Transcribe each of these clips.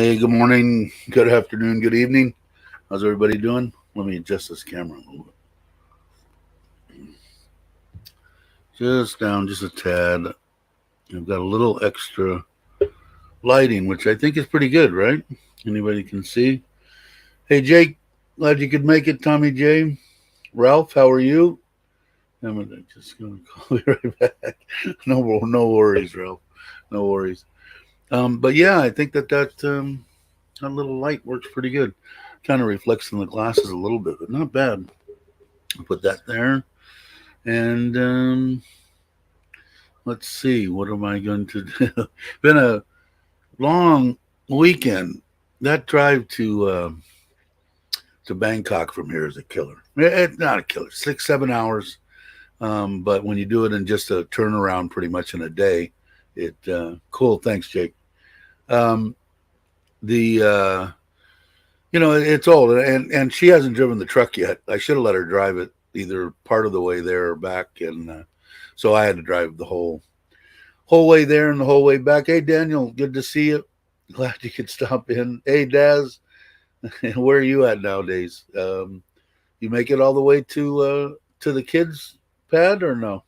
Hey, good morning, good afternoon, good evening. How's everybody doing? Let me adjust this camera a little bit. Just down just a tad. I've got a little extra lighting, which I think is pretty good, right? Anybody can see. Hey, Jake, glad you could make it. Tommy J. Ralph, how are you? I'm just going to call you right back. No worries, Ralph. No worries. But yeah, I think that little light works pretty good. Kind of reflects in the glasses a little bit, but not bad. I'll put that there. And let's see, what am I going to do? Been a long weekend. That drive to Bangkok from here is a killer. It's not a killer, 6 7 hours. But when you do it in just a turnaround, pretty much in a day, it cool. Thanks, Jake. Um, the it's old, and she hasn't driven the truck yet. I should have let her drive it either part of the way there or back, and so I had to drive the whole way there and the whole way back. Hey, Daniel, good to see you. Glad you could stop in. Hey, Daz, where are you at nowadays? You make it all the way to the kids' pad or no?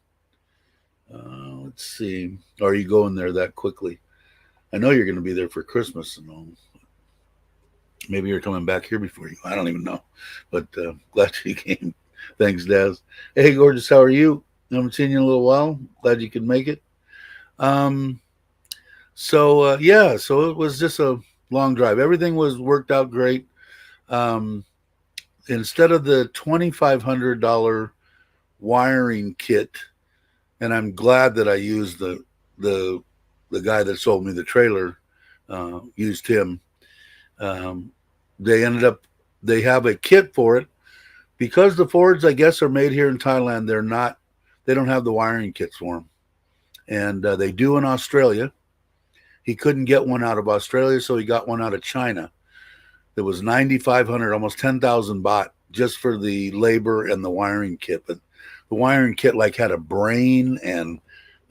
Let's see. Are you going there that quickly? I know you're going to be there for Christmas and all. Maybe you're coming back here before you. I don't even know, but glad you came. Thanks, Daz. Hey, gorgeous, how are you? I haven't seen you in a little while. Glad you could make it. Um, so it was just a long drive. Everything was worked out great. Um, Instead of the $2,500 wiring kit, and I'm glad that I used the the guy that sold me the trailer, used him. Um, they ended up they have a kit for it because the Fords, I guess, are made here in Thailand. They don't have the wiring kits for them, and they do in Australia. He couldn't get one out of Australia, so he got one out of China. It was 9,500, almost 10,000 baht just for the labor and the wiring kit. But the wiring kit like had a brain, and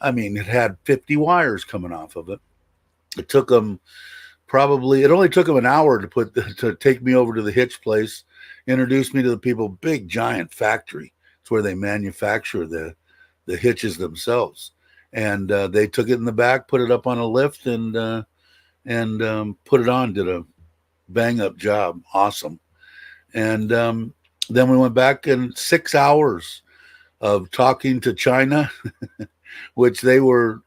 I mean it had 50 wires coming off of it. It took them Probably it only took him an hour to take me over to the hitch place, introduce me to the people. Big giant factory. It's where they manufacture the hitches themselves, and they took it in the back, put it up on a lift, and put it on. Did a bang up job. Awesome. And then we went back in 6 hours of talking to China, which they were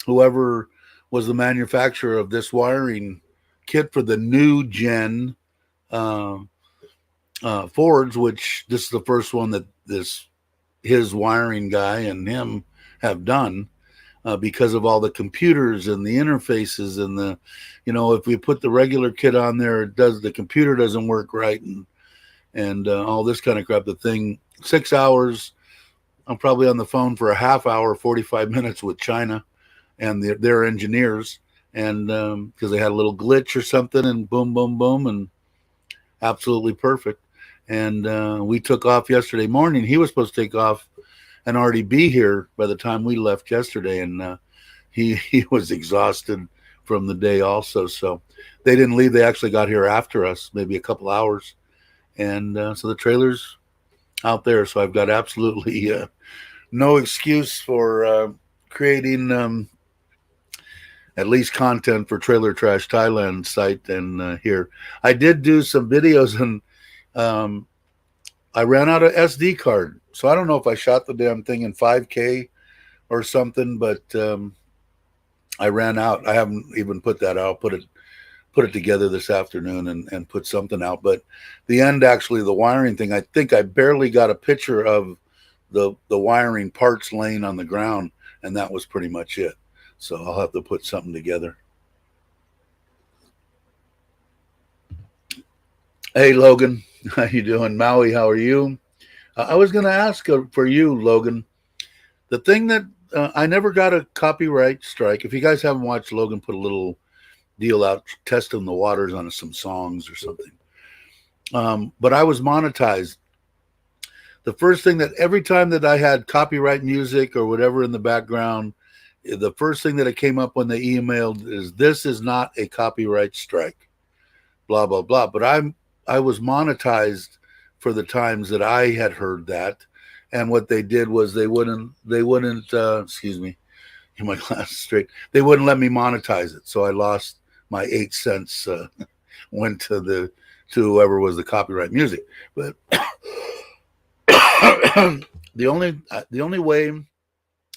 whoever was the manufacturer of this wiring kit for the new gen uh, Fords, which this is the first one that his wiring guy and him have done, because of all the computers and the interfaces and if we put the regular kit on there, the computer doesn't work right, and all this kind of crap. The thing, 6 hours. I'm probably on the phone for a half hour, 45 minutes with China and their engineers, and because they had a little glitch or something, and boom, boom, boom, and absolutely perfect. And we took off yesterday morning. He was supposed to take off and already be here by the time we left yesterday, and he was exhausted from the day also. So they didn't leave. They actually got here after us, maybe a couple hours, and so the trailer's out there. So I've got absolutely no excuse for creating at least content for Trailer Trash Thailand site and here. I did do some videos, and I ran out of SD card. So I don't know if I shot the damn thing in 5K or something, but I ran out. I haven't even put that out. Put it together this afternoon and put something out. But the end, actually, the wiring thing, I think I barely got a picture of the wiring parts laying on the ground, and that was pretty much it. So I'll have to put something together. Hey, Logan, how you doing? Maui, how are you? I was going to ask for you, Logan. The thing that I never got a copyright strike. If you guys haven't watched, Logan put a little deal out testing the waters on some songs or something. But I was monetized. The first thing that every time that I had copyright music or whatever in the background, the first thing that it came up when they emailed is, this is not a copyright strike, blah blah blah. But I was monetized for the times that I had heard that, and what they did was they wouldn't excuse me, get my glasses straight. They wouldn't let me monetize it, so I lost my 8 cents. Went to whoever was the copyright music. But the only way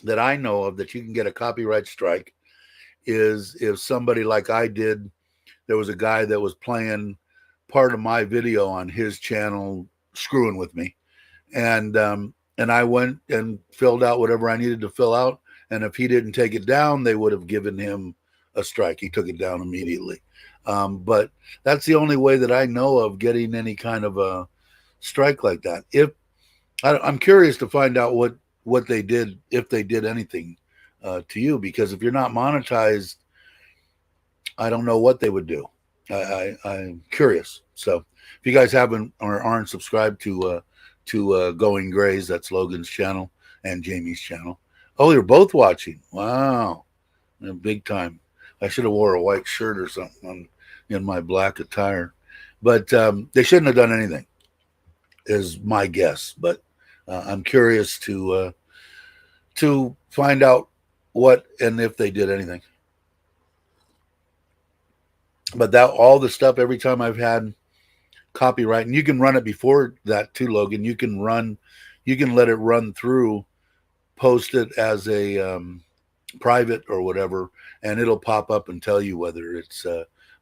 that I know of that you can get a copyright strike is if somebody, like I did, there was a guy that was playing part of my video on his channel, screwing with me, and I went and filled out whatever I needed to fill out, and if he didn't take it down, they would have given him a strike. He took it down immediately. But that's the only way that I know of getting any kind of a strike like that. If I'm curious to find out what they did, if they did anything to you, because if you're not monetized, I don't know what they would do. I'm curious. So if you guys haven't or aren't subscribed to Going Grays, that's Logan's channel and Jamie's channel. Oh, you're both watching. Wow, big time. I should have wore a white shirt or something in my black attire, but they shouldn't have done anything, is my guess. But I'm curious to find out what and if they did anything. But that, all the stuff, every time I've had copyright, and you can run it before that too, Logan. You can let it run through, post it as a private or whatever, and it'll pop up and tell you whether it's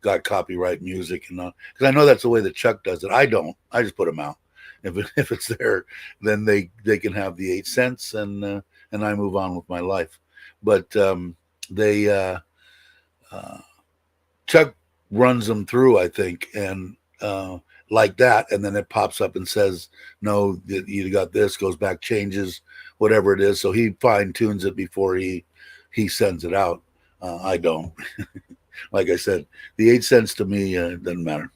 got copyright music and not. Because I know that's the way that Chuck does it. I don't. I just put them out. If it's there, then they can have the 8 cents, and I move on with my life. But Chuck runs them through, I think, and like that, and then it pops up and says, no, you got this, goes back, changes whatever it is. So he fine tunes it before he sends it out. I don't. Like I said, the 8 cents to me doesn't matter.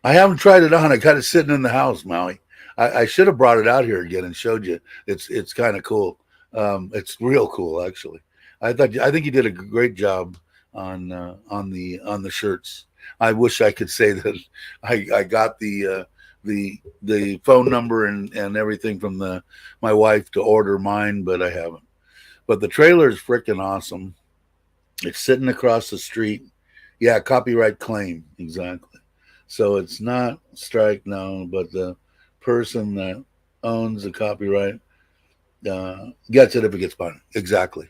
I haven't tried it on. I got it sitting in the house, Maui. I should have brought it out here again and showed you. It's kind of cool. It's real cool, actually. I think you did a great job on the shirts. I wish I could say that I got the phone number and everything from my wife to order mine, but I haven't. But the trailer is freaking awesome. It's sitting across the street. Yeah, copyright claim, exactly. So it's not strike, no, but the person that owns the copyright gets it if it gets bought. Exactly.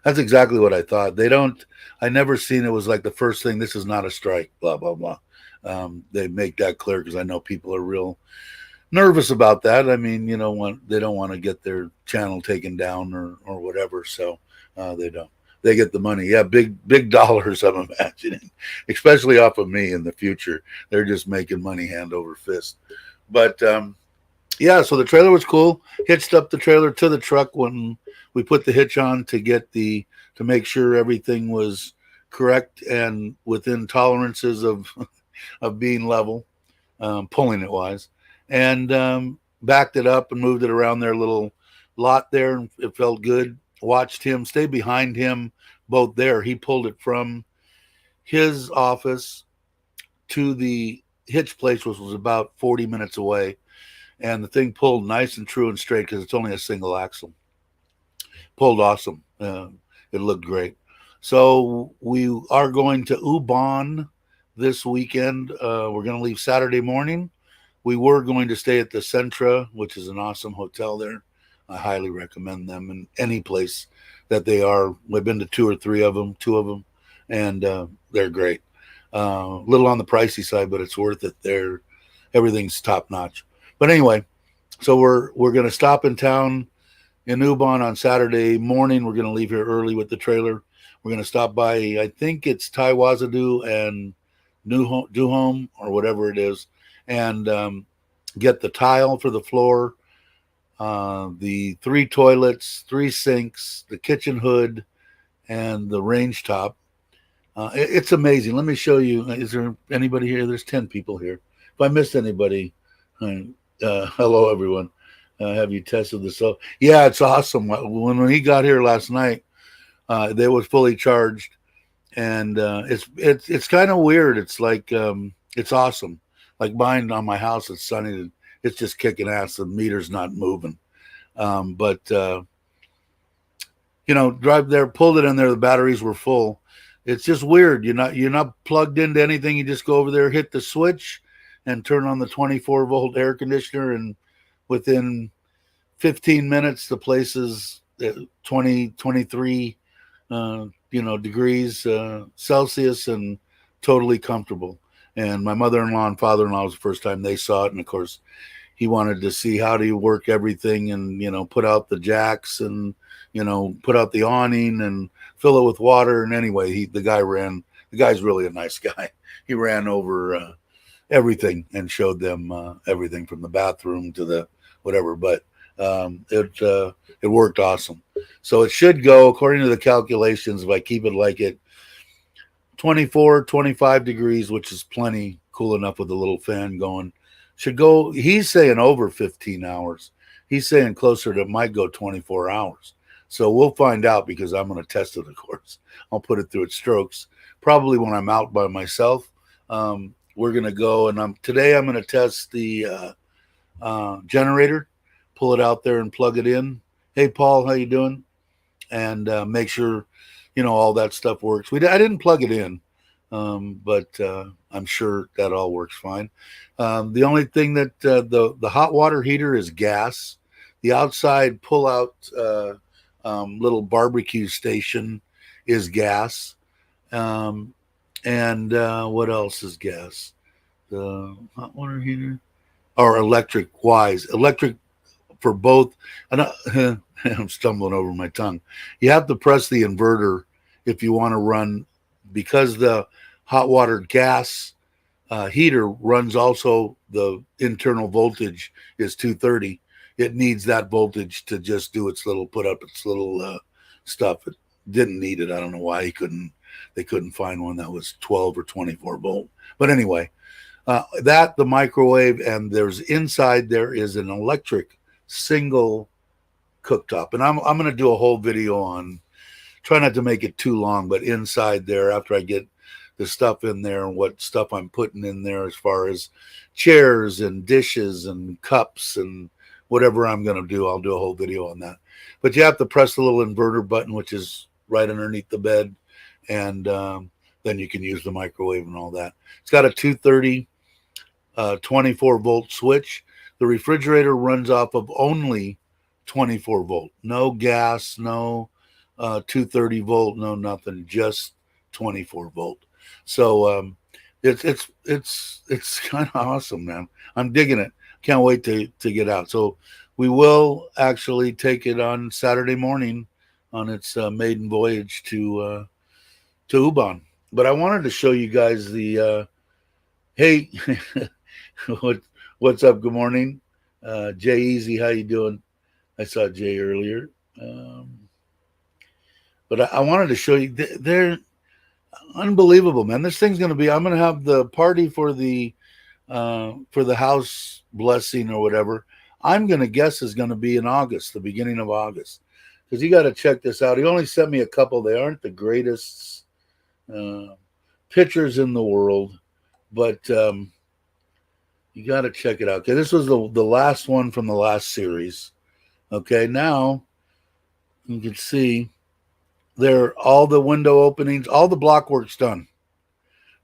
That's exactly what I thought. I never seen it was like the first thing, this is not a strike, blah, blah, blah. They make that clear because I know people are real nervous about that. I mean, they don't want to get their channel taken down or whatever. So they don't. They get the money. Yeah, big dollars, I'm imagining, especially off of me in the future. They're just making money hand over fist. But yeah, so the trailer was cool. Hitched up the trailer to the truck when we put the hitch on to make sure everything was correct and within tolerances of being level, pulling it wise, and backed it up and moved it around their little lot there, and it felt good. Watched him, stay behind him both there. He pulled it from his office to the hitch place, which was about 40 minutes away, and the thing pulled nice and true and straight because it's only a single axle. Pulled awesome. It looked great. So we are going to Ubon this weekend. We're going to leave Saturday morning. We were going to stay at the Centra, which is an awesome hotel there. I highly recommend them in any place that they are. We've been to two of them, and they're great. A little on the pricey side, but it's worth it. Everything's top notch. But anyway, so we're going to stop in town in Ubon on Saturday morning. We're going to leave here early with the trailer. We're going to stop by, I think it's Taiwazadu and Duhome or whatever it is, and get the tile for the floor, the 3 toilets, 3 sinks, the kitchen hood, and the range top. It's amazing. Let me show you. Is there anybody here? There's 10 people here. If I missed anybody, hello, everyone. Have you tested the cell? Yeah, it's awesome. When he got here last night, they was fully charged, and it's kind of weird. It's like it's awesome. Like mine on my house, it's sunny. It's just kicking ass. The meter's not moving. But drive there, pulled it in there. The batteries were full. It's just weird. You're not plugged into anything. You just go over there, hit the switch, and turn on the 24-volt air conditioner, and within 15 minutes, the place is 20, 23, degrees Celsius, and totally comfortable. And my mother-in-law and father-in-law was the first time they saw it. And of course, he wanted to see how do you work everything and, put out the jacks and, put out the awning and fill it with water. And anyway, the guy's really a nice guy. He ran over everything and showed them everything from the bathroom to the whatever. But it worked awesome. So it should go, according to the calculations, if I keep it like it, 24, 25 degrees, which is plenty cool enough with a little fan going, should go. He's saying over 15 hours. He's saying closer to, might go 24 hours. So we'll find out, because I'm going to test it, of course. I'll put it through its strokes. Probably when I'm out by myself. We're going to go, and today I'm going to test the generator, pull it out there and plug it in. Hey, Paul, how you doing? And make sure, all that stuff works. I didn't plug it in, but I'm sure that all works fine. The only thing that the hot water heater is gas. The outside pull-out little barbecue station is gas. And what else is gas? The hot water heater or electric wise. Electric for both. And I'm stumbling over my tongue. You have to press the inverter if you want to run, because the hot water gas heater runs also, the internal voltage is 230. It needs that voltage to just do put up its little stuff. It didn't need it. I don't know why they couldn't find one that was 12 or 24 volt. But anyway, the microwave, and inside there is an electric single cooktop. And I'm going to do a whole video on, try not to make it too long, but inside there, after I get the stuff in there and what stuff I'm putting in there as far as chairs and dishes and cups and whatever I'm going to do, I'll do a whole video on that. But you have to press the little inverter button, which is right underneath the bed, and then you can use the microwave and all that. It's got a 230 24-volt switch. The refrigerator runs off of only 24 volt. No gas, no 230 volt, no nothing, just 24 volt. So it's kind of awesome, man. I'm digging it. Can't wait to get out. So we will actually take it on Saturday morning on its maiden voyage to Ubon. But I wanted to show you guys the hey, what's up? Good morning, Jay Easy. How you doing? I saw Jay earlier. But I wanted to show you, they're unbelievable, man. This thing's going to be, I'm going to have the party for the house blessing or whatever. I'm going to guess is going to be in August, the beginning of August. Because you got to check this out. He only sent me a couple. They aren't the greatest pictures in the world, but you got to check it out. Okay, this was the last one from the last series. Okay, now you can see there, all the window openings, all the block work's done.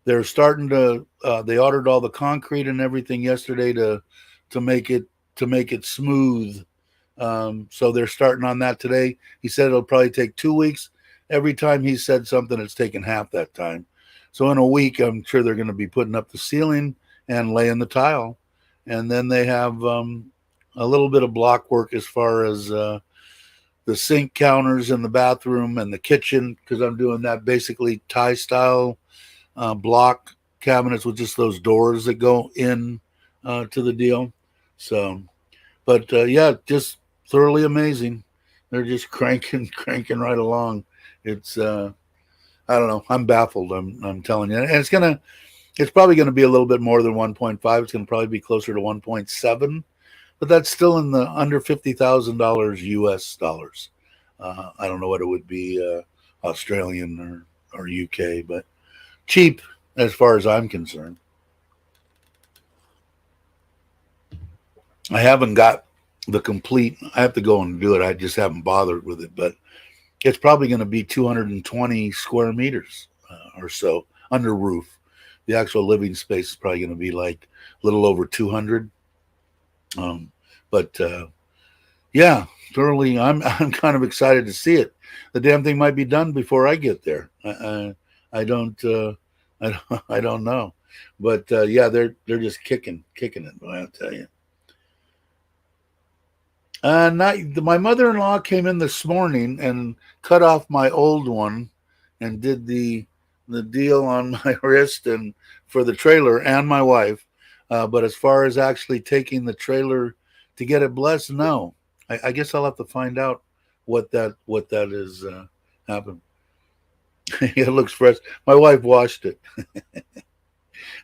They're starting to. They ordered all the concrete and everything yesterday to make it smooth. So they're starting on that today. He said it'll probably take 2 weeks. Every time he said something, it's taken half that time. So in a week, I'm sure they're going to be putting up the ceiling and laying the tile, and then they have a little bit of block work as far as the sink counters in the bathroom and the kitchen, because I'm doing that basically Thai style block cabinets with just those doors that go in to the deal. So, but yeah, just thoroughly amazing. They're just cranking right along. It's I don't know. I'm baffled. I'm telling you, and it's probably gonna be a little bit more than 1.5. It's gonna probably be closer to 1.7. but that's still in the under $50,000 US dollars. I don't know what it would be Australian or UK, but cheap as far as I'm concerned. I haven't got the complete. I have to go and do it. I just haven't bothered with it, but it's probably going to be 220 square meters or so under roof. The actual living space is probably going to be like a little over 200. But yeah, thoroughly. I'm kind of excited to see it. The damn thing might be done before I get there. I don't I don't know, but yeah, they're just kicking it. Boy, I'll tell you. Not my mother-in-law came in this morning and cut off my old one, and did the deal on my wrist and for the trailer and my wife. But as far as actually taking the trailer to get it blessed, no. I guess I'll have to find out what that is happened. It looks fresh. My wife washed it.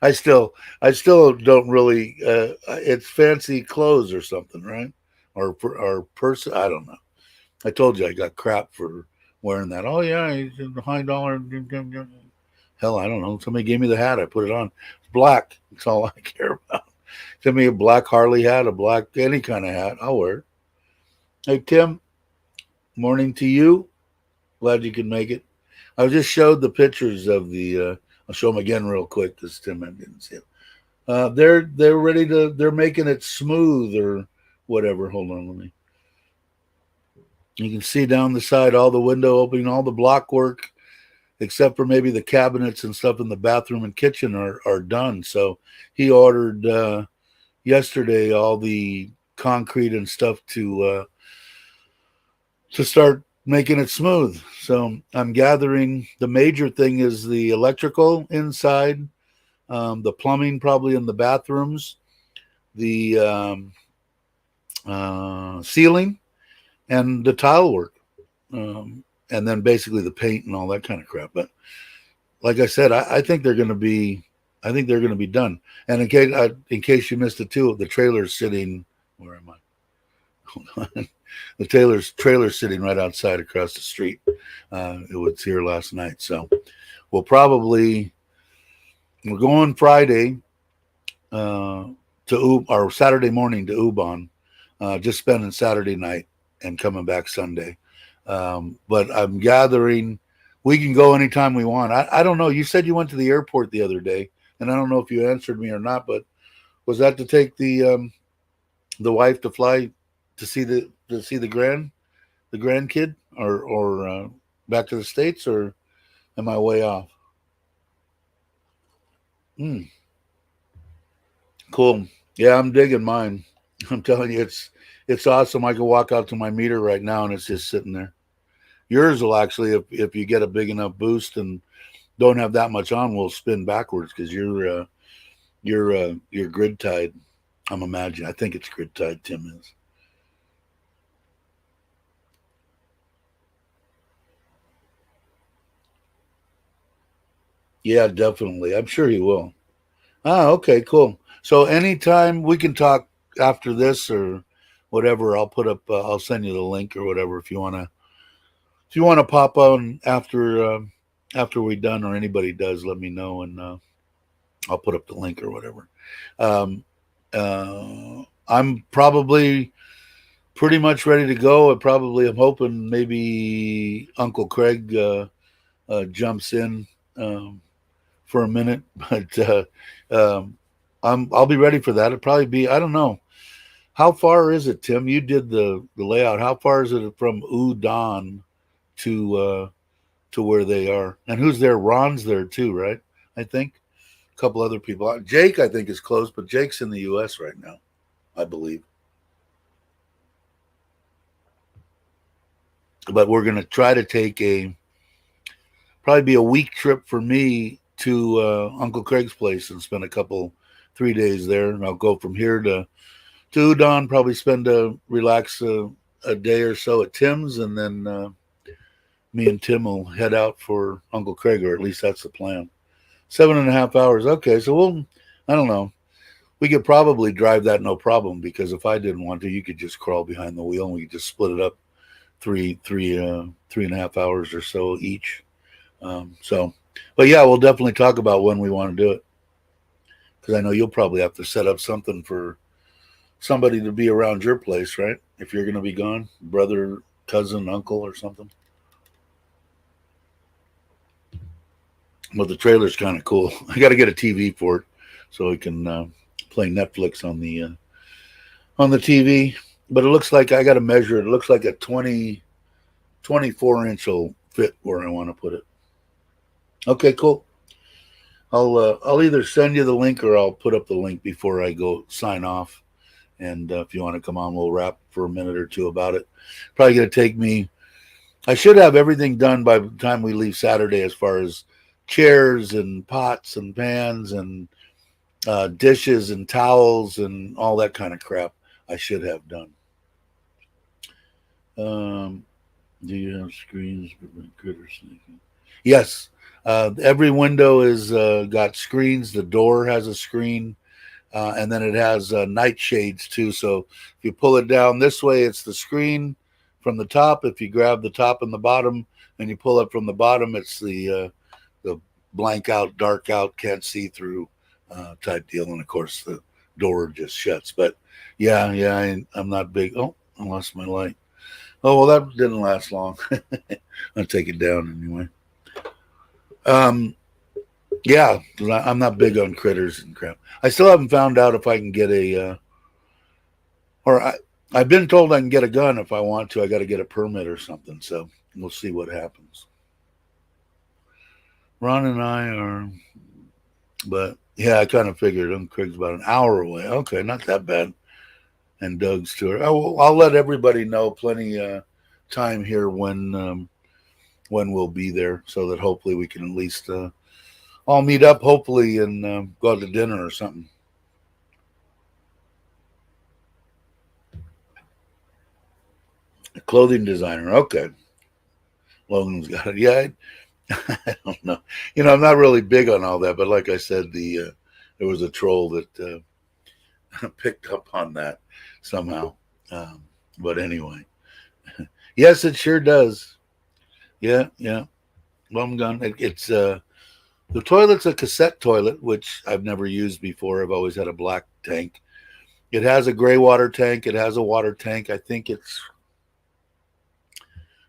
I still don't really. It's fancy clothes or something, right? Or person. I don't know. I told you I got crap for wearing that. Oh yeah, he's in the high dollar. Hell, I don't know. Somebody gave me the hat. I put it on. It's black. That's all I care about. Give me a black Harley hat, a black any kind of hat. I'll wear it. Hey Tim, morning to you. Glad you could make it. I just showed the pictures of the. I'll show them again real quick because Tim didn't see it. They're ready to. They're making it smooth or whatever. Hold on, let me. You can see down the side all the window opening, all the block work, except for maybe the cabinets and stuff in the bathroom and kitchen are done. So he ordered yesterday all the concrete and stuff to start making it smooth. So I'm gathering the major thing is the electrical inside, the plumbing probably in the bathrooms, the ceiling, and the tile work, and then basically the paint and all that kind of crap. But like I said, I think they're going to be, I think they're going to be done. And in case you missed it too, the trailer's sitting. Where am I? Hold on. The trailer's sitting right outside across the street. It was here last night, so we're going Friday or Saturday morning to Ubon, just spending Saturday night and coming back Sunday. But I'm gathering. We can go anytime we want. I don't know. You said you went to the airport the other day, and I don't know if you answered me or not. But was that to take the wife to fly to see the grandkid, or back to the States, or am I way off? Cool. Yeah, I'm digging mine. I'm telling you, it's awesome. I can walk out to my meter right now, and it's just sitting there. Yours will actually, if you get a big enough boost and don't have that much on, will spin backwards because you're grid tied. I'm imagining. I think it's grid tied. Tim is. Yeah, definitely. I'm sure he will. Ah, okay, cool. So anytime we can talk after this or whatever, I'll put up. I'll send you the link or whatever if you wanna. If you wanna pop on after we're done or anybody does, let me know and I'll put up the link or whatever. Um, I'm probably pretty much ready to go. I'm hoping maybe Uncle Craig jumps in. For a minute, but I'll be ready for that. It'll probably be, I don't know, how far is it, Tim? You did the layout. How far is it from Udon to where they are? And who's there? Ron's there too, right? I think a couple other people. Jake, I think, is close, but Jake's in the U.S. right now, I believe. But we're gonna try to take probably be a week trip for me to Uncle Craig's place and spend 3 days there, and I'll go from here to Udon. Probably relax a day or so at Tim's, and then me and Tim will head out for Uncle Craig, or at least that's the plan. 7.5 hours. Okay, so I don't know. we could probably drive that no problem, because if I didn't want to, you could just crawl behind the wheel and we could just split it up 3.5 hours or so each. So, but yeah, we'll definitely talk about when we want to do it, because I know you'll probably have to set up something for somebody to be around your place, right? If you're going to be gone, brother, cousin, uncle, or something. But the trailer's kind of cool. I got to get a TV for it so we can play Netflix on the TV. But it looks like I got to measure it. It looks like a 24-inch will fit where I want to put it. Okay, cool. I'll either send you the link or I'll put up the link before I go sign off. And if you want to come on, we'll rap for a minute or two about it. Probably going to take me. I should have everything done by the time we leave Saturday, as far as chairs and pots and pans and dishes and towels and all that kind of crap. I should have done. Do you have screens for critter sneaking? Yes. Every window is got screens. The door has a screen, and then it has night shades too. So if you pull it down this way, it's the screen from the top. If you grab the top and the bottom and you pull it from the bottom, it's the blank out, dark out, can't see through type deal. And of course, the door just shuts. But yeah, I'm not big. Oh, I lost my light. Oh, well, that didn't last long. I'll take it down anyway. Yeah, I'm not big on critters and crap. I still haven't found out if I can get I've been told I can get a gun if I want to. I got to get a permit or something. So we'll see what happens. Ron and I are, but yeah, I kind of figured. Craig's about an hour away. Okay, not that bad. And Doug's tour. I'll let everybody know plenty time here when we'll be there, so that hopefully we can at least all meet up, hopefully, and go out to dinner or something. A clothing designer. Okay. Logan's got it. Yeah, I don't know. I'm not really big on all that, but like I said, there was a troll that picked up on that somehow. But anyway, yes, it sure does. Yeah. Well, it's the toilet's a cassette toilet, which I've never used before. I've always had a black tank. It has a gray water tank. It has a water tank. I think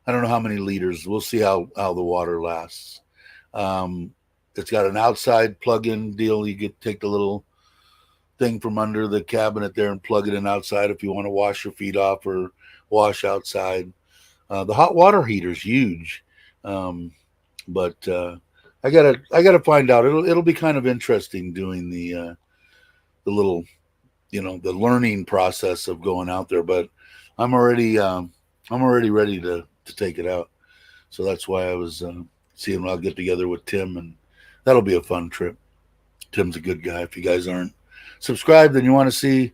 I don't know how many liters. We'll see how the water lasts. It's got an outside plug-in deal. You could take the little thing from under the cabinet there and plug it in outside if you want to wash your feet off or wash outside. The hot water heater's huge, but I gotta find out. It'll be kind of interesting doing the little, the learning process of going out there. But I'm already ready to take it out. So that's why I was seeing I'll get together with Tim, and that'll be a fun trip. Tim's a good guy. If you guys aren't subscribed and you want to see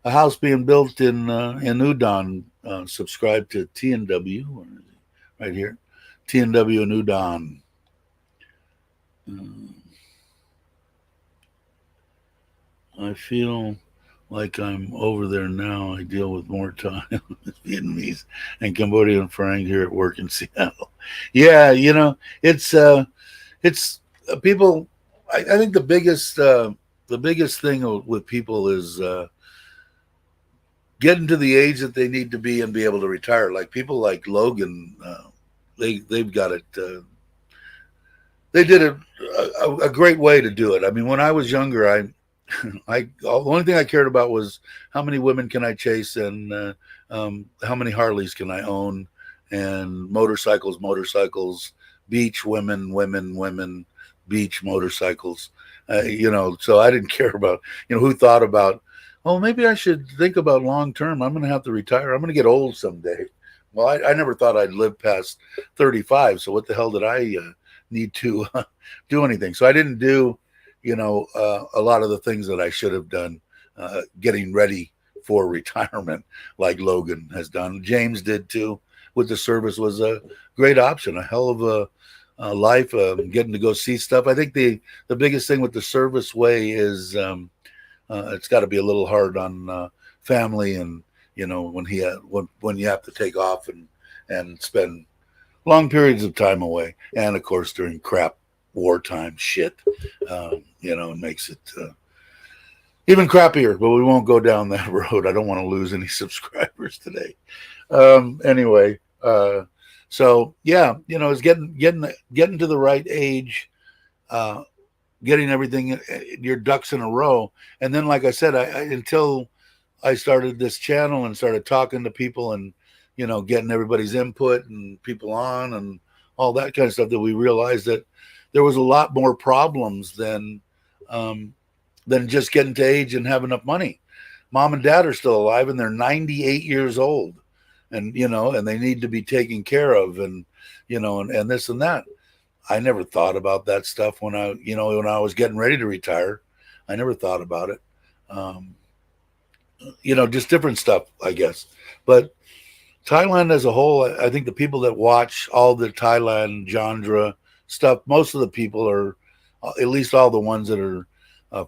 a house being built in Udon, subscribe to TNW right here, TNW in Udon. I feel like I'm over there now. I deal with more time with Vietnamese and Cambodian friend here at work in Seattle. Yeah, it's people. I think the biggest thing with people is getting to the age that they need to be and be able to retire. Like people like Logan, they've got it. They did a great way to do it. I mean, when I was younger, the only thing I cared about was how many women can I chase and how many Harleys can I own, and motorcycles, beach, women, beach, motorcycles. So I didn't care about, who thought about, oh, maybe I should think about long term. I'm going to have to retire. I'm going to get old someday. Well, I never thought I'd live past 35. So what the hell did I need to do anything? So I didn't do, a lot of the things that I should have done, getting ready for retirement, like Logan has done. James did too. With the service was a great option, a hell of a life, getting to go see stuff. I think the biggest thing with the service way is it's got to be a little hard on family, and when you have to take off and spend long periods of time away, and of course during crap wartime shit, it makes it even crappier. But we won't go down that road. I don't want to lose any subscribers today. Anyway, so yeah, it's getting to the right age, uh, getting everything, your ducks in a row, and then like I said, until I started this channel and started talking to people and getting everybody's input and people on and all that kind of stuff, that we realized that there was a lot more problems um, than just getting to age and have enough money. Mom and dad are still alive and they're 98 years old, and and they need to be taken care of, and and this and that. I never thought about that stuff when I was getting ready to retire. I never thought about it. Um, just different stuff, I guess. But Thailand as a whole, I think the people that watch all the Thailand genre stuff, most of the people are, at least all the ones that are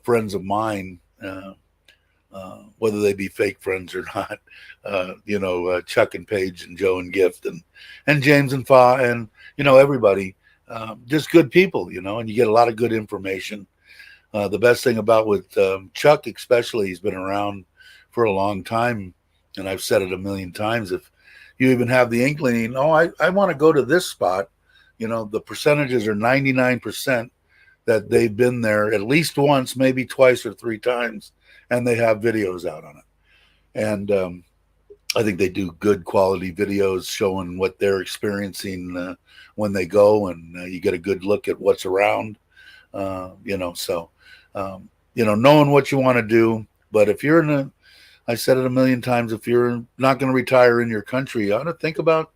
friends of mine, whether they be fake friends or not, Chuck and Paige and Joe and Gift and James and Fa and, everybody, just good people, and you get a lot of good information. The best thing about with Chuck, especially, he's been around for a long time, and I've said it a million times. If you even have the inkling, I want to go to this spot, the percentages are 99% that they've been there at least once, maybe twice or three times, and they have videos out on it. And I think they do good quality videos showing what they're experiencing when they go, and you get a good look at what's around, so, knowing what you want to do. But if you're I said it a million times, if you're not going to retire in your country, you ought to think about,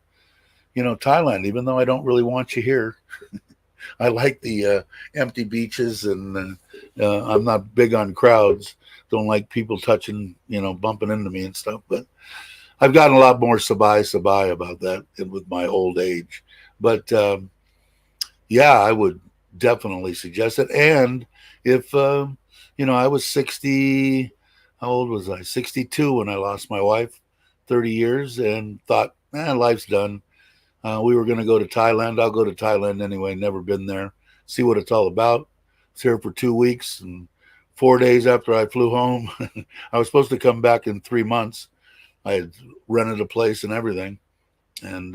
Thailand, even though I don't really want you here. I like the empty beaches, and I'm not big on crowds. Don't like people touching, bumping into me and stuff. But I've gotten a lot more sabai about that with my old age. But yeah, I would definitely suggest it. And if, I was 60, how old was I? 62 when I lost my wife, 30 years, and thought, life's done. We were going to go to Thailand. I'll go to Thailand anyway. Never been there. See what it's all about. It's here for 2 weeks, and 4 days after I flew home, I was supposed to come back in 3 months. I had rented a place and everything, and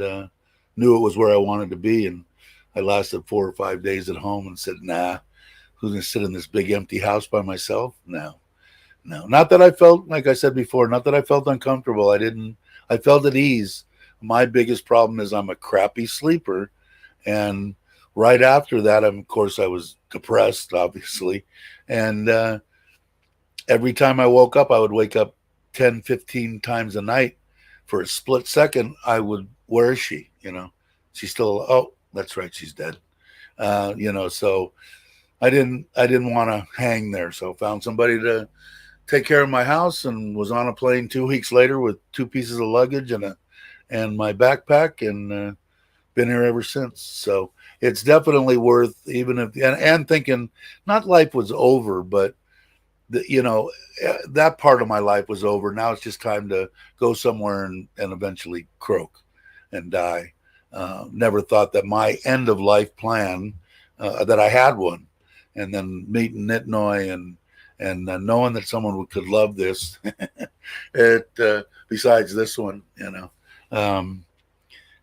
knew it was where I wanted to be. And I lasted 4 or 5 days at home and said, nah, who's going to sit in this big empty house by myself? No. Not that I felt, like I said before, not that I felt uncomfortable. I felt at ease. My biggest problem is I'm a crappy sleeper. And right after that, of course, I was depressed, obviously. And every time I woke up, I would wake up 10, 15 times a night. For a split second, I would, where is she? She's still, oh, that's right, she's dead. So I didn't want to hang there. So found somebody to take care of my house, and was on a plane 2 weeks later with 2 pieces of luggage and my backpack, and been here ever since. So it's definitely worth, even if, and thinking not life was over, but that part of my life was over. Now it's just time to go somewhere and eventually croak and die. Never thought that my end of life plan, that I had one, and then meeting Nitnoy and knowing that someone could love this, besides this one,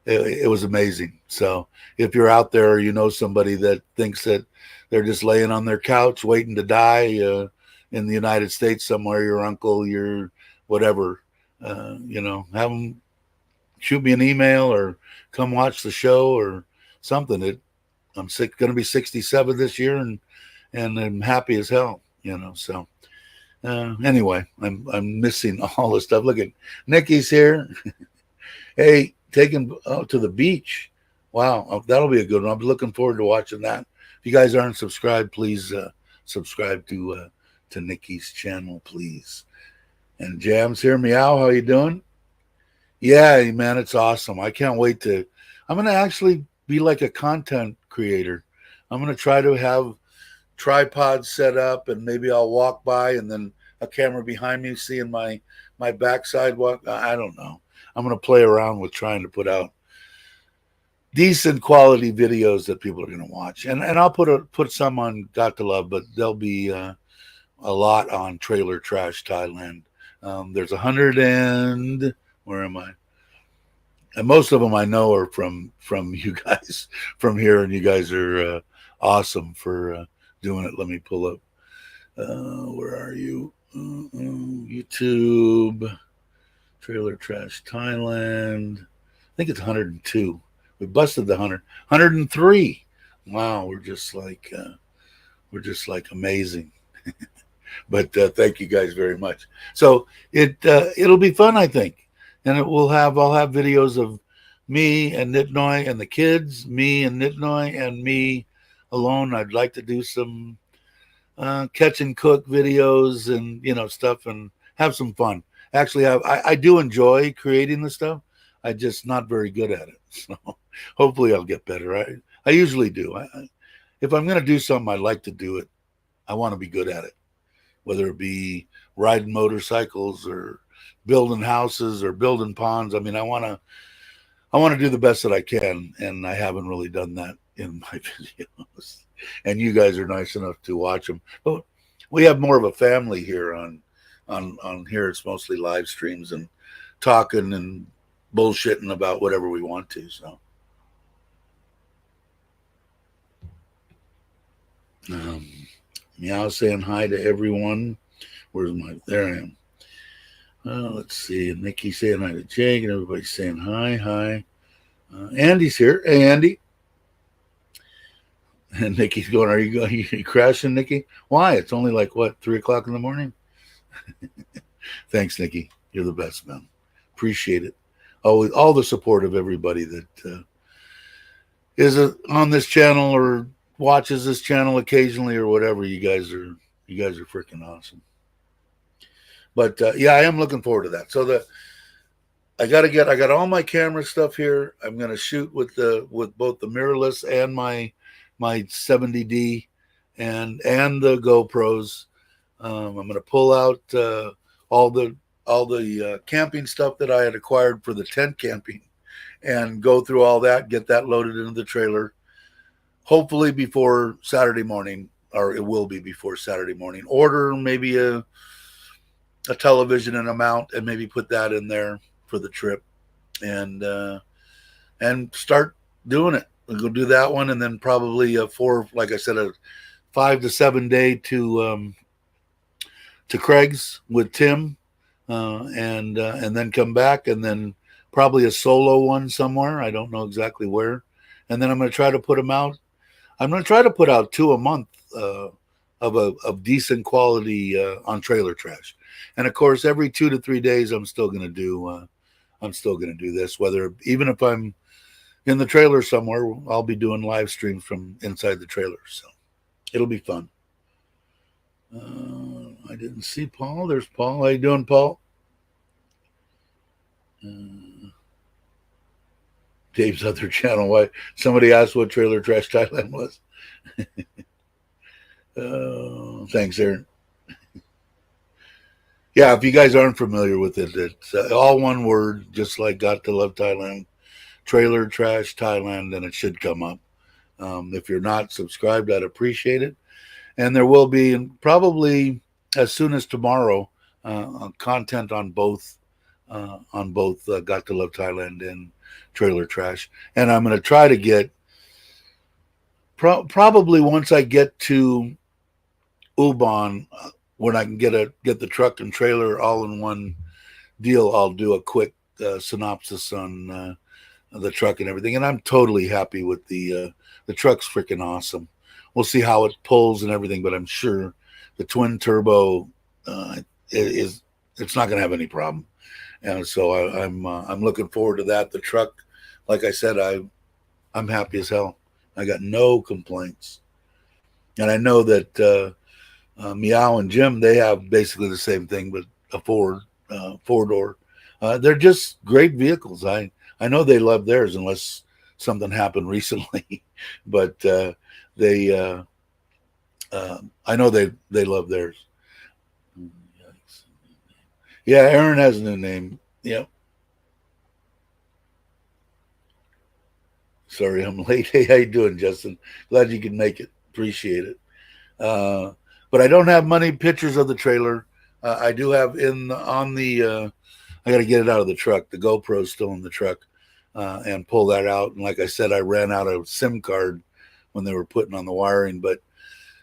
it was amazing. So if you're out there, somebody that thinks that they're just laying on their couch waiting to die in the United States somewhere, your uncle, your whatever, have them shoot me an email or come watch the show or something. I'm going to be 67 this year, and I'm happy as hell, So anyway, I'm missing all this stuff. Look at Nikki's here. Hey, taking to the beach. Wow, that'll be a good one. I'm looking forward to watching that. If you guys aren't subscribed, please subscribe to Nikki's channel, please. And Jam's here. Meow, how you doing? Yeah, man, it's awesome. I can't wait to. I'm going to actually be like a content creator. I'm going to try to have tripods set up, and maybe I'll walk by and then a camera behind me seeing my backside walk. I don't know. I'm going to play around with trying to put out decent quality videos that people are going to watch, and I'll put some on Got to Love, but there'll be a lot on Trailer Trash Thailand. There's 100 and where am I? And most of them I know are from you guys from here, and you guys are awesome for doing it. Let me pull up. Where are you? YouTube Trailer Trash Thailand. I think it's 102. We busted the 100. 103. Wow, we're just like amazing. But thank you guys very much. So it'll be fun, I think, and I'll have videos of me and Nitnoy and the kids, me and Nitnoy and me alone. I'd like to do some catch and cook videos and stuff and have some fun. Actually, I do enjoy creating the stuff. I'm just not very good at it. So hopefully I'll get better. I usually do. If I'm going to do something, I like to do it. I want to be good at it, whether it be riding motorcycles or building houses or building ponds. I mean, I want to do the best that I can, and I haven't really done that in my videos. And you guys are nice enough to watch them. But we have more of a family here on here. It's mostly live streams and talking and bullshitting about whatever we want to. So Meow saying hi to everyone. Where's there I am. Let's see. Nikki saying hi to Jake, and everybody's saying hi. Andy's here. Hey, Andy. And Nikki's going, are you crashing, Nikki? Why? It's only like, what, 3 o'clock in the morning? Thanks, Nikki. You're the best, man. Appreciate it. Always, all the support of everybody that is on this channel or watches this channel occasionally or whatever. You guys are freaking awesome. But yeah, I am looking forward to that. So I got all my camera stuff here. I'm going to shoot with both the mirrorless and my 70D and the GoPros. I'm going to pull out all the camping stuff that I had acquired for the tent camping and go through all that, get that loaded into the trailer. Hopefully before Saturday morning, or it will be before Saturday morning. Order maybe a television and a mount and maybe put that in there for the trip and start doing it. We'll go do that one, and then probably a 5 to 7 day to Craig's with Tim, and then come back, and then probably a solo one somewhere. I don't know exactly where. And then I'm going to try to put them out. I'm going to try to put out 2 a month of decent quality on Trailer Trash. And of course, every 2 to 3 days, I'm still going to do this. Whether even if I'm in the trailer somewhere, I'll be doing live streams from inside the trailer. So it'll be fun. I didn't see Paul. There's Paul. How you doing, Paul? Dave's other channel. Why? Somebody asked what Trailer Trash Thailand was. Thanks, Aaron. Yeah, if you guys aren't familiar with it, it's all one word, just like Got to Love Thailand, Trailer Trash Thailand, and it should come up. If you're not subscribed, I'd appreciate it. And there will be, probably as soon as tomorrow, content on both Got to Love Thailand and Trailer Trash. And I'm going to try to get, probably once I get to Ubon, when I can get the truck and trailer all in one deal, I'll do a quick synopsis on the truck and everything. And I'm totally happy with the truck's freaking awesome. We'll see how it pulls and everything, but I'm sure the twin turbo it's not going to have any problem. And so I'm looking forward to that. The truck, like I said, I'm happy as hell. I got no complaints, and I know that Meow and Jim, they have basically the same thing, but a four-door. They're just great vehicles. I know they love theirs, unless something happened recently, but I know they love theirs. Yeah, Aaron has a new name. Yep. Sorry, I'm late. Hey, how you doing, Justin? Glad you can make it. Appreciate it. Uh, but I don't have money pictures of the trailer. I do have in on the. I got to get it out of the truck. The GoPro's still in the truck, and pull that out. And like I said, I ran out of SIM card when they were putting on the wiring. But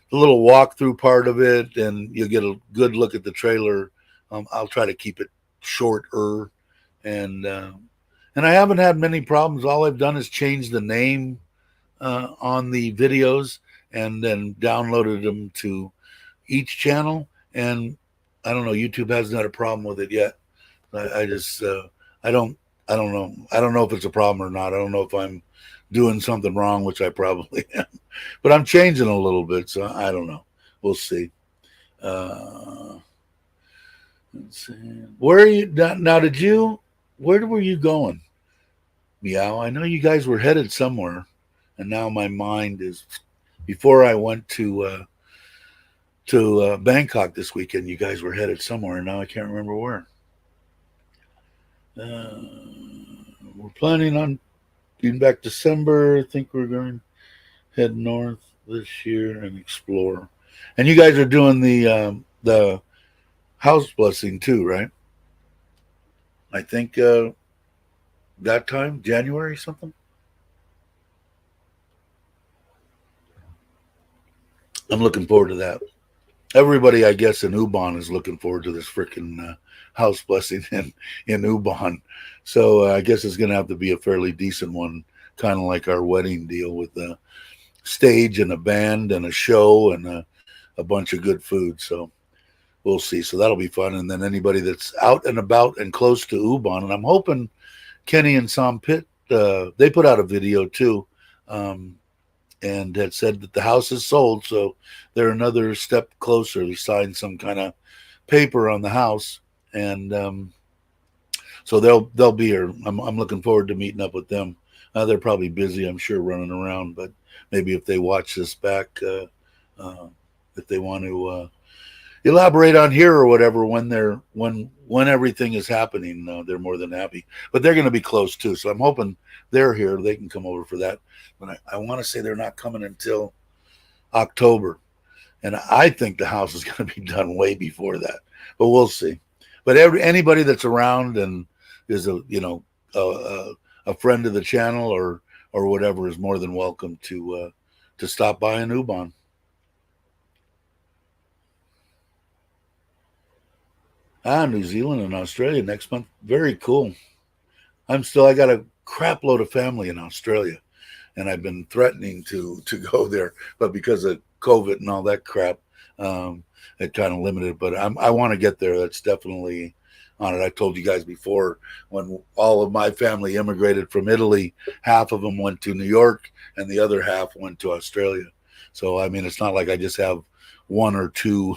the little walkthrough part of it, and you'll get a good look at the trailer. I'll try to keep it shorter, and and I haven't had many problems. All I've done is change the name on the videos, and then downloaded them to each channel. And I don't know, YouTube hasn't had a problem with it yet. I just I don't I don't know. I don't know if it's a problem or not. I don't know if I'm doing something wrong, which I probably am. But I'm changing a little bit, so I don't know. We'll see. Uh, let's see. Where are you now? Did you? Where were you going, Meow? I know you guys were headed somewhere, and now my mind is. Before I went to Bangkok this weekend, you guys were headed somewhere, and now I can't remember where. Uh, we're planning on being back December. I think we're going to head north this year and explore. And you guys are doing the house blessing too, right? I think that time, January something. I'm looking forward to that. Everybody, I guess, in Ubon is looking forward to this freaking house blessing in Ubon. So I guess it's going to have to be a fairly decent one, kind of like our wedding deal with a stage and a band and a show and a bunch of good food. So we'll see. So that'll be fun. And then anybody that's out and about and close to Ubon, and I'm hoping Kenny and Sam Pitt, they put out a video too. And had said that the house is sold, so they're another step closer. They signed some kind of paper on the house, and so they'll be here. I'm looking forward to meeting up with them. They're probably busy, I'm sure, running around, but maybe if they watch this back, if they want to elaborate on here or whatever when everything is happening, they're more than happy. But they're going to be close too, so I'm hoping they're here. They can come over for that. But I want to say they're not coming until October, and I think the house is going to be done way before that. But we'll see. But anybody that's around and is a friend of the channel or whatever is more than welcome to stop by in Ubon. New Zealand and Australia next month. Very cool. I got a crap load of family in Australia, and I've been threatening to go there, but because of COVID and all that crap, it kind of limited. But I want to get there. That's definitely on it. I told you guys before, when all of my family immigrated from Italy, half of them went to New York, and the other half went to Australia. So I mean, it's not like I just have one or two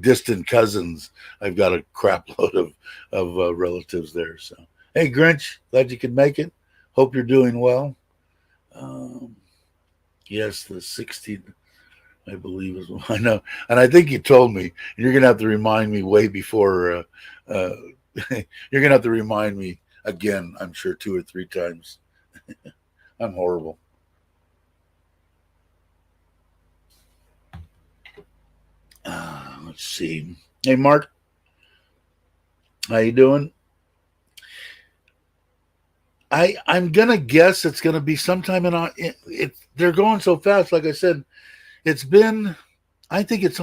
distant cousins. I've got a crap load of relatives there. So hey, Grinch, glad you could make it. Hope you're doing well. Um, yes, the 16th, I believe is. I know, and I think you told me. And you're gonna have to remind me way before. You're gonna have to remind me again. I'm sure 2 or 3 times. I'm horrible. Let's see. Hey, Mark, how you doing? I'm gonna guess it's gonna be sometime they're going so fast. Like I said, it's been. I think it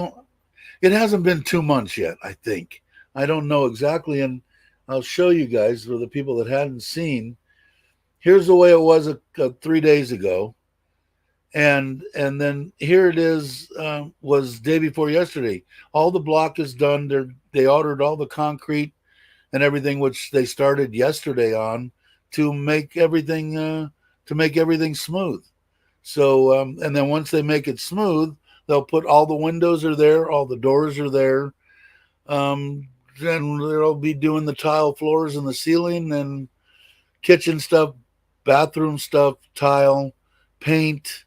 hasn't been 2 months yet. I think I don't know exactly, and I'll show you guys for the people that hadn't seen. Here's the way it was 3 days ago, and then here it is. Was day before yesterday. All the block is done. They ordered all the concrete and everything, which they started yesterday on to make everything smooth. So and then once they make it smooth, they'll put all the windows are there, all the doors are there. Then they'll be doing the tile floors and the ceiling and kitchen stuff, bathroom stuff, tile, paint,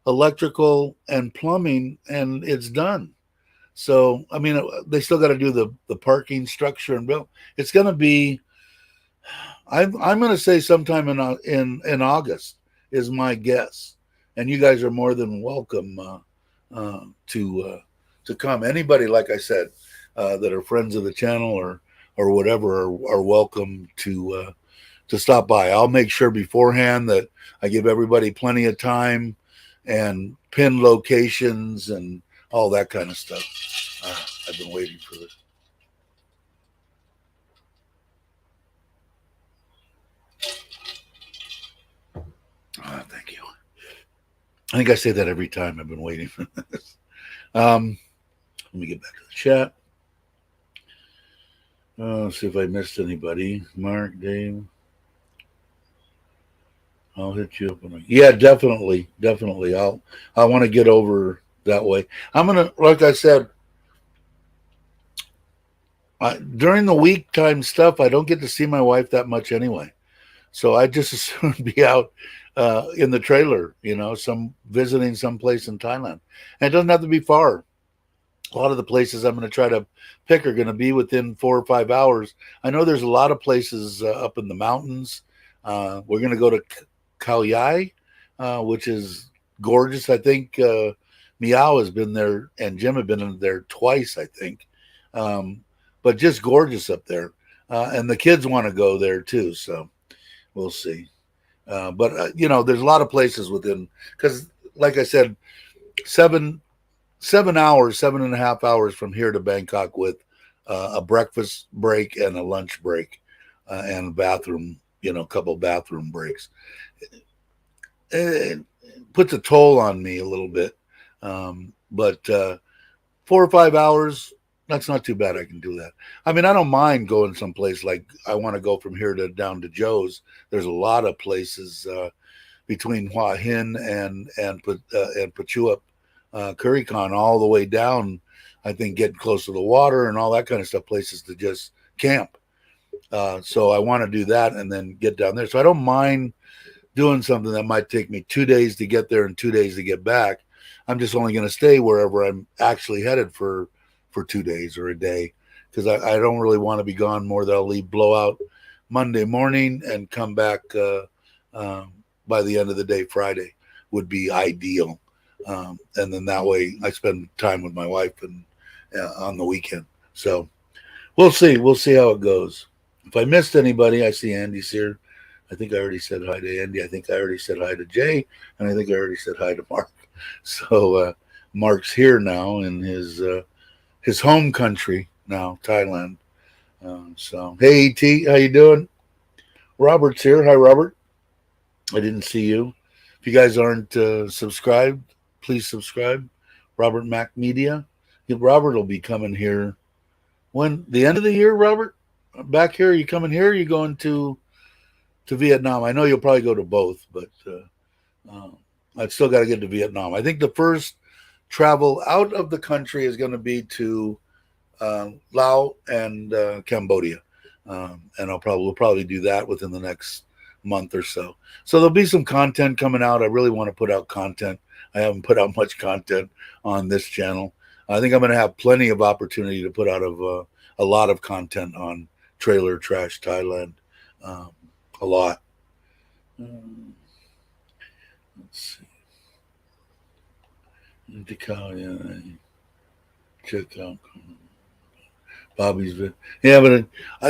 electrical, and plumbing, and it's done. So I mean, they still got to do the parking structure and build. It's going to be. I'm going to say sometime in August is my guess, and you guys are more than welcome uh, to uh, to come. Anybody, like I said, that are friends of the channel or whatever are welcome to stop by. I'll make sure beforehand that I give everybody plenty of time and pin locations and all that kind of stuff. I've been waiting for this. Thank you. I think I say that every time. I've been waiting for this. Let me get back to the chat. See if I missed anybody. Mark, Dave. I'll hit you up. Yeah, definitely, definitely. I want to get over that way. I'm gonna, like I said, during the week time stuff, I don't get to see my wife that much anyway. So I just as soon be out in the trailer, some visiting someplace in Thailand. And it doesn't have to be far. A lot of the places I'm going to try to pick are going to be within 4 or 5 hours. I know there's a lot of places up in the mountains. We're going to go to Khao Yai, which is gorgeous. I think Meow has been there and Jim have been there twice, I think. But just gorgeous up there. And the kids want to go there too. So we'll see. But there's a lot of places within, because like I said, 7.5 hours from here to Bangkok with a breakfast break and a lunch break and bathroom, a couple bathroom breaks. It puts a toll on me a little bit. But 4 or 5 hours, that's not too bad. I can do that. I mean, I don't mind going someplace like I want to go from here to down to Joe's. There's a lot of places between Hua Hin and Pachuap, Kurikan, all the way down. I think getting close to the water and all that kind of stuff. Places to just camp. So I want to do that and then get down there. So I don't mind doing something that might take me 2 days to get there and 2 days to get back. I'm just only going to stay wherever I'm actually headed for 2 days or a day, because I don't really want to be gone more than I'll leave blowout Monday morning and come back by the end of the day. Friday would be ideal. And then that way I spend time with my wife and on the weekend. So we'll see. We'll see how it goes. If I missed anybody, I see Andy's here. I think I already said hi to Andy. I think I already said hi to Jay. And I think I already said hi to Mark. So Mark's here now in his home country now, Thailand. So hey, E.T., how you doing? Robert's here. Hi, Robert. I didn't see you. If you guys aren't subscribed, please subscribe. Robert Mac Media. Robert will be coming here when the end of the year. Robert, back here. Are you coming here? Or are you going to Vietnam? I know you'll probably go to both, but I've still got to get to Vietnam. I think the first travel out of the country is going to be to Laos and Cambodia, and we'll probably do that within the next month or so. So there'll be some content coming out. I really want to put out content. I haven't put out much content on this channel. I think I'm going to have plenty of opportunity to put out a lot of content on Trailer Trash Thailand. A lot. Let's see. Check out Bobby's video. Yeah, but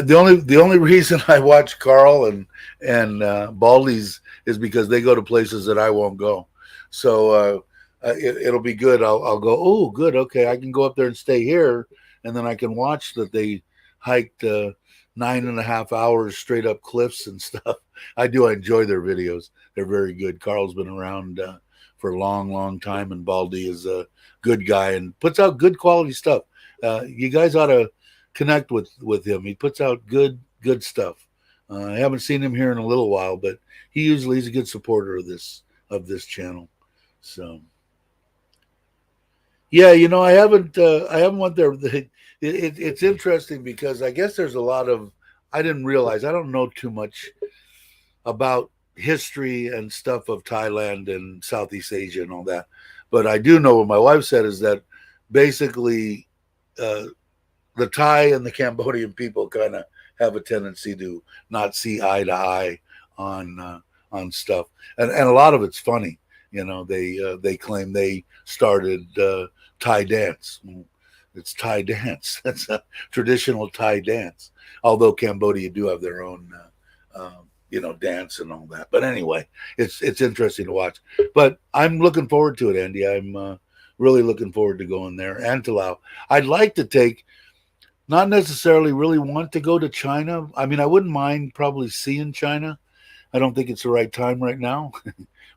the only reason I watch Carl and Baldy's is because they go to places that I won't go. So it'll be good. I'll go, oh, good. Okay, I can go up there and stay here, and then I can watch that they hiked 9.5 hours straight up cliffs and stuff. I enjoy their videos. They're very good. Carl's been around for a long, long time, and Baldy is a good guy and puts out good quality stuff. You guys ought to connect with him. He puts out good stuff. I haven't seen him here in a little while, but he's a good supporter of this channel. So yeah, I haven't went there. It's interesting because I guess there's a lot of, I didn't realize, I don't know too much about history and stuff of Thailand and Southeast Asia and all that. But I do know what my wife said is that basically the Thai and the Cambodian people kind of have a tendency to not see eye to eye on stuff, and a lot of it's funny. You know, they claim they started Thai dance. It's Thai dance. That's a traditional Thai dance. Although Cambodia do have their own, dance and all that. But anyway, it's interesting to watch. But I'm looking forward to it, Andy. I'm really looking forward to going there and to Laos. I'd like to take, not necessarily really want to go to China. I mean, I wouldn't mind probably seeing China. I don't think it's the right time right now.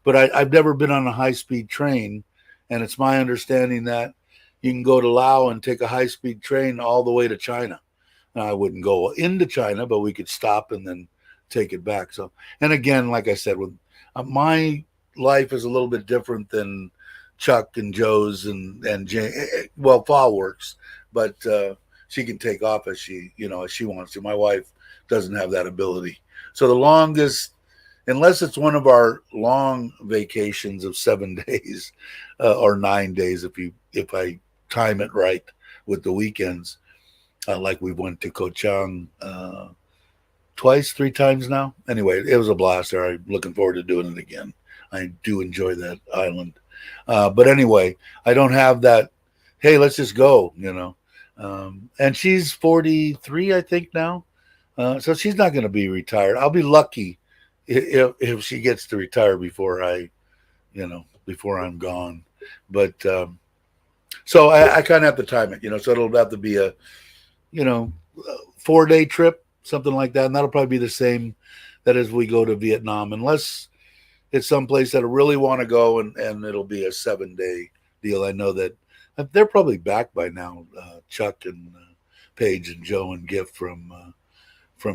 But I've never been on a high-speed train, and it's my understanding that you can go to Laos and take a high-speed train all the way to China. Now, I wouldn't go into China, but we could stop and then take it back. So, and again, like I said, with my life is a little bit different than Chuck and Joe's and Jane. Well, Fa works, but she can take off as she wants to. My wife doesn't have that ability. So the longest, unless it's one of our long vacations of 7 days or 9 days, if I time it right with the weekends, like we went to Koh Chang twice, 3 times now. Anyway, it was a blast there. I'm looking forward to doing it again. I do enjoy that island. But anyway, I don't have that, hey, let's just go, and she's 43, I think now. So she's not going to be retired. I'll be lucky if she gets to retire before before I'm gone. But so I kind of have to time it, so it'll have to be a 4-day trip, something like that. And that'll probably be the same that as we go to Vietnam, unless it's someplace that I really want to go and it'll be a 7-day deal. I know that they're probably back by now, Chuck and Paige and Joe and Gift from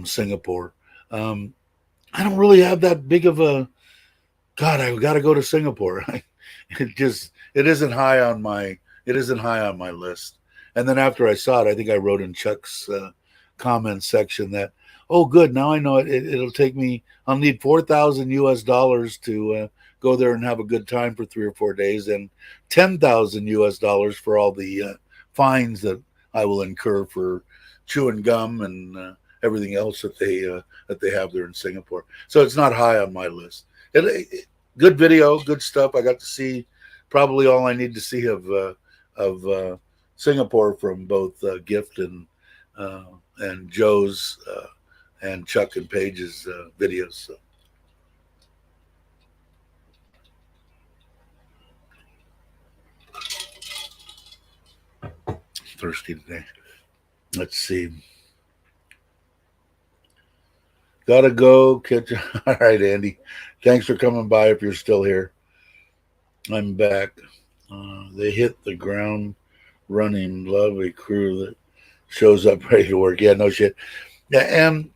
Singapore. I don't really have that big of a, God, I got to go to Singapore. It isn't high on my list. And then after I saw it, I think I wrote in Chuck's comment section that, oh, good, now I know it'll take me, I'll need $4,000 to go there and have a good time for 3 or 4 days, and $10,000 for all the fines that I will incur for chewing gum and everything else that they have there in Singapore. So it's not high on my list. Good video, good stuff. I got to see probably all I need to see of Singapore from both Gift and Joe's and Chuck and Paige's videos. So. Thirsty today. Let's see. Gotta go. Catch. All right, Andy. Thanks for coming by. If you're still here, I'm back. They hit the ground running. Love a crew that shows up ready to work. Yeah, no shit. Yeah, and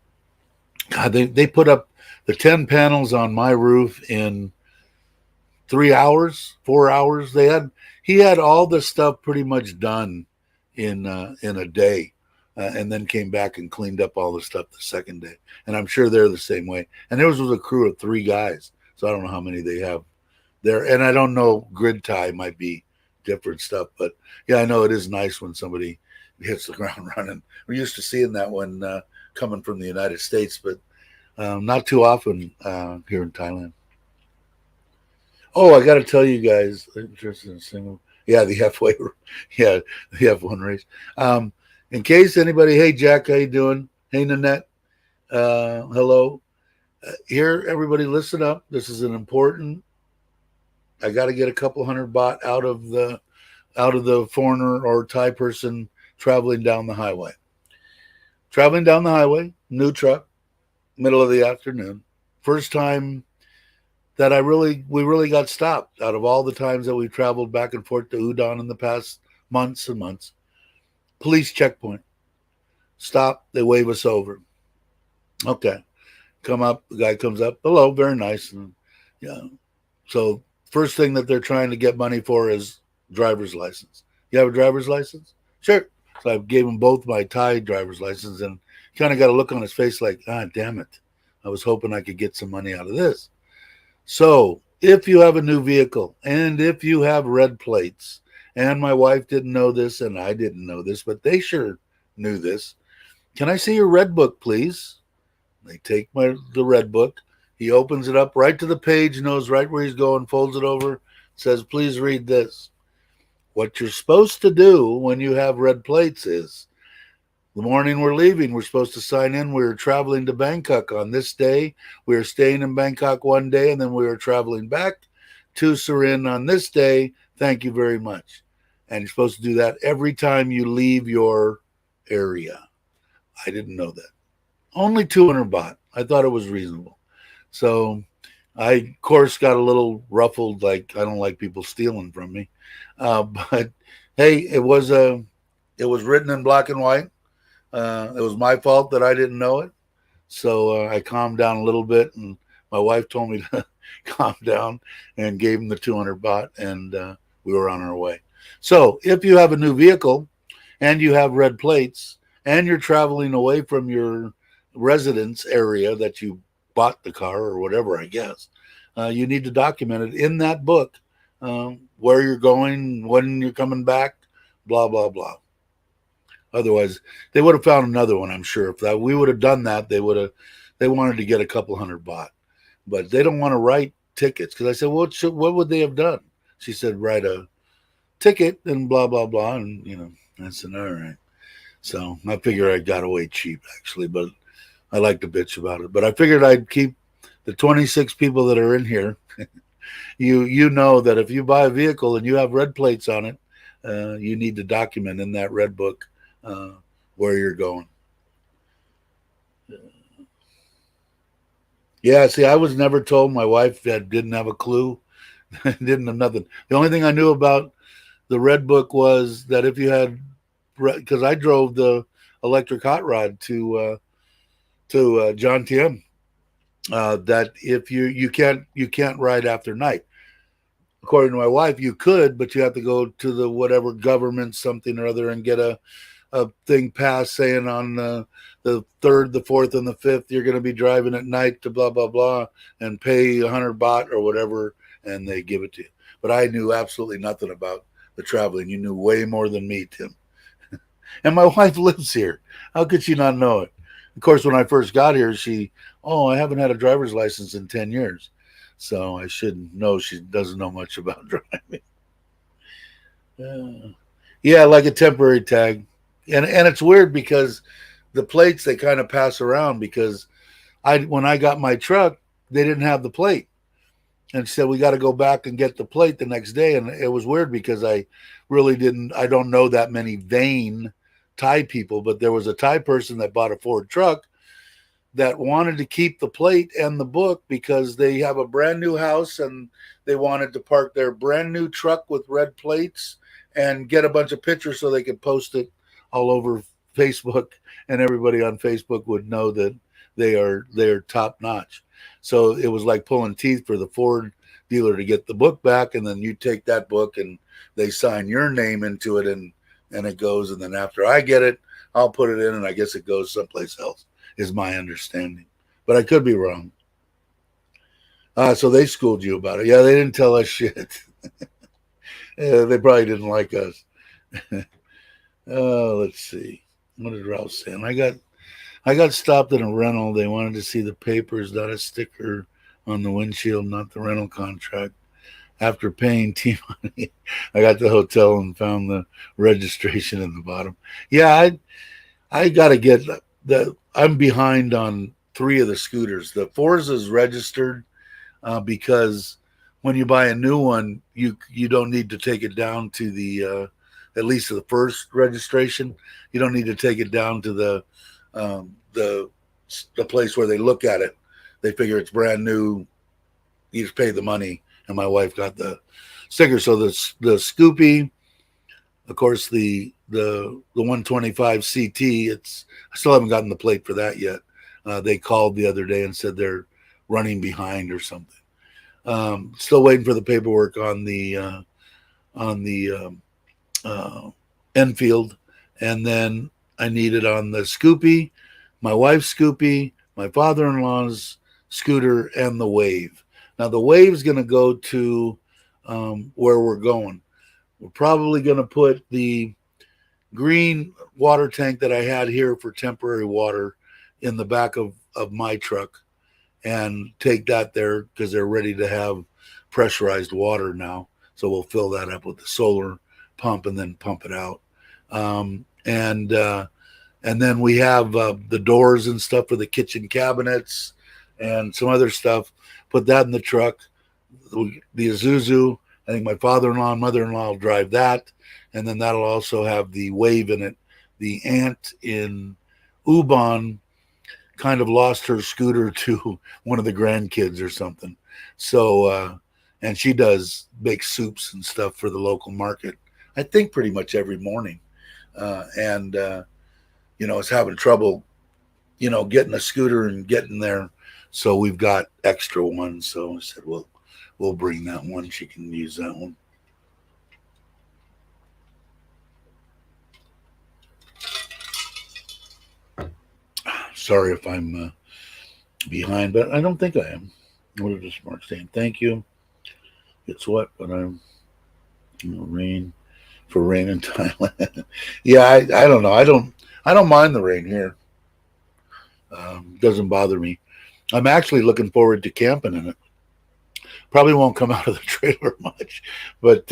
God, they put up the 10 panels on my roof in 3 hours, 4 hours. He had all the stuff pretty much done in a day. And then came back and cleaned up all the stuff the second day. And I'm sure they're the same way. And there was a crew of 3 guys. So I don't know how many they have there. And I don't know, grid tie might be different stuff. But yeah, I know it is nice when somebody hits the ground running. We're used to seeing that when coming from the United States, but not too often here in Thailand. Oh, I got to tell you guys, interested in single. Yeah, the F1 race. In case anybody, hey, Jack, how you doing? Hey, Nanette, hello. Here, everybody, listen up. This is an important, I got to get a couple hundred baht out of the foreigner or Thai person traveling down the highway. Traveling down the highway, new truck, middle of the afternoon. First time that we really got stopped out of all the times that we traveled back and forth to Udon in the past months and months. Police checkpoint. Stop. They wave us over. Okay. Come up. The guy comes up. Hello. Very nice. And, yeah. So first thing that they're trying to get money for is driver's license. You have a driver's license? Sure. So I gave him both my Thai driver's license and kind of got a look on his face like, damn it. I was hoping I could get some money out of this. So if you have a new vehicle and if you have red plates and my wife didn't know this, and I didn't know this, but they sure knew this. Can I see your red book, please? They take the red book. He opens it up right to the page, knows right where he's going, folds it over, says, please read this. What you're supposed to do when you have red plates is the morning we're leaving, we're supposed to sign in. We're traveling to Bangkok on this day. We are staying in Bangkok one day, and then we are traveling back to Surin on this day. Thank you very much. And you're supposed to do that every time you leave your area. I didn't know that. Only 200 baht. I thought it was reasonable. So I, of course, got a little ruffled, like I don't like people stealing from me. But hey, it was written in black and white. It was my fault that I didn't know it. So I calmed down a little bit, and my wife told me to calm down and gave him the 200 baht, and we were on our way. So if you have a new vehicle and you have red plates and you're traveling away from your residence area that you bought the car or whatever, I guess, you need to document it in that book, where you're going, when you're coming back, blah, blah, blah. Otherwise, they would have found another one, I'm sure. If that we would have done that, they wanted to get a couple hundred baht. But they don't want to write tickets. Because I said, what would they have done? She said, write a ticket and blah, blah, blah. And, I said, all right. So I figured I got away cheap, actually. But I like to bitch about it. But I figured I'd keep the 26 people that are in here. You know that if you buy a vehicle and you have red plates on it, you need to document in that red book where you're going. Yeah, see, I was never told. My wife didn't have a clue, didn't have nothing. The only thing I knew about the red book was that if you had, because I drove the electric hot rod to John Tiem, that if you can't ride after night. According to my wife, you could, but you have to go to the whatever government something or other and get a thing passed saying on the 3rd, the 4th, and the 5th, you're going to be driving at night to blah, blah, blah, and pay 100 baht or whatever, and they give it to you. But I knew absolutely nothing about the traveling. You knew way more than me, Tim. And my wife lives here. How could she not know it? Of course, when I first got here, I haven't had a driver's license in 10 years. So I should know she doesn't know much about driving. Yeah, like a temporary tag. And it's weird because the plates, they kind of pass around because when I got my truck, they didn't have the plate. And said, we got to go back and get the plate the next day. And it was weird because I don't know that many vain Thai people, but there was a Thai person that bought a Ford truck that wanted to keep the plate and the book because they have a brand new house and they wanted to park their brand new truck with red plates and get a bunch of pictures so they could post it all over Facebook, and everybody on Facebook would know that they're top notch. So it was like pulling teeth for the Ford dealer to get the book back, and then you take that book and they sign your name into it, and it goes, and then after I get it, I'll put it in, and I guess it goes someplace else, is my understanding. But I could be wrong. So they schooled you about it. Yeah, they didn't tell us shit. Yeah, they probably didn't like us. Let's see. What did Ralph say? And I got stopped in a rental. They wanted to see the papers, not a sticker on the windshield, not the rental contract. After paying T money, I got to the hotel and found the registration in the bottom. Yeah, I got to get that. I'm behind on 3 of the scooters. The Forza's registered because when you buy a new one, you don't need to take it down to the at least to the first registration. You don't need to take it down to the place where they look at it. They figure it's brand new. You just pay the money, and my wife got the sticker. So the Scoopy, of course, the 125 CT. I still haven't gotten the plate for that yet. They called the other day and said they're running behind or something. Still waiting for the paperwork on the Enfield, and then I need it on the Scoopy, my wife's Scoopy, my father-in-law's scooter, and the Wave. Now the Wave's going to go to where we're going. We're probably going to put the green water tank that I had here for temporary water in the back of my truck and take that there because they're ready to have pressurized water now. So we'll fill that up with the solar pump and then pump it out. And then we have the doors and stuff for the kitchen cabinets and some other stuff. Put that in the truck. The Isuzu, I think my father-in-law and mother-in-law will drive that. And then that'll also have the Wave in it. The aunt in Ubon kind of lost her scooter to one of the grandkids or something. So, and she does bake soups and stuff for the local market, I think pretty much every morning. Is having trouble, getting a scooter and getting there. So we've got extra ones. So I said, well, we'll bring that one. She can use that one. Sorry if I'm behind, but I don't think I am. What is this mark saying? Thank you. It's what? But I'm rain in Thailand. Yeah, I don't know. I don't mind the rain here. Doesn't bother me. I'm actually looking forward to camping in it. Probably won't come out of the trailer much, but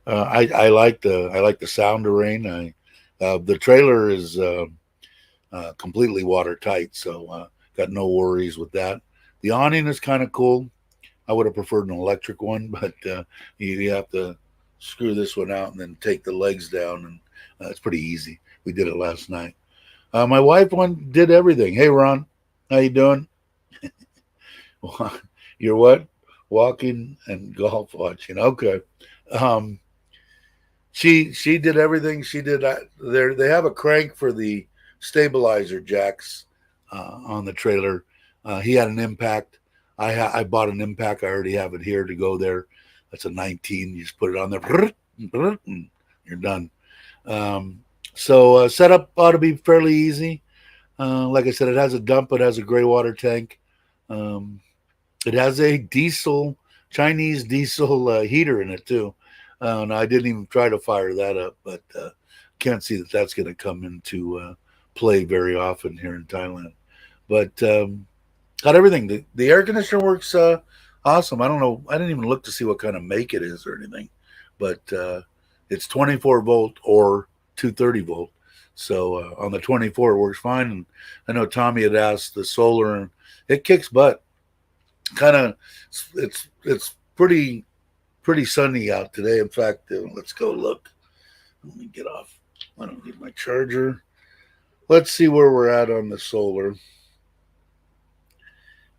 I like the sound of rain. The trailer is completely watertight, so got no worries with that. The awning is kind of cool. I would have preferred an electric one, but you have to screw this one out and then take the legs down, and it's pretty easy. We did it last night. My wife did everything. Hey, Ron, how you doing? You're what? Walking and golf watching. Okay. She did everything. She did. They have a crank for the stabilizer jacks on the trailer. He had an impact. I bought an impact. I already have it here to go there. That's a 19. You just put it on there. And you're done. So setup ought to be fairly easy. Like I said, it has a dump. It has a gray water tank. It has a Chinese diesel heater in it too. And I didn't even try to fire that up, but can't see that that's going to come into play very often here in Thailand. But got everything. The air conditioner works awesome. I don't know. I didn't even look to see what kind of make it is or anything, but it's 24 volt or 230 volt. So on the 24 it works fine. And I know Tommy had asked the solar, and it kicks butt. Kind of, it's pretty sunny out today. In fact, let's go look. Let me get off. I don't need my charger. Let's see where we're at on the solar.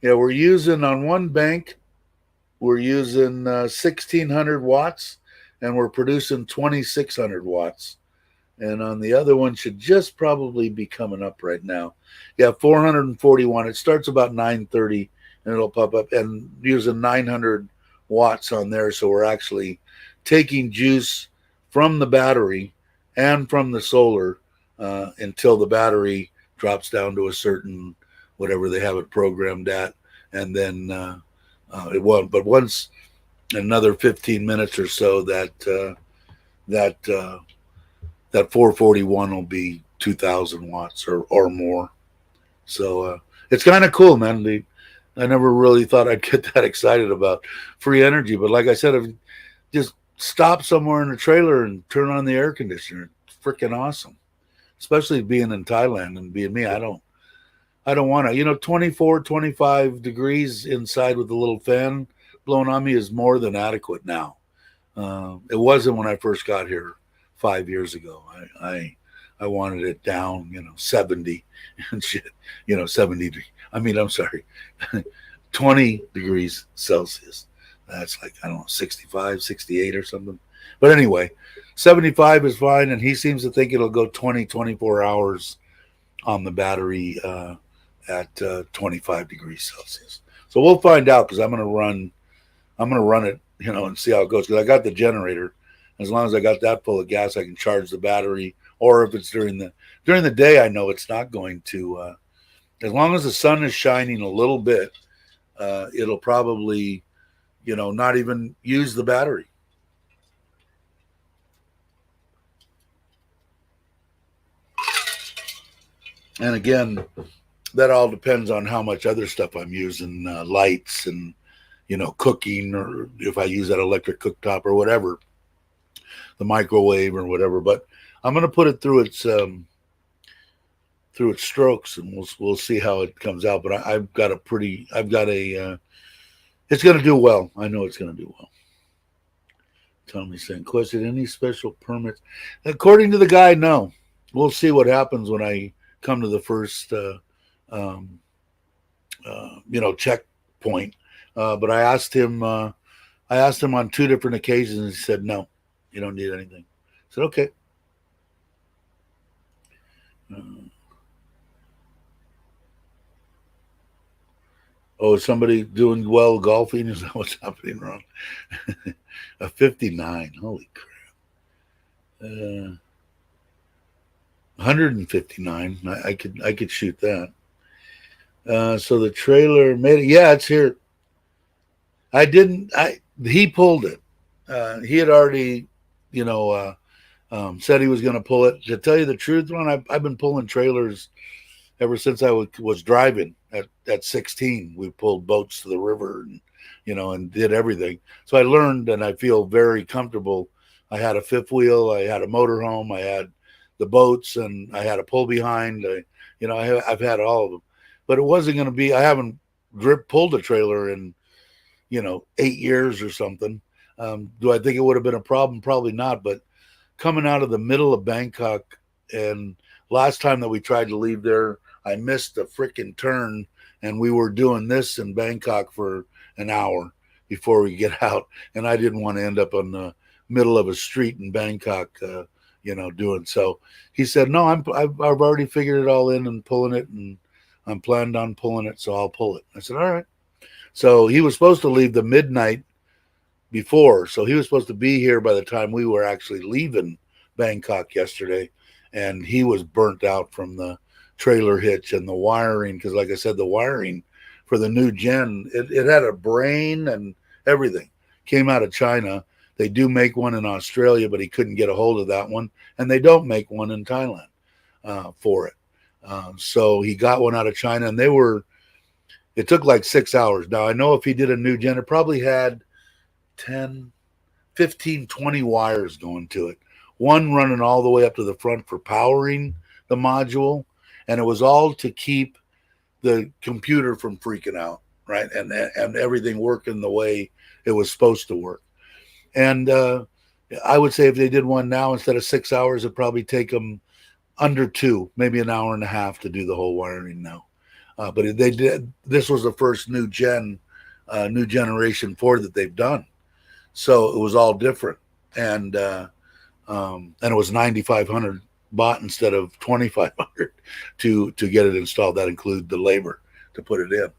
Yeah, we're using on one bank, we're using 1,600 watts, and we're producing 2,600 watts. And on the other one should just probably be coming up right now. Yeah, 441. It starts about 9:30, and it'll pop up, and using 900 watts on there. So we're actually taking juice from the battery and from the solar until the battery drops down to a certain whatever they have it programmed at, and then it won't. But once another 15 minutes or so, that 441 will be 2,000 watts or more. So it's kind of cool, man. I never really thought I'd get that excited about free energy, but like I said, if you just stop somewhere in a trailer and turn on the air conditioner, it's freaking awesome. Especially being in Thailand and being me, I don't want to. 24, 25 degrees inside with a little fan blowing on me is more than adequate now. It wasn't when I first got here 5 years ago. I wanted it down, 70 and shit, 70. I'm sorry, 20 degrees Celsius. That's like, I don't know, 65, 68 or something. But anyway, 75 is fine. And he seems to think it'll go 20, 24 hours on the battery at 25 degrees Celsius. So we'll find out, because I'm going to run it, and see how it goes. Because I got the generator. As long as I got that full of gas, I can charge the battery. Or if it's during the day, I know it's not going to. As long as the sun is shining a little bit, it'll probably, not even use the battery. And again, that all depends on how much other stuff I'm using, lights and, cooking, or if I use that electric cooktop or whatever, the microwave or whatever. But I'm going to put it through its strokes, and we'll see how it comes out. But it's going to do well. I know it's going to do well. Tommy saying, question, any special permits? According to the guy, no. We'll see what happens when I come to the first, checkpoint. But I asked him on two different occasions, and he said, no, you don't need anything. I said, okay. Oh, is somebody doing well golfing? Is that what's happening, Ron? A 59. Holy crap. 159. I could shoot that. So the trailer made it. Yeah, it's here. He pulled it. He had already, said he was going to pull it. To tell you the truth, Ron, I've been pulling trailers ever since I was driving at 16. We pulled boats to the river and, and did everything. So I learned, and I feel very comfortable. I had a fifth wheel. I had a motorhome. I had the boats, and I had a pull behind. I've had all of them, but it wasn't going to be. I haven't pulled a trailer in 8 years or something. Do I think it would have been a problem? Probably not. But coming out of the middle of Bangkok, and last time that we tried to leave there, I missed a freaking turn, and we were doing this in Bangkok for an hour before we get out, and I didn't want to end up on the middle of a street in Bangkok, doing so. He said, no, I've already figured it all in and pulling it, and I'm planned on pulling it, so I'll pull it. I said, all right. So he was supposed to leave the midnight before, so he was supposed to be here by the time we were actually leaving Bangkok yesterday, and he was burnt out from the trailer hitch and the wiring, because like I said, the wiring for the new gen, it had a brain and everything. Came out of China. They do make one in Australia, but he couldn't get a hold of that one, and they don't make one in Thailand for it. So he got one out of China, and it took like 6 hours. Now I know if he did a new gen, it probably had 10, 15, 20 wires going to it, one running all the way up to the front for powering the module, and it was all to keep the computer from freaking out, right? And everything working the way it was supposed to work. And I would say if they did one now, instead of 6 hours, it'd probably take them under 2, maybe an hour and a half to do the whole wiring now. But they did. This was the first new generation Ford that they've done, so it was all different. And it was 9,500 baht instead of 2,500 to get it installed. That included the labor to put it in.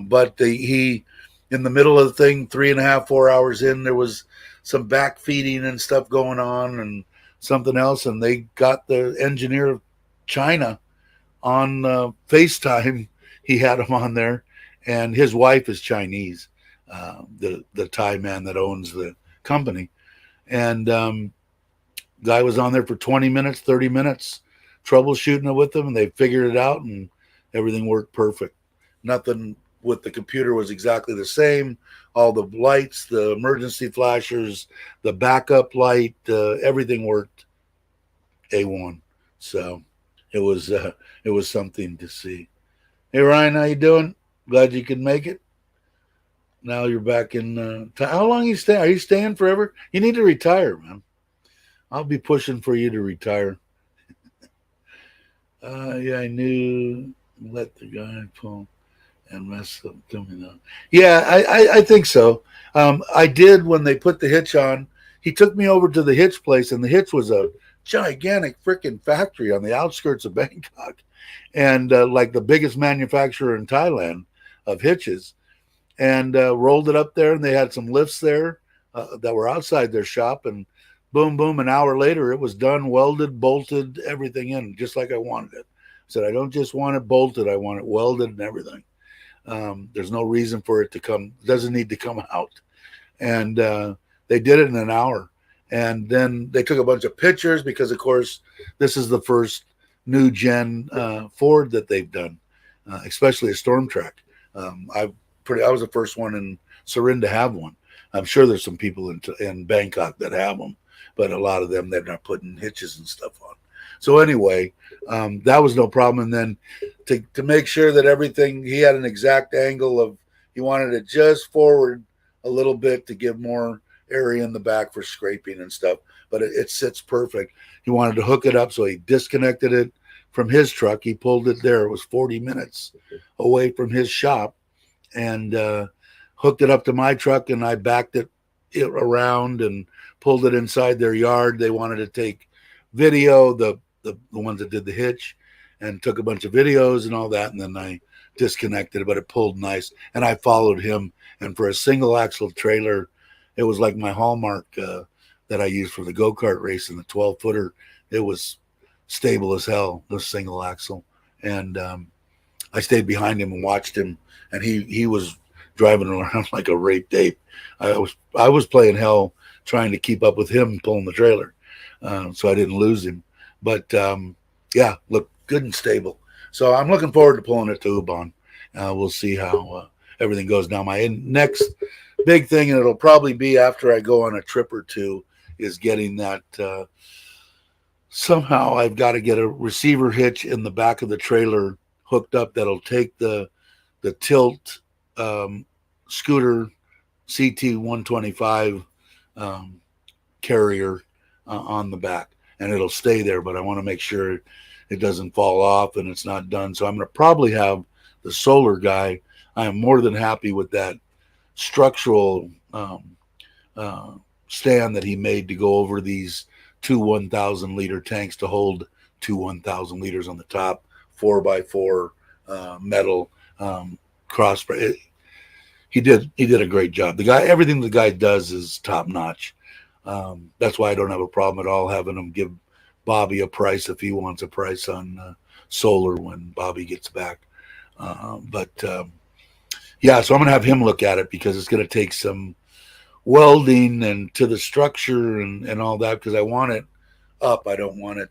But he, in the middle of the thing, 3.5, 4 hours in, there was some back feeding and stuff going on and something else, and they got the engineer of China on FaceTime. He had him on there, and his wife is Chinese, the Thai man that owns the company. And guy was on there for 20 minutes, 30 minutes, troubleshooting it with them, and they figured it out, and everything worked perfect. Nothing with the computer was exactly the same. All the lights, the emergency flashers, the backup light, everything worked A1. So it was something to see. Hey Ryan, how you doing? Glad you could make it. Now you're back in. How long are you staying? Are you staying forever? You need to retire, man. I'll be pushing for you to retire. Yeah, I knew. Let the guy pull and mess up coming up. Yeah, I think so. I did when they put the hitch on. He took me over to the hitch place, and the hitch was a gigantic freaking factory on the outskirts of Bangkok, and like the biggest manufacturer in Thailand of hitches, and rolled it up there, and they had some lifts there that were outside their shop, and boom, boom, an hour later, it was done, welded, bolted, everything in, just like I wanted it. I said, I don't just want it bolted, I want it welded and everything. There's no reason for it to come, doesn't need to come out. And they did it in an hour. And then they took a bunch of pictures because, of course, this is the first new gen Ford that they've done, especially a Storm Track. I was the first one in Surin to have one. I'm sure there's some people in Bangkok that have them, but a lot of them they're not putting hitches and stuff on. So anyway, that was no problem. And then to make sure that everything, he had an exact angle of, he wanted it just forward a little bit to give more area in the back for scraping and stuff, but it sits perfect. He wanted to hook it up, so he disconnected it from his truck. He pulled it there. It was 40 minutes away from his shop, and hooked it up to my truck, and I backed it around and pulled it inside their yard. They wanted to take video, the ones that did the hitch, and took a bunch of videos and all that, and then I disconnected it, but it pulled nice. And I followed him, and for a single axle trailer, it was like my Hallmark that I used for the go-kart race in the 12-footer. It was stable as hell, the single axle. And I stayed behind him and watched him, and he was driving around like a raped ape. I was playing hell trying to keep up with him pulling the trailer, so I didn't lose him. But yeah, looked good and stable. So I'm looking forward to pulling it to Ubon. We'll see how everything goes. Now my next big thing, and it'll probably be after I go on a trip or two, is getting that. Somehow I've got to get a receiver hitch in the back of the trailer hooked up that'll take the tilt scooter CT 125 carrier on the back, and it'll stay there, but I want to make sure it doesn't fall off and it's not done. So I'm going to probably have the solar guy. I am more than happy with that structural stand that he made to go over these two 1,000 liter tanks to hold two 1,000 liters on the top, 4x4 metal cross. He did a great job. The guy, everything the guy does is top notch. That's why I don't have a problem at all having him give Bobby a price if he wants a price on solar when Bobby gets back. Yeah, so I'm going to have him look at it, because it's going to take some welding and to the structure and all that, because I want it up. I don't want it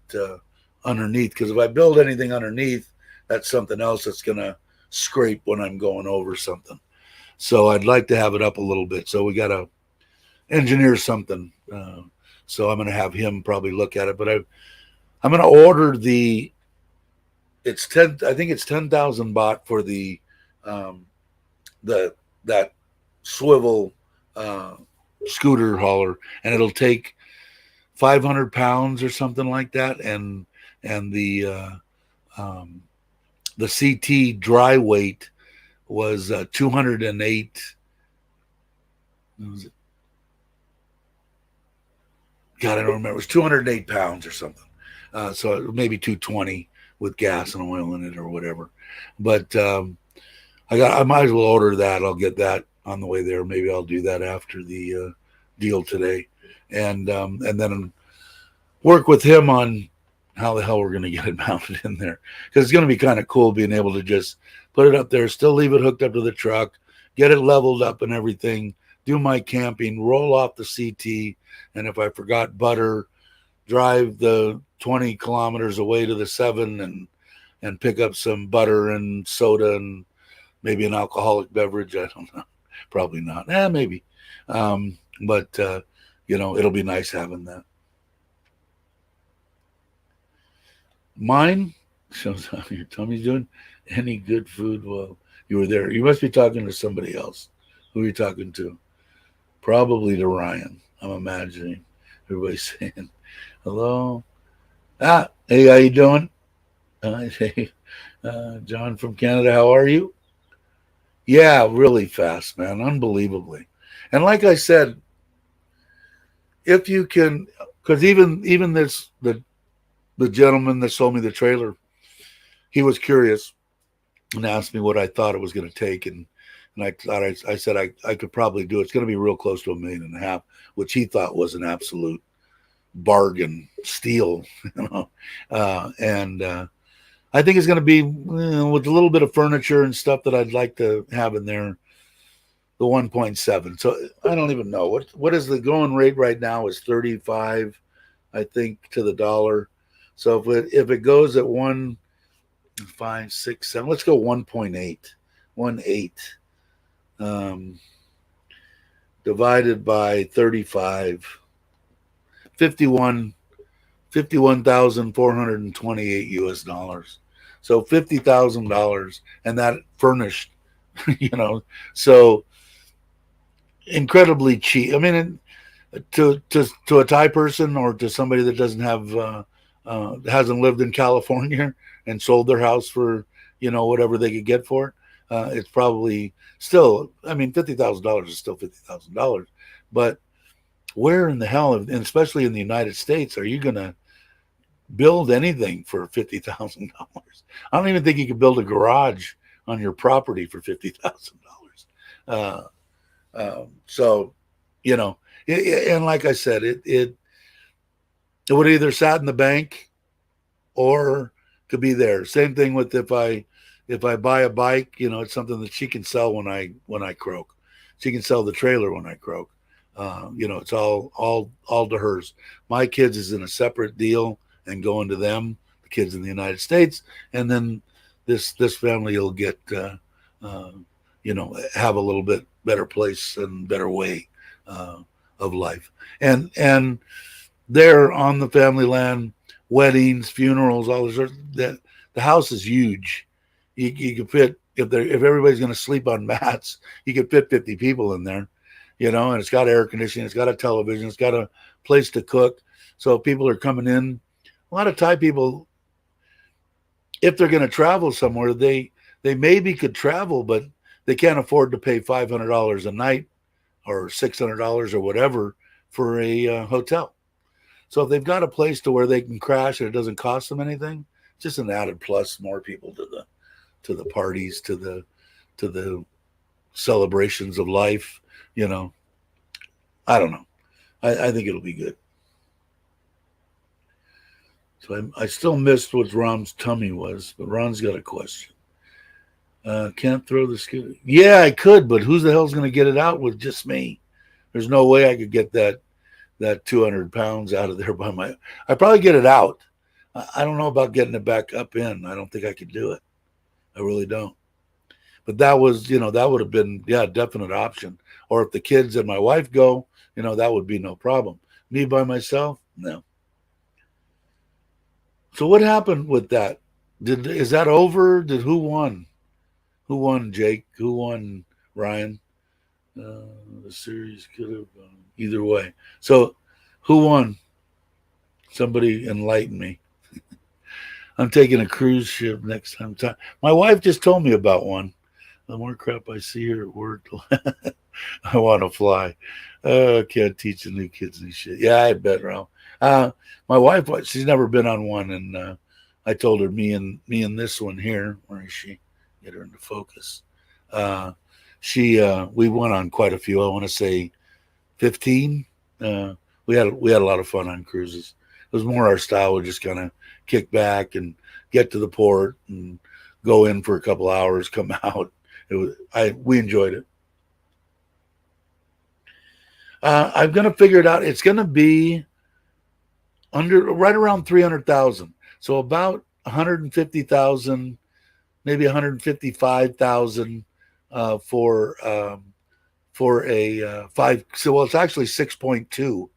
underneath, because if I build anything underneath, that's something else that's going to scrape when I'm going over something. So I'd like to have it up a little bit. So we got to engineer something. So I'm going to have him probably look at it, but I'm going to order it's 10, I think it's 10,000 baht for that swivel scooter hauler, and it'll take 500 pounds or something like that. And the CT dry weight was 208. Was it? God, I don't remember. It was 208 pounds or something. So maybe 220 with gas and oil in it or whatever. But I might as well order that. I'll get that on the way there. Maybe I'll do that after the deal today, and then work with him on how the hell we're going to get it mounted in there, because it's going to be kind of cool being able to just put it up there, still leave it hooked up to the truck, get it leveled up and everything, do my camping, roll off the CT, and if I forgot butter, drive the 20 kilometers away to the 7 and pick up some butter and soda and maybe an alcoholic beverage. I don't know. Probably not. Maybe. But it'll be nice having that. Mine shows how your tummy's doing. Any good food while you were there? You must be talking to somebody else. Who are you talking to? Probably to Ryan. I'm imagining everybody's saying hello. Hey, how you doing? Hey, John from Canada. How are you? Yeah, really fast, man. Unbelievably. And like I said, if you can, because even this the gentleman that sold me the trailer, he was curious and asked me what I thought it was going to take, and I thought I said I could probably do it. It's going to be real close to $1.5 million, which he thought was an absolute bargain steal, and I think it's going to be with a little bit of furniture and stuff that I'd like to have in there, the 1.7. So I don't even know what is the going rate right now is 35, I think, to the dollar. So if it goes at 1, 5, 6, 7, let's go 1.8, 1.8 divided by 35, 51, 51,428 US dollars. So $50,000, and that furnished, you know, so incredibly cheap. I mean, to a Thai person or to somebody that doesn't have hasn't lived in California and sold their house for whatever they could get for it, it's probably still. I mean, $50,000 is still $50,000, but where in the hell, and especially in the United States, are you going to build anything for $50,000? I don't even think you could build a garage on your property for $50,000. So, and like I said, it would either sat in the bank or could be there. Same thing with if I buy a bike, it's something that she can sell when I croak. She can sell the trailer when I croak. It's all to hers. My kids is in a separate deal and going to them, the kids in the United States, and then this family will get have a little bit better place and better way of life. And there on the family land, weddings, funerals, all this. That the house is huge. You could fit, if everybody's going to sleep on mats, you could fit 50 people in there, and it's got air conditioning, it's got a television, it's got a place to cook. So if people are coming in, a lot of Thai people, if they're going to travel somewhere, they maybe could travel, but they can't afford to pay $500 a night or $600 or whatever for a hotel. So if they've got a place to where they can crash and it doesn't cost them anything, it's just an added plus, more people to the parties, to the celebrations of life. I don't know. I think it'll be good. So I still missed what Ron's tummy was, but Ron's got a question. Can't throw the scooter. Yeah, I could, but who's the hell's going to get it out with just me? There's no way I could get that 200 pounds out of there by my. I probably get it out. I don't know about getting it back up in. I don't think I could do it. I really don't. But that was, that would have been, a definite option. Or if the kids and my wife go, that would be no problem. Me by myself, no. So what happened with that? Is that over? Who won? Who won, Jake? Who won, Ryan? The series could have either way. So who won? Somebody enlighten me. I'm taking a cruise ship next time. My wife just told me about one. The more crap I see here at work, I want to fly. Can't teach the new kids any shit. Yeah, I bet, Ralph. My wife, she's never been on one, and I told her me and this one here. Where is she? Get her into focus. We went on quite a few. I want to say 15. We had a lot of fun on cruises. It was more our style. We just kind of kick back and get to the port and go in for a couple hours, come out. We enjoyed it. I'm gonna figure it out. It's gonna be right around 300,000. So about 150,000, maybe 155,000 for a 5. So well, it's actually 6.2,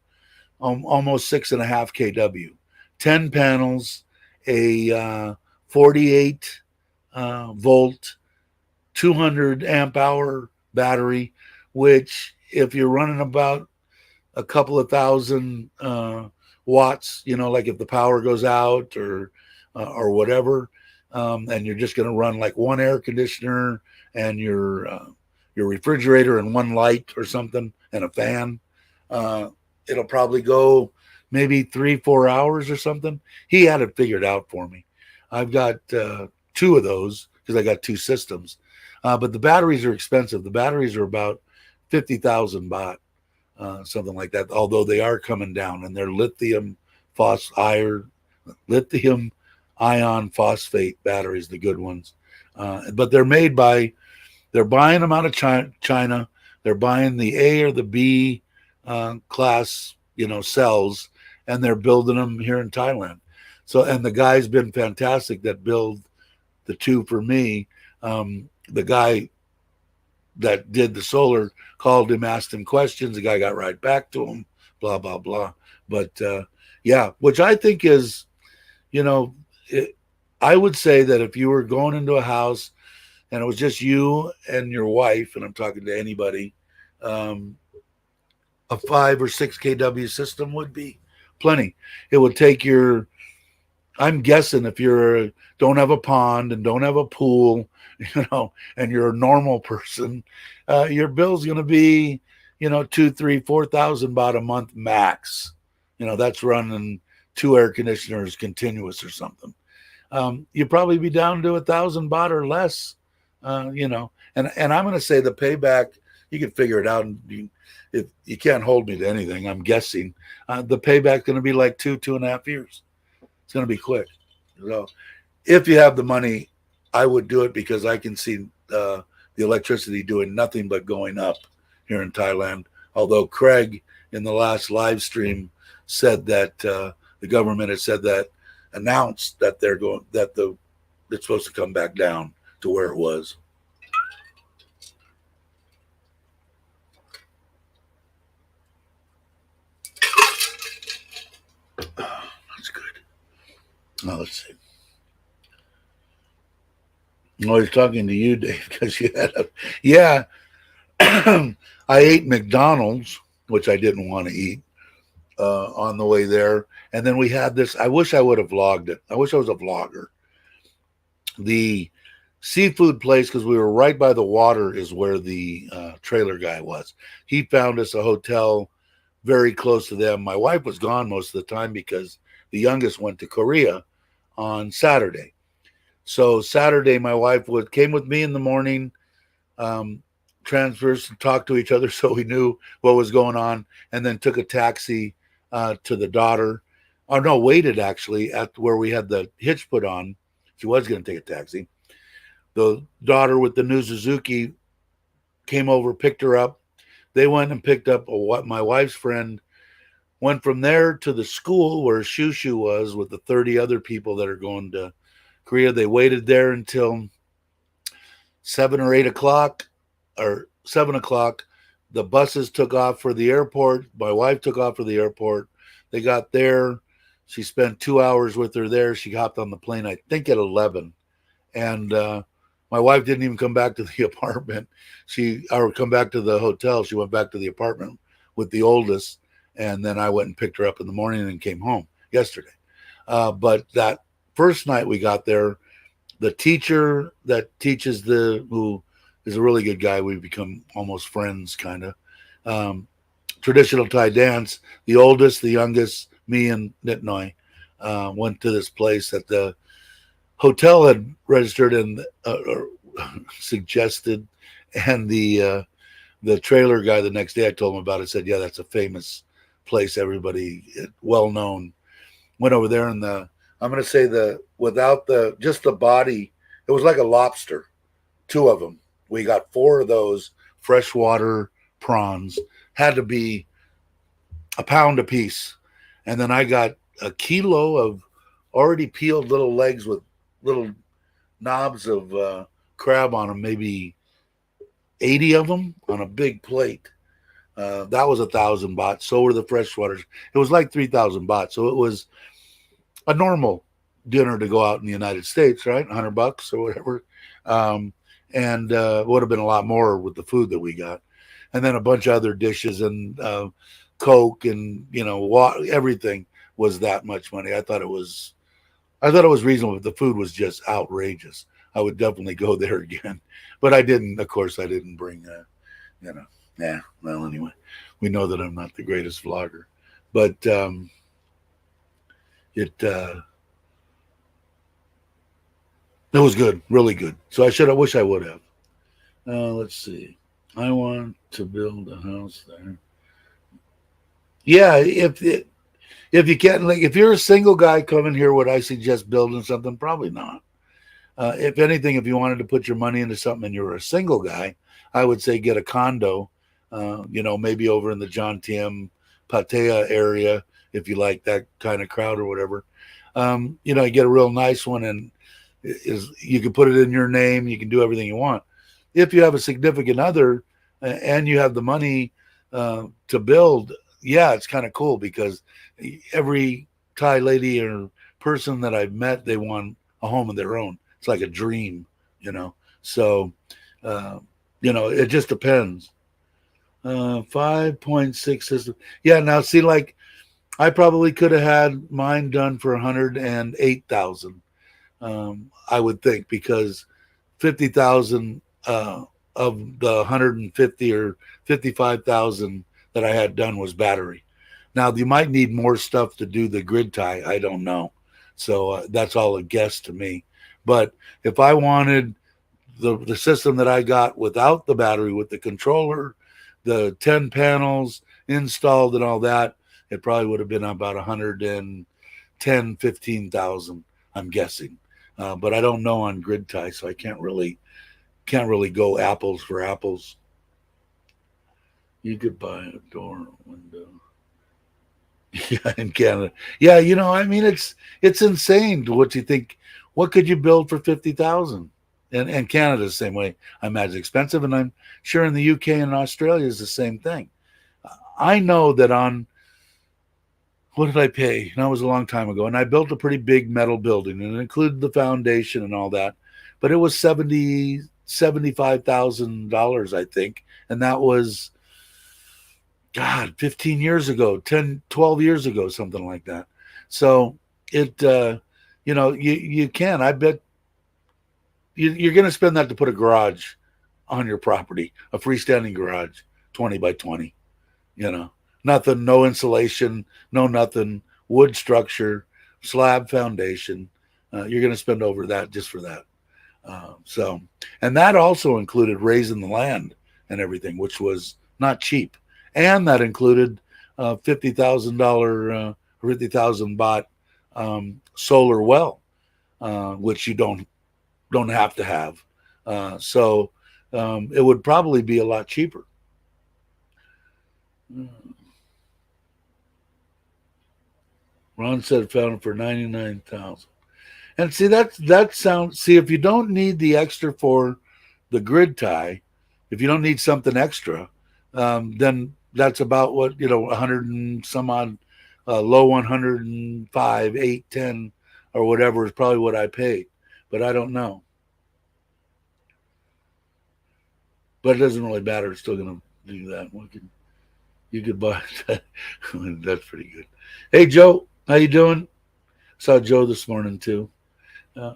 almost 6.5 kW, 10 panels, a 48 volt, 200 amp hour battery, which if you're running about a couple of thousand watts, like if the power goes out or whatever, and you're just going to run like one air conditioner and your refrigerator and one light or something and a fan, it'll probably go maybe 3-4 hours or something. He had it figured out for me. I've got 2 of those because I got 2 systems. But the batteries are expensive. The batteries are about 50,000 baht, something like that. Although they are coming down, and they're lithium ion phosphate batteries, the good ones. But they're buying them out of China. They're buying the A or the B class, cells, and they're building them here in Thailand. So, and the guy's been fantastic that built the two for me. The guy that did the solar called him, asked him questions. The guy got right back to him, blah, blah, blah. But yeah, which I think is, you know, it, I would say that if you were going into a house and it was just you and your wife, and I'm talking to anybody, um, a 5 or 6 kW system would be plenty. It would take your, I'm guessing if you're don't have a pond and don't have a pool, and you're a normal person, your bill's going to be, 2, 3, 4,000 baht a month max. That's running 2 air conditioners continuous or something. You'd probably be down to 1,000 baht or less. And I'm going to say the payback, you can figure it out. And if you can't hold me to anything, I'm guessing the payback's going to be like 2.5 years. It's going to be quick. So if you have the money, I would do it because I can see the electricity doing nothing but going up here in Thailand. Although Craig in the last live stream said that the government has said that, announced that it's supposed to come back down to where it was. That's good. Now let's see. I was talking to you, Dave, because you had I ate McDonald's, which I didn't want to eat on the way there. And then we had this, I wish I would have vlogged it. I wish I was a vlogger. The seafood place, because we were right by the water, is where the trailer guy was. He found us a hotel very close to them. My wife was gone most of the time because the youngest went to Korea on Saturday. So Saturday, my wife came with me in the morning, transfers and talked to each other so we knew what was going on, and then took a taxi to the daughter. Oh, no, waited actually at where we had the hitch put on. She was going to take a taxi. The daughter with the new Suzuki came over, picked her up. They went and picked up my wife's friend, went from there to the school where Shushu was with the 30 other people that are going to Korea. They waited there until 7 or 8 o'clock or 7 o'clock. The buses took off for the airport. My wife took off for the airport. They got there. She spent 2 hours with her there. She hopped on the plane, I think, at 11. And my wife didn't even come back to the apartment. Or come back to the hotel. She went back to the apartment with the oldest. And then I went and picked her up in the morning and came home yesterday. But that first night we got there, the teacher that teaches who is a really good guy, we've become almost friends, kind of. Traditional Thai dance, the oldest, the youngest, me and Nitnoy, went to this place that the hotel had registered and or suggested, and the trailer guy the next day I told him about it, said, yeah, that's a famous place, everybody, well known. Went over there, and I'm going to say without just the body, it was like a lobster, 2 of them. We got 4 of those freshwater prawns, had to be a pound a piece. And then I got a kilo of already peeled little legs with little knobs of crab on them, maybe 80 of them on a big plate. That was 1,000 baht. So were the freshwaters. It was like 3,000 baht. So it was a normal dinner to go out in the United States, right? $100 or whatever. And would have been a lot more with the food that we got. And then a bunch of other dishes and Coke and, everything was that much money. I thought it was reasonable, but the food was just outrageous. I would definitely go there again. But I didn't bring, well, anyway, we know that I'm not the greatest vlogger. But it was good, really good. So I wish I would have. Let's see. I want to build a house there. Yeah, if you can't, like, if you're a single guy coming here, would I suggest building something? Probably not. If anything, if you wanted to put your money into something and you're a single guy, I would say get a condo. Maybe over in the John Tiem Pattaya area, if you like that kind of crowd or whatever. You get a real nice one, and is you can put it in your name. You can do everything you want. If you have a significant other and you have the money to build, yeah, it's kind of cool because every Thai lady or person that I've met, they want a home of their own. It's like a dream, you know. So, uh, it just depends. 5.6 system. Yeah, now see, like I probably could have had mine done for 108,000. I would think because 50,000 of the 150 or 55,000 that I had done was battery. Now you might need more stuff to do the grid tie. I don't know, so that's all a guess to me. But if I wanted the system that I got without the battery, with the controller, the 10 panels installed and all that, it probably would have been about 110, 15,000, I'm guessing. But I don't know on grid tie, so I can't really go apples for apples. You could buy a door, a window. Yeah, in Canada. Yeah, I mean, it's insane to what you think. What could you build for 50,000? And Canada's the same way. I imagine expensive, and I'm sure in the UK and Australia is the same thing. I know that on what did I pay? That was a long time ago, and I built a pretty big metal building, and it included the foundation and all that. But it was $75,000, I think, and that was God, 15 years ago, 10, 12 years ago, something like that. So it, you can. I bet you're going to spend that to put a garage on your property, a freestanding garage, 20 by 20. You know, nothing, no insulation, no nothing, wood structure, slab foundation. You're going to spend over that just for that. And that also included raising the land and everything, which was not cheap. And that included $50,000, 50,000 baht solar well, which you don't have to have. So it would probably be a lot cheaper. Ron said found it for 99,000. And see that sounds. See, if you don't need the extra for the grid tie, if you don't need something extra, then that's about what 100 and some odd, low 105, 810, or whatever is probably what I paid. But I don't know. But it doesn't really matter. It's still going to do that. You could buy that. That's pretty good. Hey Joe, how you doing? Saw Joe this morning too.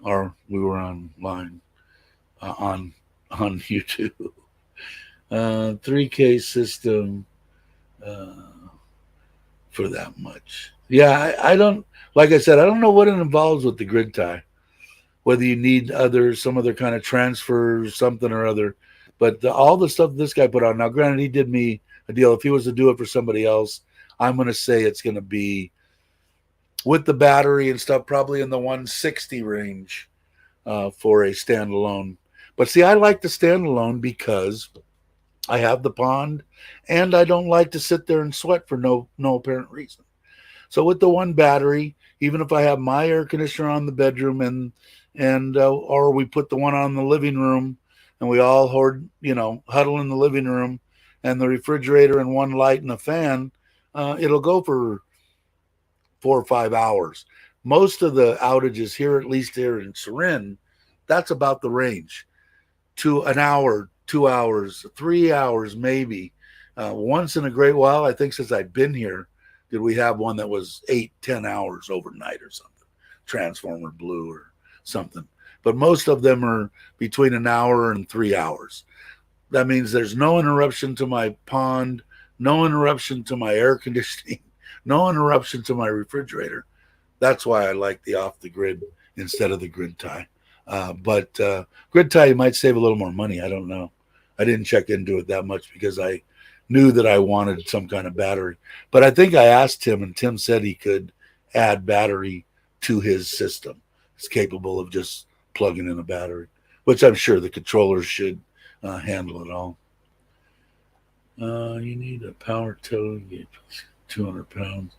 Or we were online on YouTube. 3K system for that much. Yeah, I don't. Like I said, I don't know what it involves with the grid tie. Whether you need some other kind of transfer, something or other. But all the stuff this guy put on. Now, granted, he did me a deal. If he was to do it for somebody else, I'm going to say it's going to be with the battery and stuff, probably in the 160 range for a standalone. But see, I like the standalone because I have the pond, and I don't like to sit there and sweat for no apparent reason. So with the one battery, even if I have my air conditioner on the bedroom and or we put the one on the living room, and we all huddle in the living room, and the refrigerator and one light and a fan, it'll go for 4 or 5 hours. Most of the outages here, at least here in Surin, that's about the range. To an hour, 2 hours, 3 hours, maybe. Once in a great while, I think since I've been here, did we have one that was 8-10 hours overnight or something. Transformer blew or something. But most of them are between an hour and 3 hours. That means there's no interruption to my pond, no interruption to my air conditioning, no interruption to my refrigerator. That's why I like the off the grid instead of the grid tie. But grid tie, you might save a little more money. I don't know. I didn't check into it that much because I knew that I wanted some kind of battery. But I think I asked Tim, and Tim said he could add battery to his system. It's capable of just plugging in a battery, which I'm sure the controllers should handle it all. You need a power tow, 200 pounds,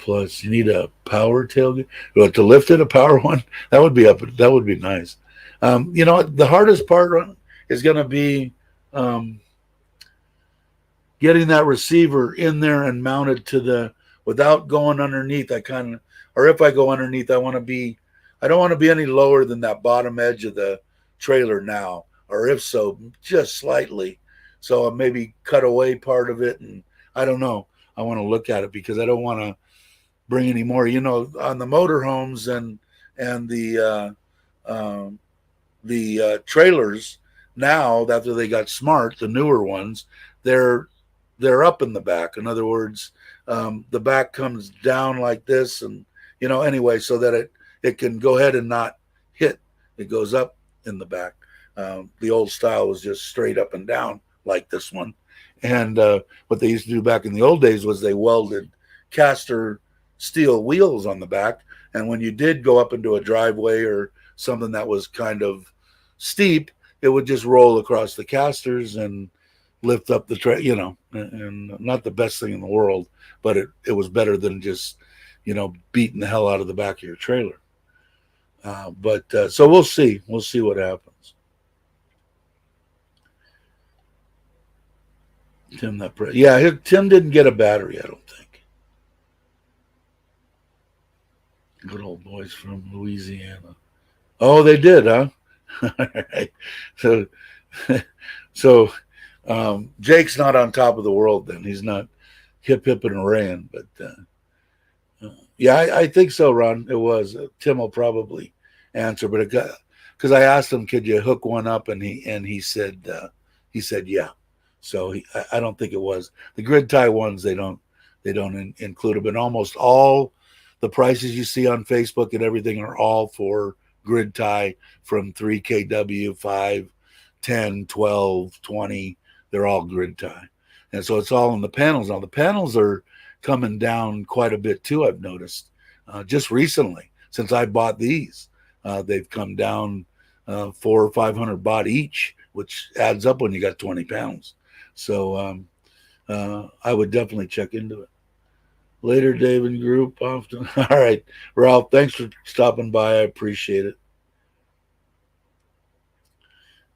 Plus, you need a power tailgate. Well, to lift it, a power one, that would be up. That would be nice. You know, the hardest part is going to be um, getting that receiver in there and mounted to the without going underneath. I kind of, or if I go underneath, I don't want to be any lower than that bottom edge of the trailer now, or if so, just slightly. So I maybe cut away part of it, and I don't know. I want to look at it because I don't want to bring any more. You know, on the motorhomes and the trailers now, after they got smart, the newer ones, they're up in the back. In other words, the back comes down like this, and you know, anyway, so that it can go ahead and not hit. It goes up in the back. The old style was just straight up and down like this one. And what they used to do back in the old days was they welded caster steel wheels on the back. And when you did go up into a driveway or something that was kind of steep, it would just roll across the casters and lift up the you know, and not the best thing in the world, but it was better than just, you know, beating the hell out of the back of your trailer. But so we'll see what happens. Tim, Tim didn't get a battery, I don't think. Good old boys from Louisiana. Oh, they did, huh? All right. So Jake's not on top of the world then. He's not hip and hooray, but yeah, I think so, Ron. It was. Tim will probably answer, but because I asked him, could you hook one up, and he said yeah. So I don't think it was the grid tie ones. They don't include them, and almost all the prices you see on Facebook and everything are all for grid tie from 3 kW, 5, 10, 12, 20. They're all grid tie, and so it's all in the panels. Now the panels are coming down quite a bit too. I've noticed just recently since I bought these, they've come down 400 or 500 baht each, which adds up when you got 20 pounds. So I would definitely check into it. Later, Dave and group often. All right, Ralph, thanks for stopping by. I appreciate it.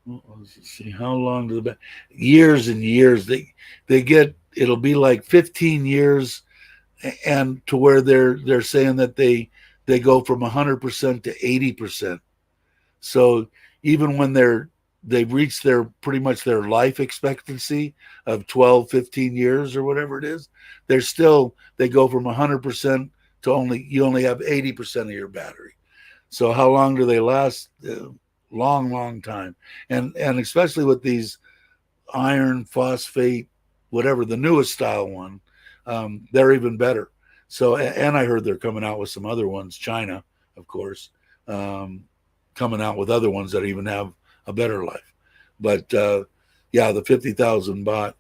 Let's see, how long do the years and years they get? It'll be like 15 years, and to where they're saying that they go from 100% to 80%. So even when they've reached their pretty much their life expectancy of 12, 15 years or whatever it is, they go from 100% to you only have 80% of your battery. So how long do they last? Long time. And especially with these iron phosphate, whatever, the newest style one, they're even better. So, and I heard they're coming out with some other ones, China, of course, coming out with other ones that even have a better life. But yeah, the 50,000 baht,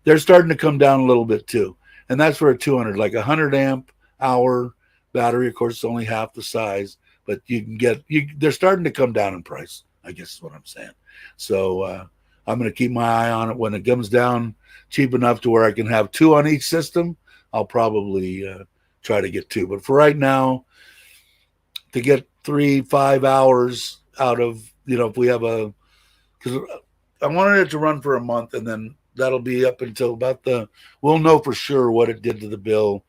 they're starting to come down a little bit too. And that's for a 200, like 100 amp hour battery. Of course, it's only half the size, but they're starting to come down in price, I guess is what I'm saying. So I'm going to keep my eye on it. When it comes down cheap enough to where I can have two on each system, I'll probably try to get two. But for right now, to get 3-5 hours out of, you know, if we have because I wanted it to run for a month, and then that'll be up until we'll know for sure what it did to the bill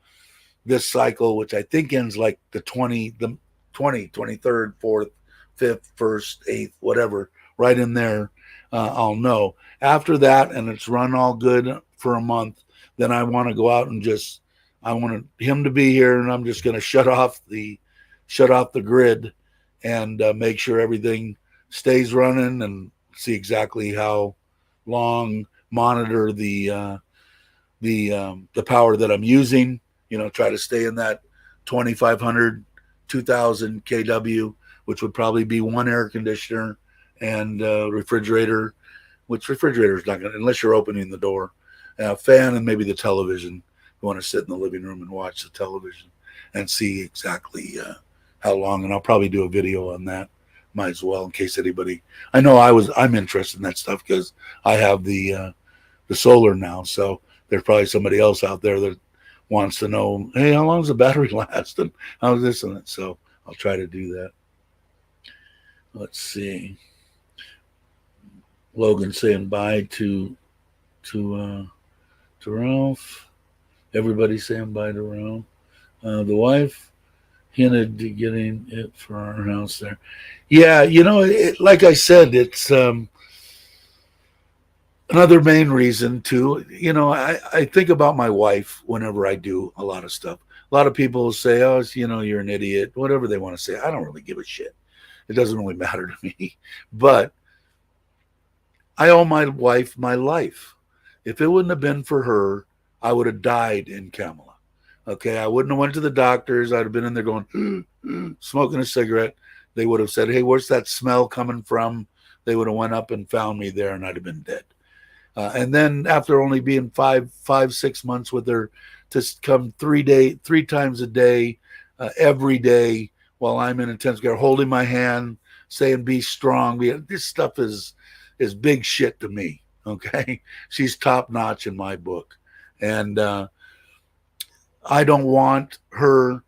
this cycle, which I think ends like the 23rd, 4th, 5th, 1st, 8th, whatever, right in there. I'll know. After that, and it's run all good for a month, then I want to go out and I want him to be here, and I'm just going to shut off the grid and make sure everything stays running, and see exactly how long, monitor the power that I'm using, you know, try to stay in that 2,500, 2,000 kW, which would probably be one air conditioner and refrigerator, which refrigerator is not going to, unless you're opening the door, fan, and maybe the television. You want to sit in the living room and watch the television and see exactly how long. And I'll probably do a video on that. Might as well, in case anybody. I know I'm interested in that stuff because I have the solar now. So there's probably somebody else out there that wants to know, hey, how long does the battery last, and how's this and that. So I'll try to do that. Let's see. Logan saying bye to Ralph. Everybody saying bye to Ralph. The wife hinted to getting it for our house there. Yeah, like I said, it's another main reason too. I think about my wife whenever I do a lot of stuff. A lot of people say, oh, you're an idiot, whatever they want to say. I don't really give a shit. It doesn't really matter to me. But I owe my wife my life. If it wouldn't have been for her, I would have died in Kamala. Okay, I wouldn't have went to the doctors. I'd have been in there going, smoking a cigarette. They would have said, hey, where's that smell coming from? They would have went up and found me there, and I'd have been dead. And then after only being 6 months with her, to come 3 times a day, every day while I'm in intensive care, holding my hand, saying, be strong. This stuff is big shit to me. Okay. She's top notch in my book. And I don't want her,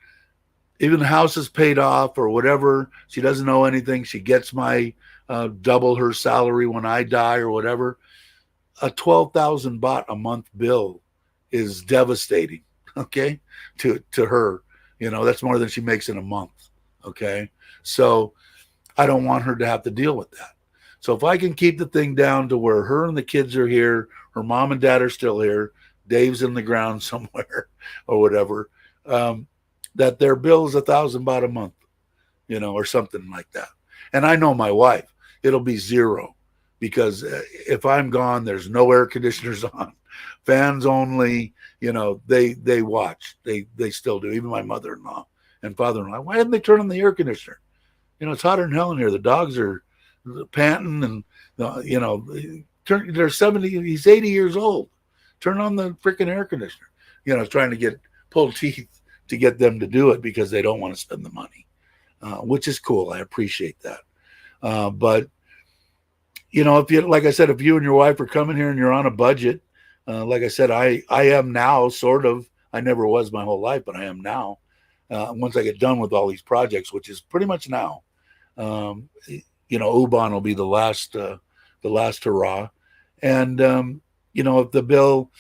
even the house is paid off or whatever. She doesn't know anything. She gets my double her salary when I die or whatever. A 12,000 baht a month bill is devastating. Okay. To her, that's more than she makes in a month. Okay. So I don't want her to have to deal with that. So if I can keep the thing down to where her and the kids are here, her mom and dad are still here, Dave's in the ground somewhere or whatever, that their bill is 1,000 baht a month, or something like that. And I know my wife, it'll be zero, because if I'm gone, there's no air conditioners on, fans only. They watch, they still do. Even my mother-in-law and father-in-law, why didn't they turn on the air conditioner? It's hotter than hell in here. The dogs are panting, and they're 70. He's 80 years old. Turn on the freaking air conditioner. Trying to pull teeth to get them to do it because they don't want to spend the money, which is cool. I appreciate that. But if you, like I said, if you and your wife are coming here and you're on a budget, like I said, I am now, sort of. I never was my whole life, but I am now. Once I get done with all these projects, which is pretty much now, Ubon will be the last hurrah. And if the bill,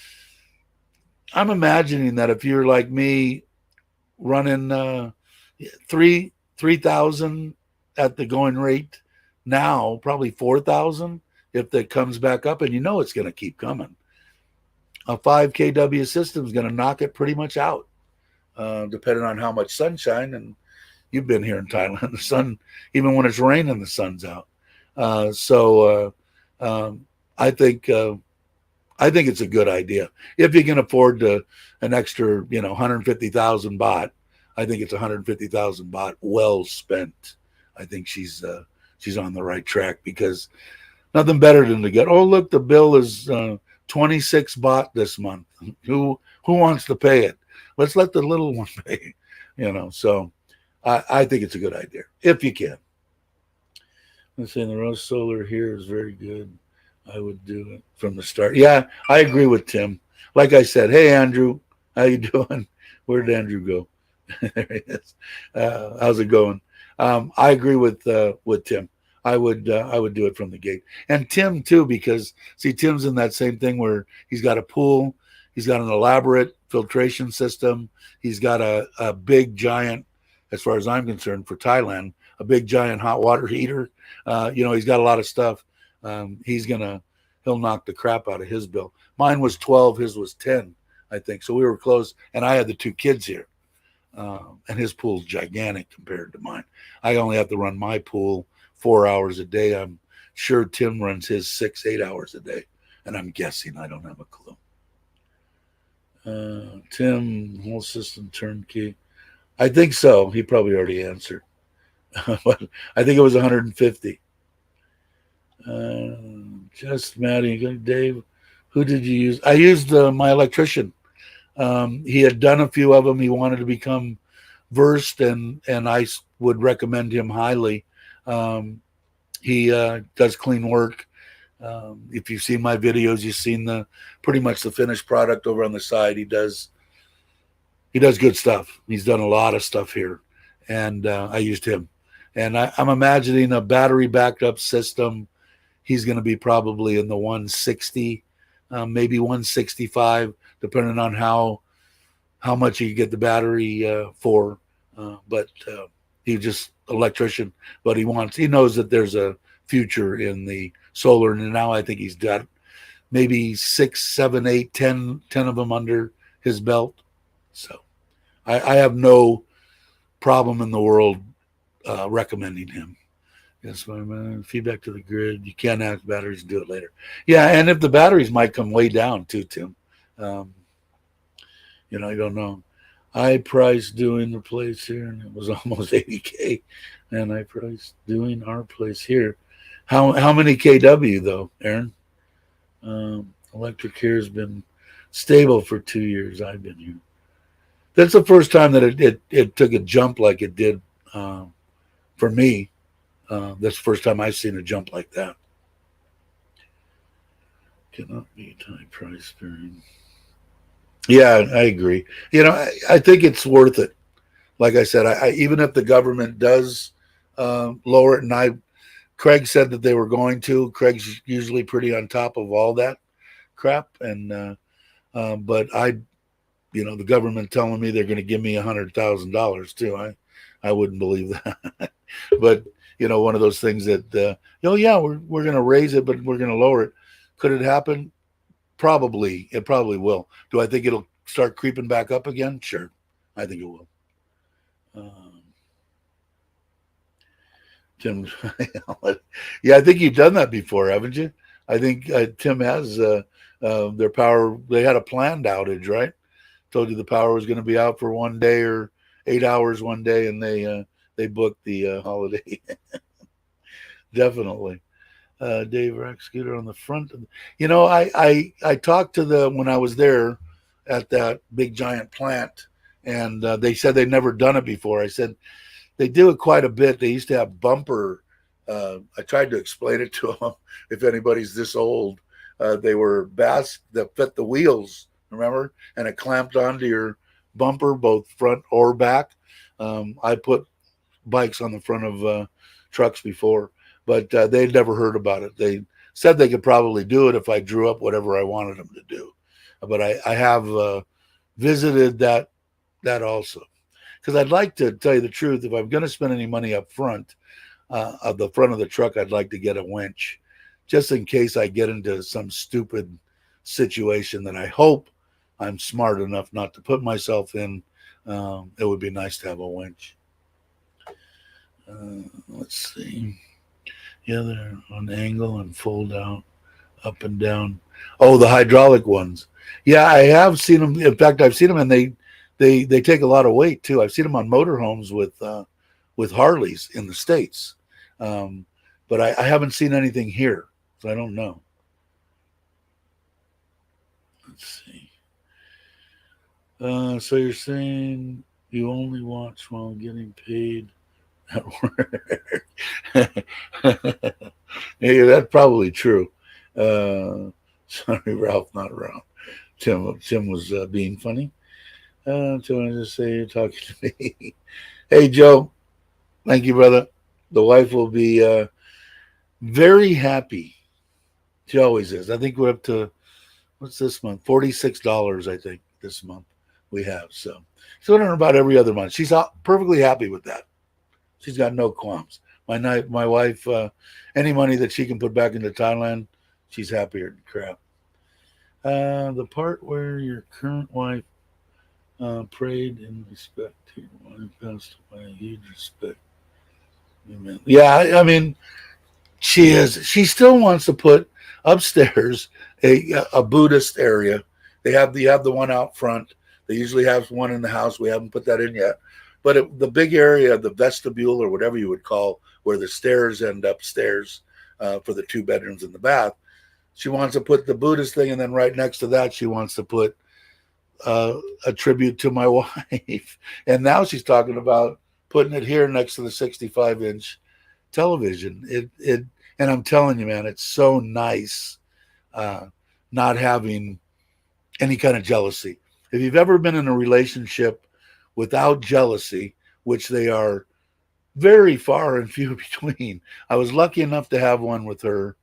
I'm imagining that if you're like me, running 3,000 at the going rate now, probably 4,000 if that comes back up, and it's going to keep coming. A 5 kW system is going to knock it pretty much out, depending on how much sunshine. And you've been here in Thailand, the sun, even when it's raining, the sun's out. So I think it's a good idea if you can afford an extra, 150,000 baht. I think it's 150,000 baht well spent. I think she's on the right track, because nothing better than to get, oh, look, the bill is 26 baht this month. Who wants to pay it? Let's let the little one pay. So I think it's a good idea if you can. I'm saying the roast solar here is very good. I would do it from the start. Yeah, I agree with Tim. Like I said, hey, Andrew, how you doing? Where did Andrew go? There he is. How's it going? I agree with Tim. I would do it from the gate. And Tim too, because see, Tim's in that same thing where he's got a pool, he's got an elaborate filtration system, he's got a big giant, as far as I'm concerned, for Thailand, a big giant hot water heater. He's got a lot of stuff. He'll knock the crap out of his bill. Mine was 12, his was 10, I think. So we were close, and I had the 2 kids here. And his pool's gigantic compared to mine. I only have to run my pool 4 hours a day. I'm sure Tim runs his 6-8 hours a day, and I'm guessing. I don't have a clue. Tim, whole system turnkey. I think so. He probably already answered. But I think it was 150. Just Maddie, Dave. Who did you use? I used my electrician. He had done a few of them. He wanted to become versed, and I would recommend him highly. He does clean work. If you've seen my videos, you've seen pretty much the finished product over on the side. He does he does good stuff. He's done a lot of stuff here, and I used him. And I'm imagining a battery backed up system. He's going to be probably in the 160, maybe 165, depending on how much you get the battery for. But he's just electrician. But he knows that there's a future in the solar, and now I think he's got maybe 6, 7, 8, 10 of them under his belt. So I have no problem in the world recommending him. Yes, feedback to the grid. You can't ask batteries to do it later. Yeah, and if the batteries might come way down too, Tim. You don't know. I priced doing the place here, and it was almost 80K. And I priced doing our place here. How many KW though, Aaron? Electric here has been stable for 2 years. I've been here. That's the first time that it took a jump like it did for me. That's the first time I've seen a jump like that. Cannot be high price during. Yeah, I agree. I think it's worth it. Like I said, even if the government does lower it, and Craig said that they were going to. Craig's usually pretty on top of all that crap, and but the government telling me they're going to give me $100,000 too. I wouldn't believe that. But one of those things that yeah, we're going to raise it, but we're going to lower it. Could it happen? Probably. It probably will. Do I think it'll start creeping back up again? Sure, I think it will. Tim, yeah, I think you've done that before, haven't you? I think Tim has their power. They had a planned outage, right? Told you the power was going to be out for 1 day or 8 hours one day, and they booked the holiday. Definitely. Dave Rack scooter on the front. I talked to when I was there at that big giant plant, and they said they'd never done it before. I said they do it quite a bit. They used to have bumper. I tried to explain it to them. If anybody's this old, they were bass that fit the wheels. Remember, and it clamped onto your bumper, both front or back. I put bikes on the front of trucks before, but they'd never heard about it. They said they could probably do it if I drew up whatever I wanted them to do. But I have visited that also, because I'd like to tell you the truth. If I'm going to spend any money up front, of the front of the truck, I'd like to get a winch, just in case I get into some stupid situation that I hope I'm smart enough not to put myself in. It would be nice to have a winch. Let's see. Yeah, they're on angle and fold out, up and down. Oh, the hydraulic ones. Yeah, I have seen them. In fact, I've seen them, and they take a lot of weight too. I've seen them on motorhomes with Harleys in the States, but I haven't seen anything here, so I don't know. Let's see. So you're saying you only watch while getting paid at work? Yeah, that's probably true. Sorry, Ralph, not around. Tim was being funny. So I just say you're talking to me. Hey, Joe. Thank you, brother. The wife will be very happy. She always is. I think we're up to, what's this month? $46, I think, this month we have. So she's on about every other month. She's perfectly happy with that. She's got no qualms. My wife, any money that she can put back into Thailand, she's happier than crap. The part where your current wife prayed in respect to your wife passed away, huge respect. Amen. Yeah, I mean, she is. She still wants to put upstairs a Buddhist area. They have the one out front. They usually have one in the house. We haven't put that in yet. But the big area, the vestibule or whatever you would call, where the stairs end upstairs for the 2 bedrooms and the bath, she wants to put the Buddhist thing, and then right next to that, she wants to put a tribute to my wife. And now she's talking about putting it here next to the 65-inch television. And I'm telling you, man, it's so nice not having any kind of jealousy. If you've ever been in a relationship without jealousy, which they are very far and few between, I was lucky enough to have one with her,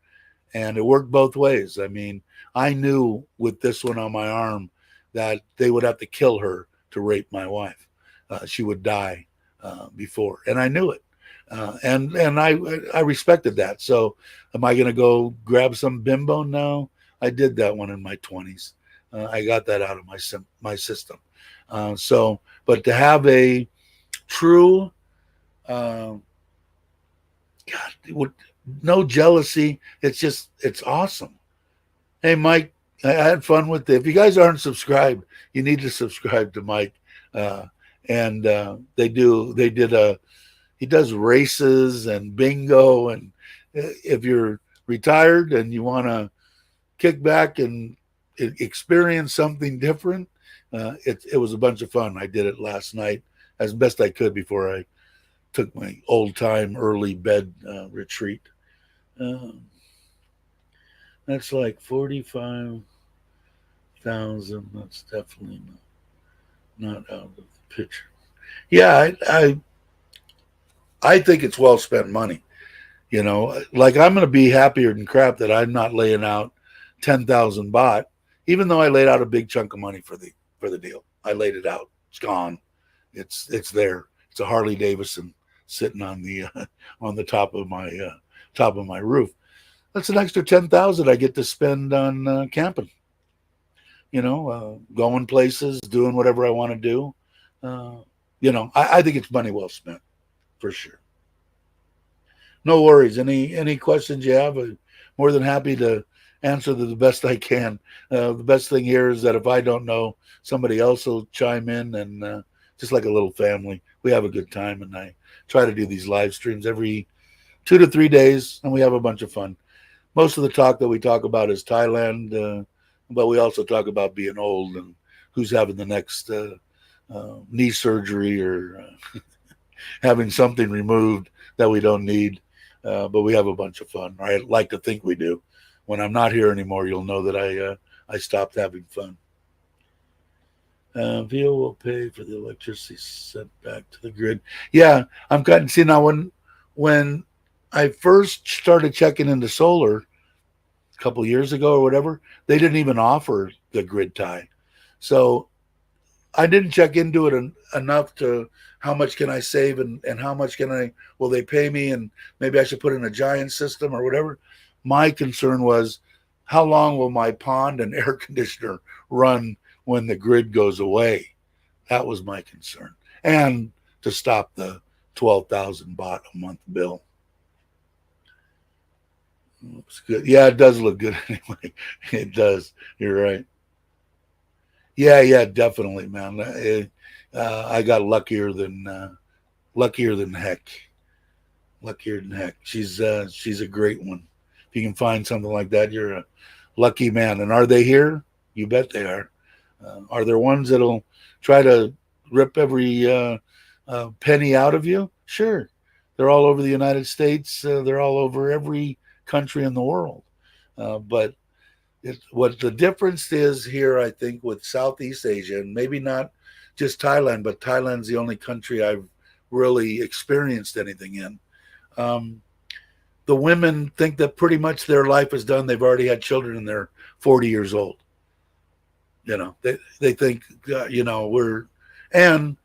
and it worked both ways. I mean, I knew with this one on my arm that they would have to kill her to rape my wife. She would die before, and I knew it, and I respected that. So, am I going to go grab some bimbo? No, I did that one in my 20s. I got that out of my system. But to have a true, uh, God, no jealousy. It's awesome. Hey, Mike, I had fun with it. If you guys aren't subscribed, you need to subscribe to Mike. Uh, and they did he does races and bingo. And if you're retired and you want to kick back and experience something different, it was a bunch of fun. I did it last night as best I could before I took my old time early bed retreat. Um, that's like 45,000. That's definitely not out of the picture. Yeah, I think it's well spent money. You know, like I'm going to be happier than crap that I'm not laying out 10,000 baht, even though I laid out a big chunk of money for the deal. I laid it out. It's gone. It's there. It's a Harley Davidson sitting on the top of my roof. That's an extra 10,000 I get to spend on camping. You know, going places, doing whatever I want to do. Uh, I think it's money well spent for sure. No worries. Any questions you have? I'm more than happy to answer the best I can. The best thing here is that if I don't know, somebody else will chime in, and just like a little family, we have a good time. And I try to do these live streams every 2 to 3 days, and we have a bunch of fun. Most of the talk that we talk about is Thailand, but we also talk about being old and who's having the next knee surgery or having something removed that we don't need. But we have a bunch of fun. I like to think we do. When I'm not here anymore, you'll know that I stopped having fun. VO will pay for the electricity sent back to the grid. Yeah, I'm cutting. See now when I first started checking into solar a couple years ago or whatever, they didn't even offer the grid tie. So I didn't check into it enough to how much can I save and how much will they pay me, and maybe I should put in a giant system or whatever. My concern was how long will my pond and air conditioner run when the grid goes away? That was my concern. And to stop the 12,000 baht a month bill. Looks good. Yeah, it does look good anyway. It does. You're right. Yeah, definitely, man. I got luckier than heck. Luckier than heck. She's a great one. If you can find something like that, you're a lucky man. And are they here? You bet they are. Are there ones that'll try to rip every penny out of you? Sure. They're all over the United States. They're all over every country in the world. But what the difference is here, I think, with Southeast Asia, and maybe not just Thailand, but Thailand's the only country I've really experienced anything in. Um, the women think that pretty much their life is done. They've already had children and they're 40 years old. They think, and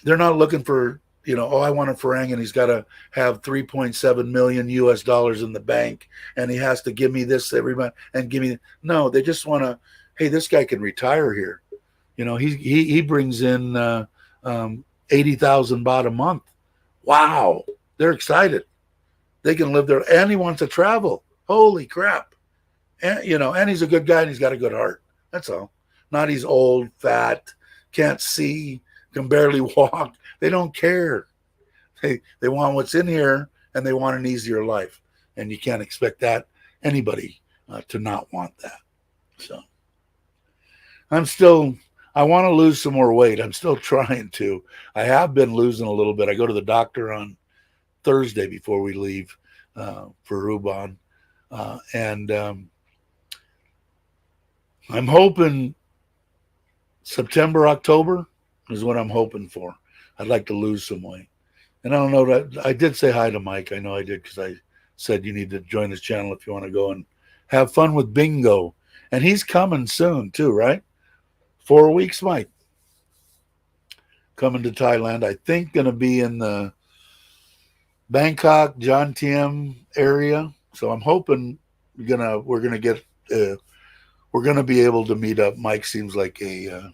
they're not looking for, oh, I want a Farang and he's got to have 3.7 million US dollars in the bank and he has to give me this every month and give me. No, they just want to, hey, this guy can retire here. He brings in 80,000 baht a month. Wow. They're excited. They can live there, and he wants to travel. Holy crap. And he's a good guy and he's got a good heart. That's all. Not he's old, fat, can't see, can barely walk. They don't care. They want what's in here, and they want an easier life. And you can't expect anybody to not want that. So I want to lose some more weight. I'm still trying to. I have been losing a little bit. I go to the doctor on Thursday before we leave for Ruban. And I'm hoping September, October is what I'm hoping for. I'd like to lose some weight. And I don't know that I did say hi to Mike. I know I did because I said you need to join his channel if you want to go and have fun with bingo. And he's coming soon too, right? 4 weeks, Mike. Coming to Thailand. I think going to be in the Bangkok, John Tiem area. So I'm hoping we're gonna get we're gonna be able to meet up. Mike seems like a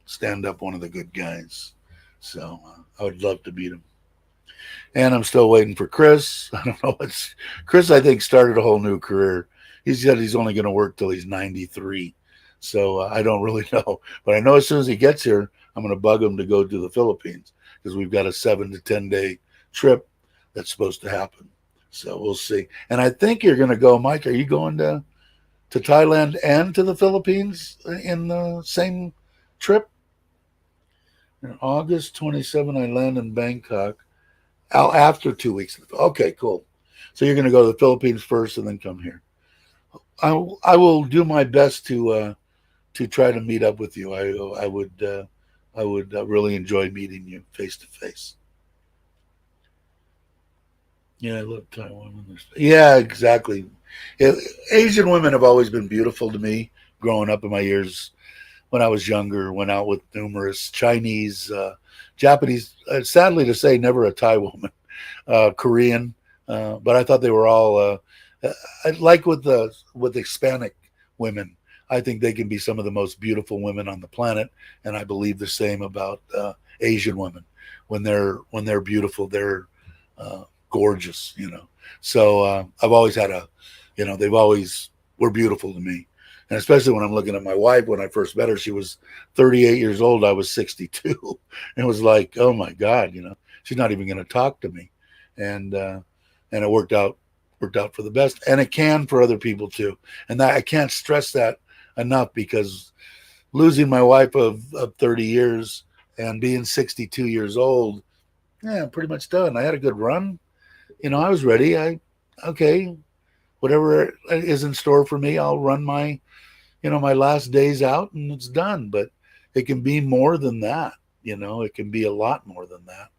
stand up, one of the good guys. So I would love to meet him. And I'm still waiting for Chris. I don't know what's Chris. I think started a whole new career. He said he's only going to work till he's 93. So I don't really know, but I know as soon as he gets here, I'm going to bug him to go to the Philippines because we've got a 7 to 10 day trip that's supposed to happen. So we'll see. And I think you're going to go, Mike. Are you going to Thailand and to the Philippines in the same trip? In August 27, I land in Bangkok. After 2 weeks. Okay, cool. So you're going to go to the Philippines first and then come here. I will do my best to try to meet up with you. I would really enjoy meeting you face to face. Yeah, I love Thai women. Yeah, exactly. Asian women have always been beautiful to me. Growing up in my years when I was younger, went out with numerous Chinese, Japanese. Sadly to say, never a Thai woman, Korean, but I thought they were all. Like with Hispanic women, I think they can be some of the most beautiful women on the planet, and I believe the same about Asian women. When they're beautiful, they're gorgeous, you know. So I've always had they've always were beautiful to me. And especially when I'm looking at my wife, when I first met her, she was 38 years old. I was 62. And it was like, oh my God, she's not even going to talk to me. And it worked out for the best. And it can for other people too. And that I can't stress that enough, because losing my wife of 30 years and being 62 years old, I'm pretty much done. I had a good run. I was ready. Okay, whatever is in store for me, I'll run my last days out and it's done. But it can be more than that. It can be a lot more than that.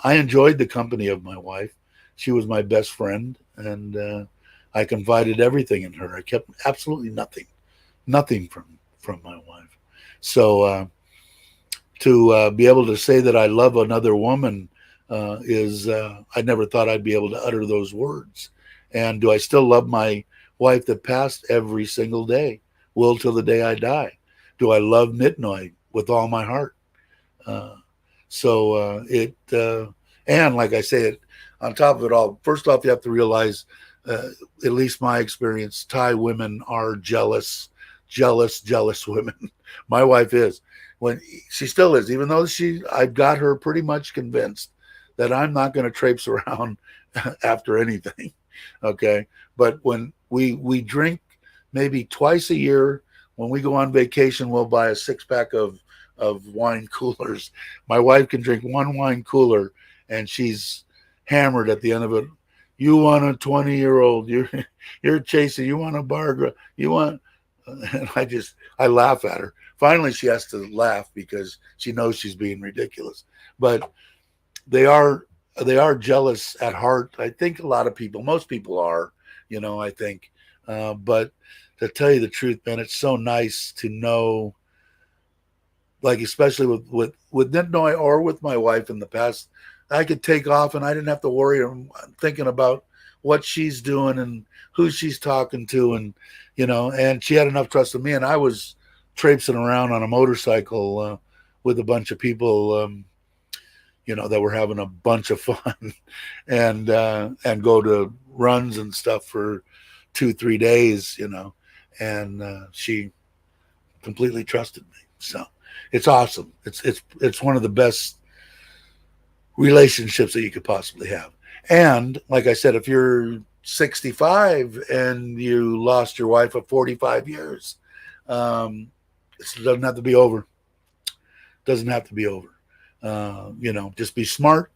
I enjoyed the company of my wife. She was my best friend, and I confided everything in her. I kept absolutely nothing from my wife. So to be able to say that I love another woman is I never thought I'd be able to utter those words. And do I still love my wife that passed? Every single day, will till the day I die. Do I love Nitnoy with all my heart? And like I say, on top of it all, first off, you have to realize, at least my experience, Thai women are jealous women. My wife is. When she still is, even though I've got her pretty much convinced that I'm not going to traipse around after anything. Okay. But when we drink maybe twice a year, when we go on vacation, we'll buy a 6-pack of wine coolers. My wife can drink one wine cooler and she's hammered at the end of it. You want a 20-year-old, you're chasing, you want a bar, you want, and I laugh at her. Finally, she has to laugh because she knows she's being ridiculous. But they are jealous at heart. I think a lot of people, most people are, I think. But to tell you the truth, man, it's so nice to know, like, especially with Nitnoy or with my wife in the past, I could take off and I didn't have to worry. I'm thinking about what she's doing and who she's talking to, and and she had enough trust in me, and I was traipsing around on a motorcycle with a bunch of people, that were having a bunch of fun, and go to runs and stuff for 2-3 days, and she completely trusted me. So it's awesome. It's one of the best relationships that you could possibly have. And like I said, if you're 65 and you lost your wife of 45 years, it doesn't have to be over. Doesn't have to be over. Just be smart.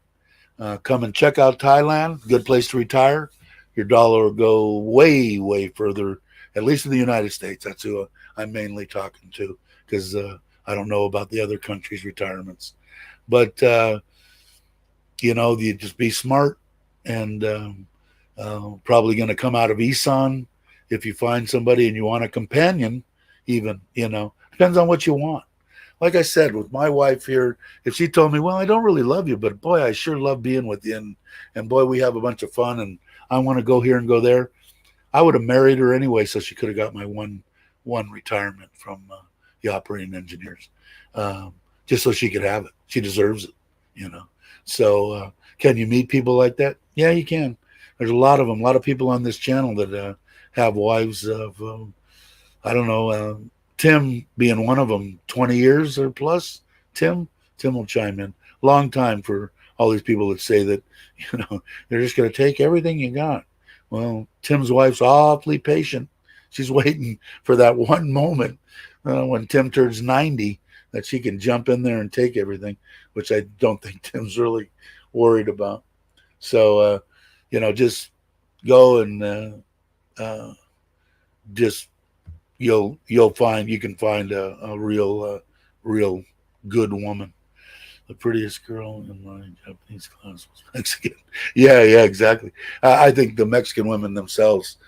Come and check out Thailand. Good place to retire. Your dollar will go way, way further, at least in the United States. That's who I'm mainly talking to, because I don't know about the other countries' retirements, but you just be smart and probably going to come out of ESON if you find somebody and you want a companion. Even depends on what you want. Like I said, with my wife here, if she told me, well, I don't really love you, but boy, I sure love being with you, and boy, we have a bunch of fun, and I want to go here and go there, I would have married her anyway, so she could have got my one retirement from the operating engineers, just so she could have it. She deserves it. So can you meet people like that? Yeah, you can. There's a lot of them. A lot of people on this channel that have wives of I don't know. Tim being one of them, 20 years or plus. Tim will chime in. Long time for all these people that say that they're just going to take everything you got. Well, Tim's wife's awfully patient. She's waiting for that one moment when Tim turns 90 that she can jump in there and take everything, which I don't think Tim's really worried about. So, just go and just you can find a real good woman. The prettiest girl in my Japanese class was Mexican. Yeah, exactly. I think the Mexican women themselves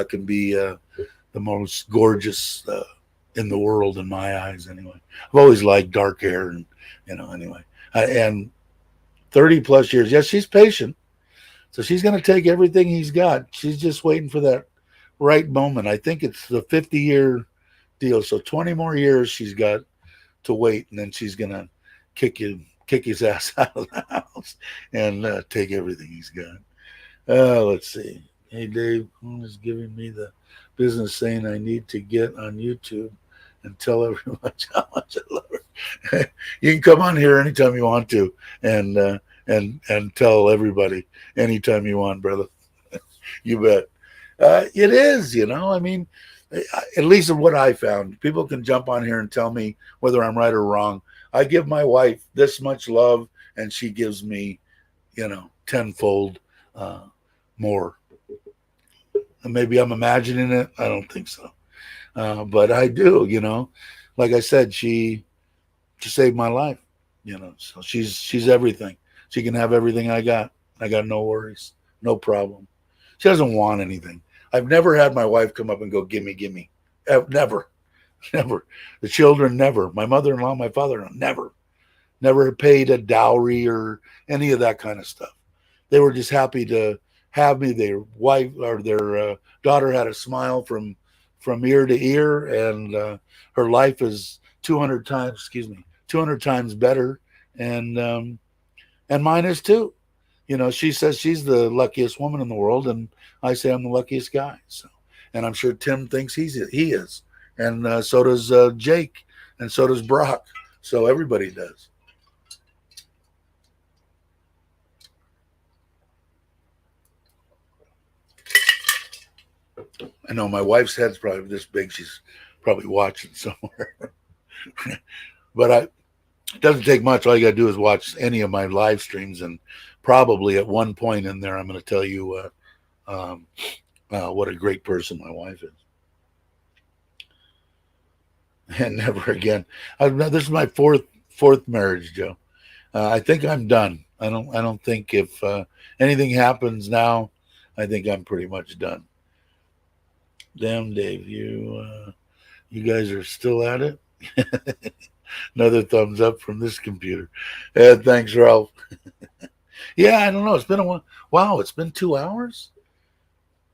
can be the most gorgeous in the world in my eyes. Anyway, I've always liked dark hair, and anyway, and 30 plus years. Yes, she's patient, so she's going to take everything he's got. She's just waiting for that right moment. I think it's the 50-year deal, so 20 more years she's got to wait, and then she's going to kick his ass out of the house and take everything he's got. Let's see. Hey, Dave, who is giving me the business saying I need to get on YouTube and tell everyone how much I love her. You can come on here anytime you want to and tell everybody anytime you want, brother. You bet. It is, I mean, at least of what I found. People can jump on here and tell me whether I'm right or wrong. I give my wife this much love, and she gives me, tenfold more. And maybe I'm imagining it. I don't think so. But I do, like I said, she saved my life, so she's everything. She can have everything I got. I got no worries, no problem. She doesn't want anything. I've never had my wife come up and go, gimme. Never. The children, never. My mother-in-law, my father-in-law, never paid a dowry or any of that kind of stuff. They were just happy to have me. Their wife or their daughter had a smile from ear to ear, and her life is 200 times better, and mine is too. She says she's the luckiest woman in the world, and I say I'm the luckiest guy. So, and I'm sure Tim thinks he is, and so does Jake, and so does Brock. So everybody does. I know my wife's head's probably this big. She's probably watching somewhere. But it doesn't take much. All you got to do is watch any of my live streams, and probably at one point in there, I'm going to tell you what a great person my wife is. And never again. This is my fourth marriage, Joe. I think I'm done. I don't think if anything happens now, I think I'm pretty much done. Damn, Dave, you guys are still at it. Another thumbs up from this computer. Thanks, Ralph. Yeah, I don't know. It's been a while. Wow, it's been 2 hours?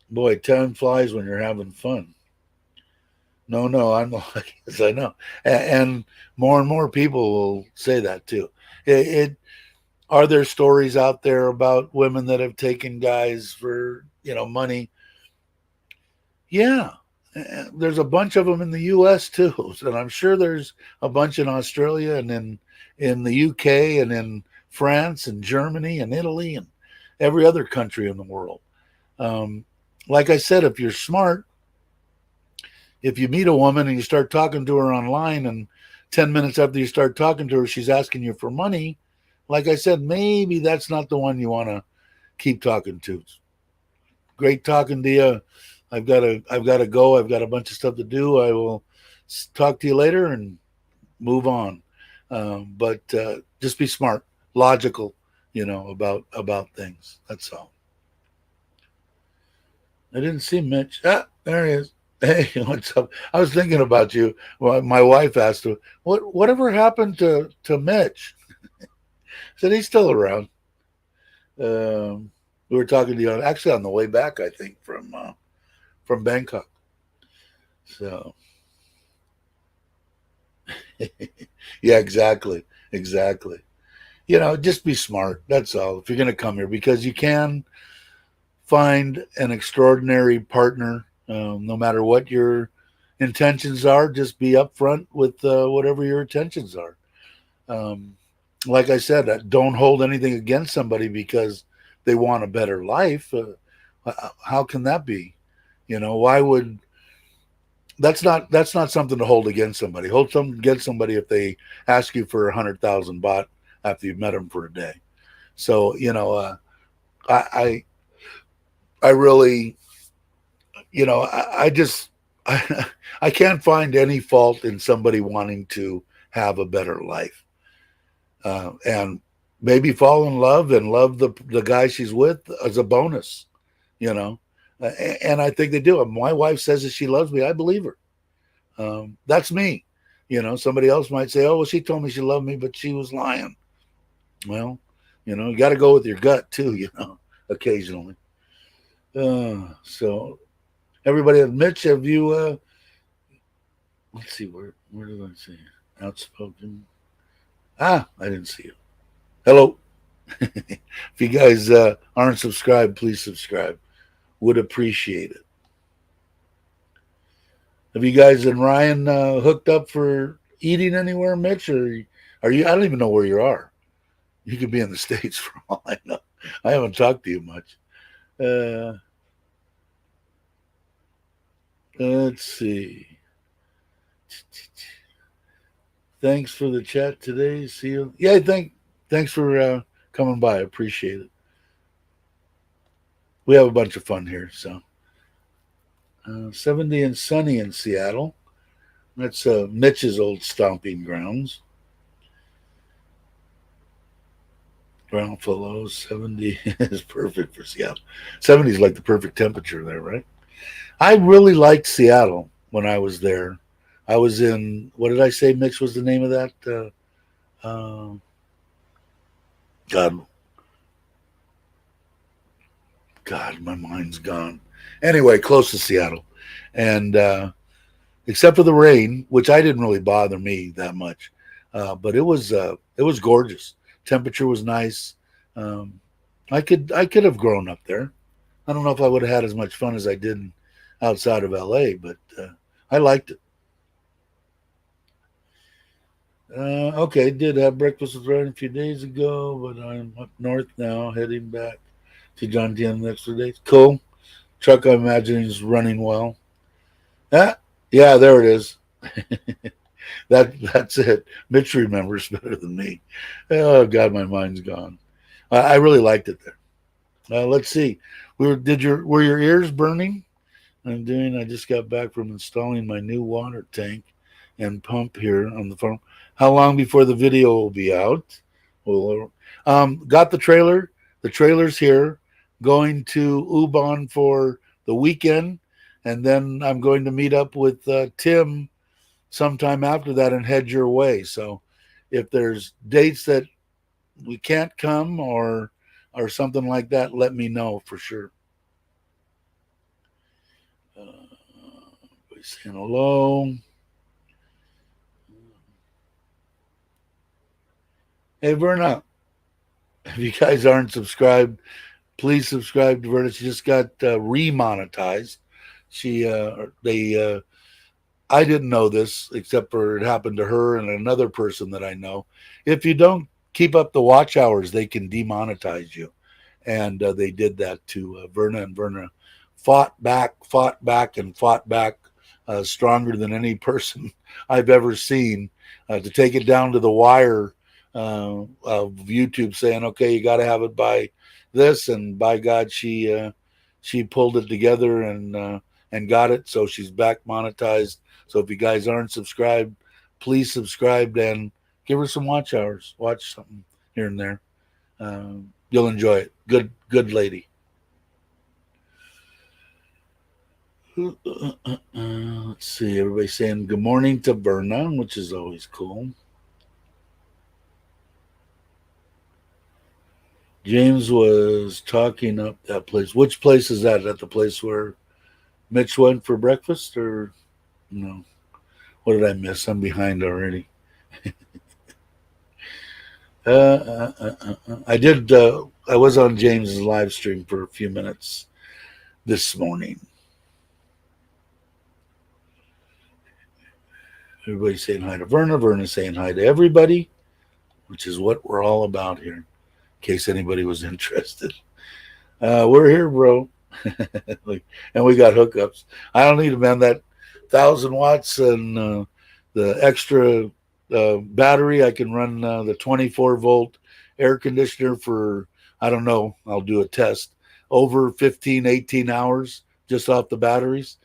Boy, time flies when you're having fun. No, I'm the luckiest. I know. And more people will say that too. Are there stories out there about women that have taken guys for, money? Yeah. There's a bunch of them in the U.S. too. And I'm sure there's a bunch in Australia and in the UK and in France and Germany and Italy and every other country in the world. Like I said, if you're smart, if you meet a woman and you start talking to her online, and 10 minutes after you start talking to her, she's asking you for money, like I said, maybe that's not the one you want to keep talking to. Great talking to you. I've got to go. I've got a bunch of stuff to do. I will talk to you later, and move on. But just be smart, logical, about things. That's all. I didn't see Mitch. Ah, there he is. Hey, what's up? I was thinking about you. Well, my wife asked him, whatever happened to Mitch? I said he's still around. We were talking to you actually on the way back, I think, from Bangkok. So yeah, exactly. Just be smart. That's all. If you're going to come here, because you can find an extraordinary partner, no matter what your intentions are. Just be upfront with whatever your intentions are. Um, like I said, don't hold anything against somebody because they want a better life. How can that be? Why would that's not something to hold against somebody. Hold something against somebody if they ask you for 100,000 baht after you've met them for a day. So I I really I just I can't find any fault in somebody wanting to have a better life, and maybe fall in love and love the guy she's with as a bonus, you know. And I think they do. My wife says that she loves me. I believe her. That's me. Somebody else might say, "Oh, well, she told me she loved me, but she was lying." Well, you got to go with your gut too. Occasionally. So everybody, Mitch, have you? Let's see, where did I see you? Outspoken. I didn't see you. Hello. If you guys aren't subscribed, please subscribe. Would appreciate it. Have you guys and Ryan hooked up for eating anywhere, Mitch? Or are you? I don't even know where you are. You could be in the States for all I know. I haven't talked to you much. Uh, let's see. Thanks for the chat today. See you. Yeah, thanks for coming by. I appreciate it. We have a bunch of fun here. So 70 and sunny in Seattle. That's Mitch's old stomping grounds. Ground below 70 is perfect for Seattle. 70 is like the perfect temperature there, right? I really liked Seattle when I was there. I was in, what did I say, Mitch, was the name of that? God, God, my mind's gone. Anyway, close to Seattle. And except for the rain, which I didn't really bother me that much. But it was gorgeous. Temperature was nice. Um, I could have grown up there. I don't know if I would have had as much fun as I did outside of LA, but I liked it. Okay, did have breakfast with Ryan a few days ago, but I'm up north now, heading back to John Tien the next 2 days. Cool. Truck, I imagine, is running well. Ah, yeah, there it is. That's it. Mitch remembers better than me. Oh God, my mind's gone. I really liked it there. Let's see. Were your ears burning? I just got back from installing my new water tank and pump here on the farm. How long before the video will be out? Well, got the trailer. The trailer's here. Going to Ubon for the weekend, and then I'm going to meet up with Tim sometime after that and head your way. So, if there's dates that we can't come or something like that, let me know for sure. Saying hello. Hey, Verna, if you guys aren't subscribed, please subscribe to Verna. She just got remonetized. I didn't know this except for it happened to her and another person that I know. If you don't keep up the watch hours, they can demonetize you. And they did that to Verna, and Verna fought back, stronger than any person I've ever seen, to take it down to the wire of YouTube saying, okay, you got to have it by this. And by God, she pulled it together and got it. So she's back monetized. So if you guys aren't subscribed, please subscribe and give her some watch hours. Watch something here and there. You'll enjoy it. Good lady. Let's see. Everybody's saying good morning to Berna, which is always cool. James was talking up that place. Which place is that? At the place where Mitch went for breakfast, or no? What did I miss? I'm behind already. I did. I was on James's live stream for a few minutes this morning. Everybody's saying hi to Verna. Verna's saying hi to everybody, which is what we're all about here. In case anybody was interested, we're here, bro. And we got hookups. I don't need to man that 1,000 watts and the extra battery. I can run the 24-volt air conditioner for, I don't know, I'll do a test, over 15, 18 hours just off the batteries.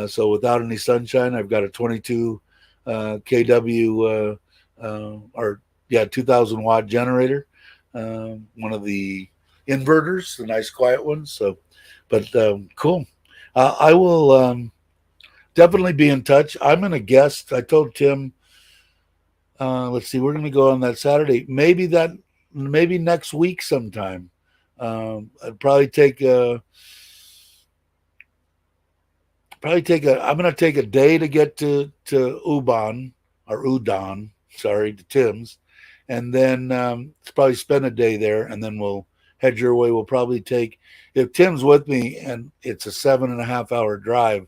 So without any sunshine, I've got a 22 kW or 2,000 watt generator, one of the inverters, the nice quiet ones. So, but cool. I will definitely be in touch. I'm going to guest. I told Tim, let's see, we're going to go on that Saturday. Maybe next week sometime. I'd probably take a. I'm going to take a day to get to Udon, sorry, to Tim's, and then probably spend a day there, and then we'll head your way. We'll probably take, if Tim's with me and it's a 7.5 hour drive,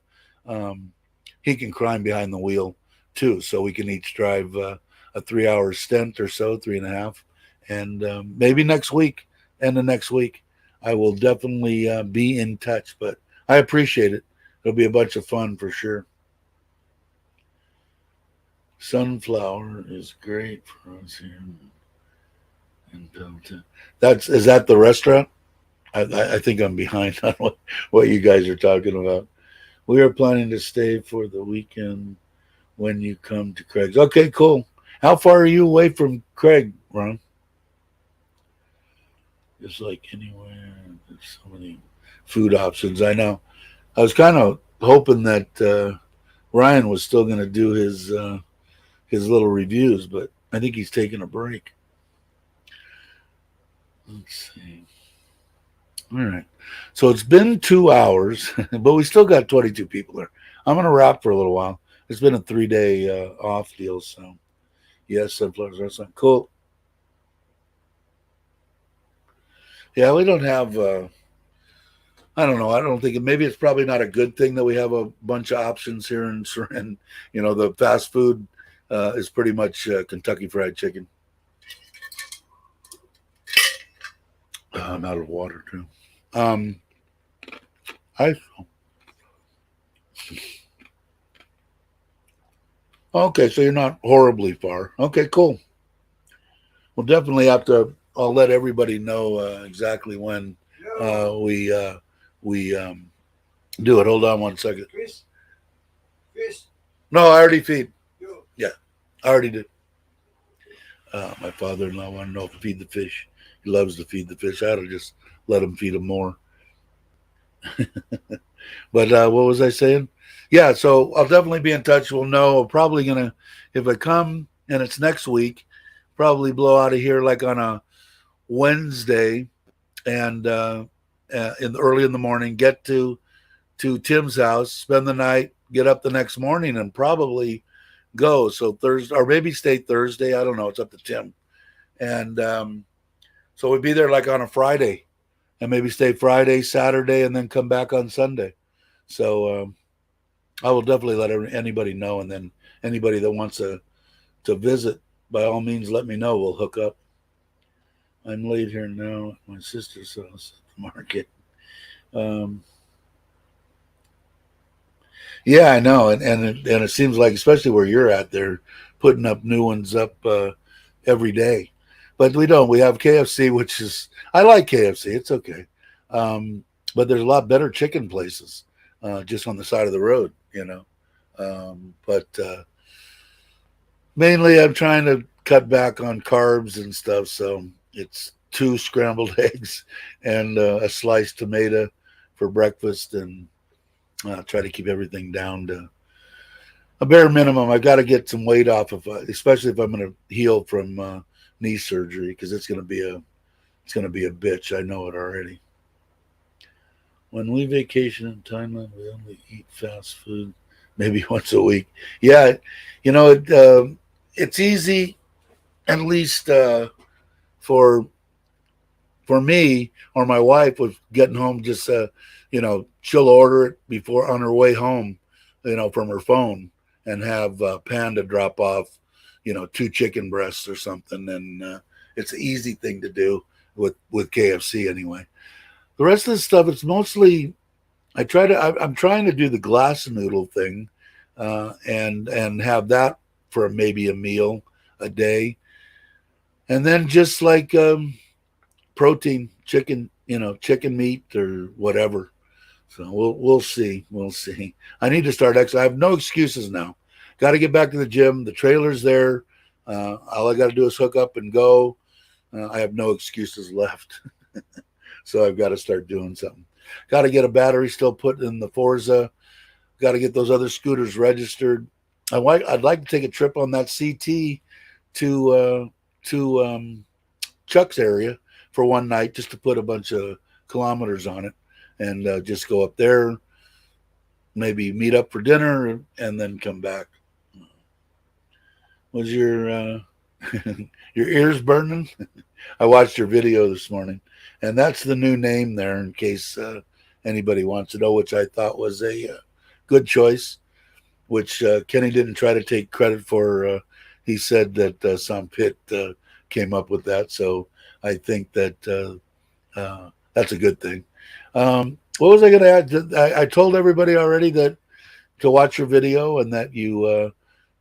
he can climb behind the wheel too, so we can each drive a 3 hour stint or so, 3.5, and maybe next week, end of next week, I will definitely be in touch. But I appreciate it. It'll be a bunch of fun for sure. Sunflower is great for us here. And is that the restaurant? I think I'm behind on what you guys are talking about. We are planning to stay for the weekend when you come to Craig's. Okay, cool. How far are you away from Craig, Ron? Just like anywhere. There's so many food options. I know. I was kind of hoping that Ryan was still going to do his little reviews, but I think he's taking a break. Let's see. All right. So it's been 2 hours, but we still got 22 people there. I'm going to wrap for a little while. It's been a 3-day off deal, so yes, Sunflowers Restaurant. Cool. Yeah, we don't have. I don't know. I don't think maybe it's probably not a good thing that we have a bunch of options here in Surin. The fast food is pretty much Kentucky Fried Chicken. I'm out of water too. Okay, so you're not horribly far. Okay, cool. We'll definitely have to. I'll let everybody know exactly when we do it. Hold on one second. Fish. No, I already feed. Yeah, I already did. My father-in-law wanted to know if feed the fish. He loves to feed the fish. I ought to just let him feed him more. But what was I saying? Yeah, so I'll definitely be in touch. We'll know. I'm probably gonna, if I come and it's next week, probably blow out of here like on a Wednesday, and early in the morning, get to Tim's house, spend the night, get up the next morning, and probably go. So Thursday, or maybe stay Thursday. I don't know. It's up to Tim. And so we'd be there like on a Friday, and maybe stay Friday, Saturday, and then come back on Sunday. So I will definitely let anybody know, and then anybody that wants to visit, by all means, let me know. We'll hook up. I'm late here now at my sister's house at the market. Yeah, I know, and it seems like, especially where you're at, they're putting up new ones up every day. But we don't. We have KFC, which is, I like KFC. It's okay, but there's a lot better chicken places just on the side of the road, But Mainly, I'm trying to cut back on carbs and stuff, so it's 2 scrambled eggs and a sliced tomato for breakfast, and try to keep everything down to a bare minimum. I've got to get some weight off, especially if I'm going to heal from knee surgery, because it's going to be a bitch. I know it already. When we vacation in Thailand, we only eat fast food, maybe once a week. Yeah, you know it's easy, at least for me or my wife, was getting home. Just she'll order it before on her way home, from her phone, and have Panda drop off, 2 chicken breasts or something, and it's an easy thing to do with KFC anyway. The rest of the stuff, it's mostly I'm trying to do the glass noodle thing, and have that for maybe a meal a day, and then just like protein, chicken, chicken meat or whatever. So we'll see. We'll see. I need to start exercising. I have no excuses now. Got to get back to the gym. The trailer's there. All I got to do is hook up and go. I have no excuses left. So I've got to start doing something. Got to get a battery still put in the Forza. Got to get those other scooters registered. I'd like to take a trip on that CT to Chuck's area for one night, just to put a bunch of kilometers on it, and just go up there, maybe meet up for dinner, and then come back. Was your your ears burning? I watched your video this morning, and that's the new name there, in case anybody wants to know, which I thought was a good choice, which Kenny didn't try to take credit for. He said that Sam Pitt came up with that, so I think that that's a good thing. What was I going to add? I told everybody already that to watch your video, and that you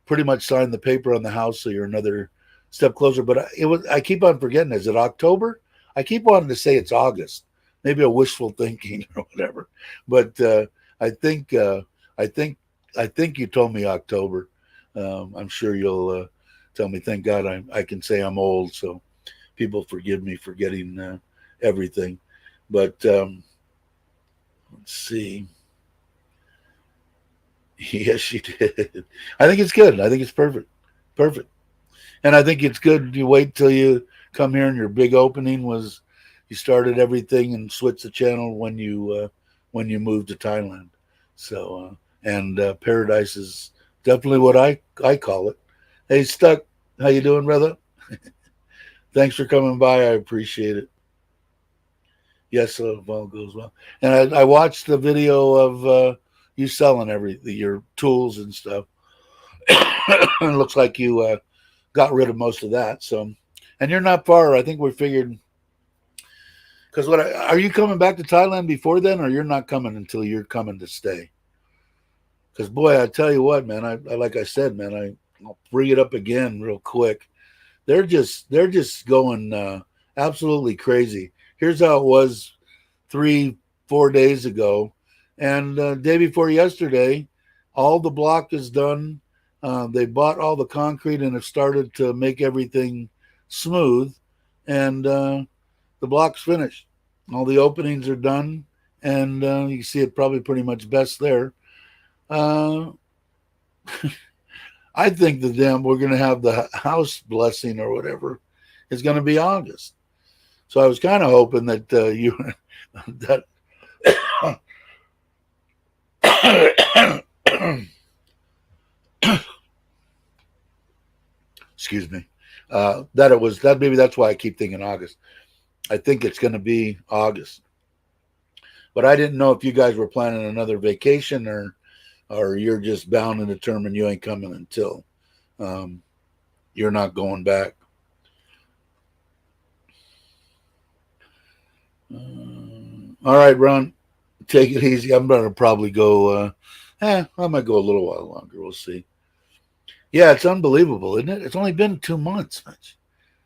pretty much signed the paper on the house, so you're another step closer. But I keep on forgetting. Is it October? I keep wanting to say it's August. Maybe a wishful thinking or whatever. But I think you told me October. I'm sure you'll tell me. Thank God I can say I'm old, so people forgive me for getting everything. But let's see. Yes, she did. I think it's good. I think it's perfect. Perfect. And I think it's good you wait till you come here, and your big opening was you started everything and switched the channel when you moved to Thailand. So and paradise is definitely what I call it. Hey, Stuck, how you doing, brother? Thanks for coming by. I appreciate it. Yes, if all goes well. And I watched the video of you selling your tools and stuff. It looks like you got rid of most of that. So, and you're not far. I think we figured, because are you coming back to Thailand before then, or you're not coming until you're coming to stay? Because boy, I tell you what, man, I like I said, man, I'll bring it up again real quick. They're just going absolutely crazy. Here's how it was 3-4 days ago, and day before yesterday, all the block is done. They bought all the concrete and have started to make everything smooth, and the block's finished. All the openings are done, and you can see it probably pretty much best there. Uh, I think we're going to have the house blessing or whatever is going to be August. So I was kind of hoping that you that excuse me, that it was that maybe that's why I keep thinking August. I think it's going to be August, but I didn't know if you guys were planning another vacation, or you're just bound and determined you ain't coming until you're not going back. All right, Ron, take it easy. I'm going to probably go. I might go a little while longer. We'll see. Yeah, it's unbelievable, isn't it? It's only been 2 months, Mitch.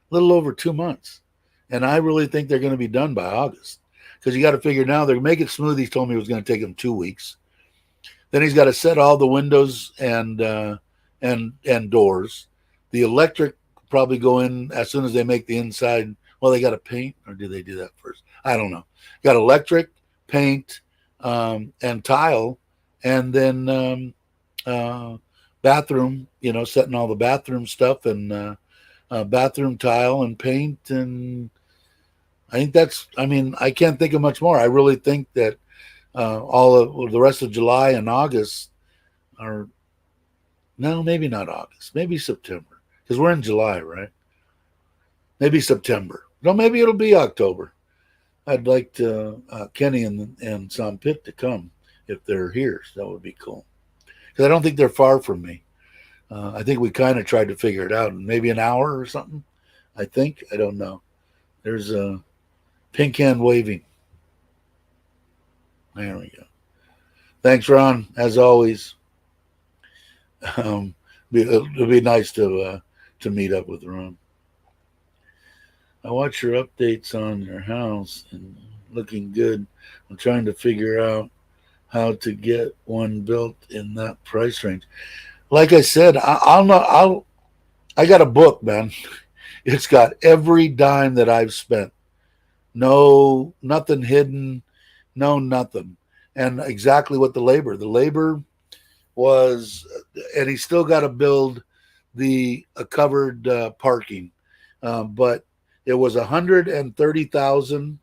A little over 2 months. And I really think they're going to be done by August. Because you got to figure now, they're making it smooth. He told me it was going to take him 2 weeks. Then he's got to set all the windows and doors. The electric probably go in as soon as they make the inside. Well, they got to paint, or do they do that first? I don't know. Got electric, paint, and tile, and then bathroom. Setting all the bathroom stuff and bathroom tile and paint, and I think that's. I mean, I can't think of much more. I really think that all of the rest of July and August are. No, maybe not August. Maybe September, because we're in July, right? Maybe September. No, maybe it'll be October. I'd like to, Kenny and Sam Pitt to come if they're here. So that would be cool. Because I don't think they're far from me. I think we kind of tried to figure it out in maybe an hour or something. I think. I don't know. There's a pink hand waving. There we go. Thanks, Ron, as always. It'll be nice to meet up with Ron. I watch your updates on your house and looking good. I'm trying to figure out how to get one built in that price range. Like I said, I got a book, man. It's got every dime that I've spent. No, nothing hidden. No, nothing. And exactly what the labor was, and he still got to build the covered parking. But it was $130,000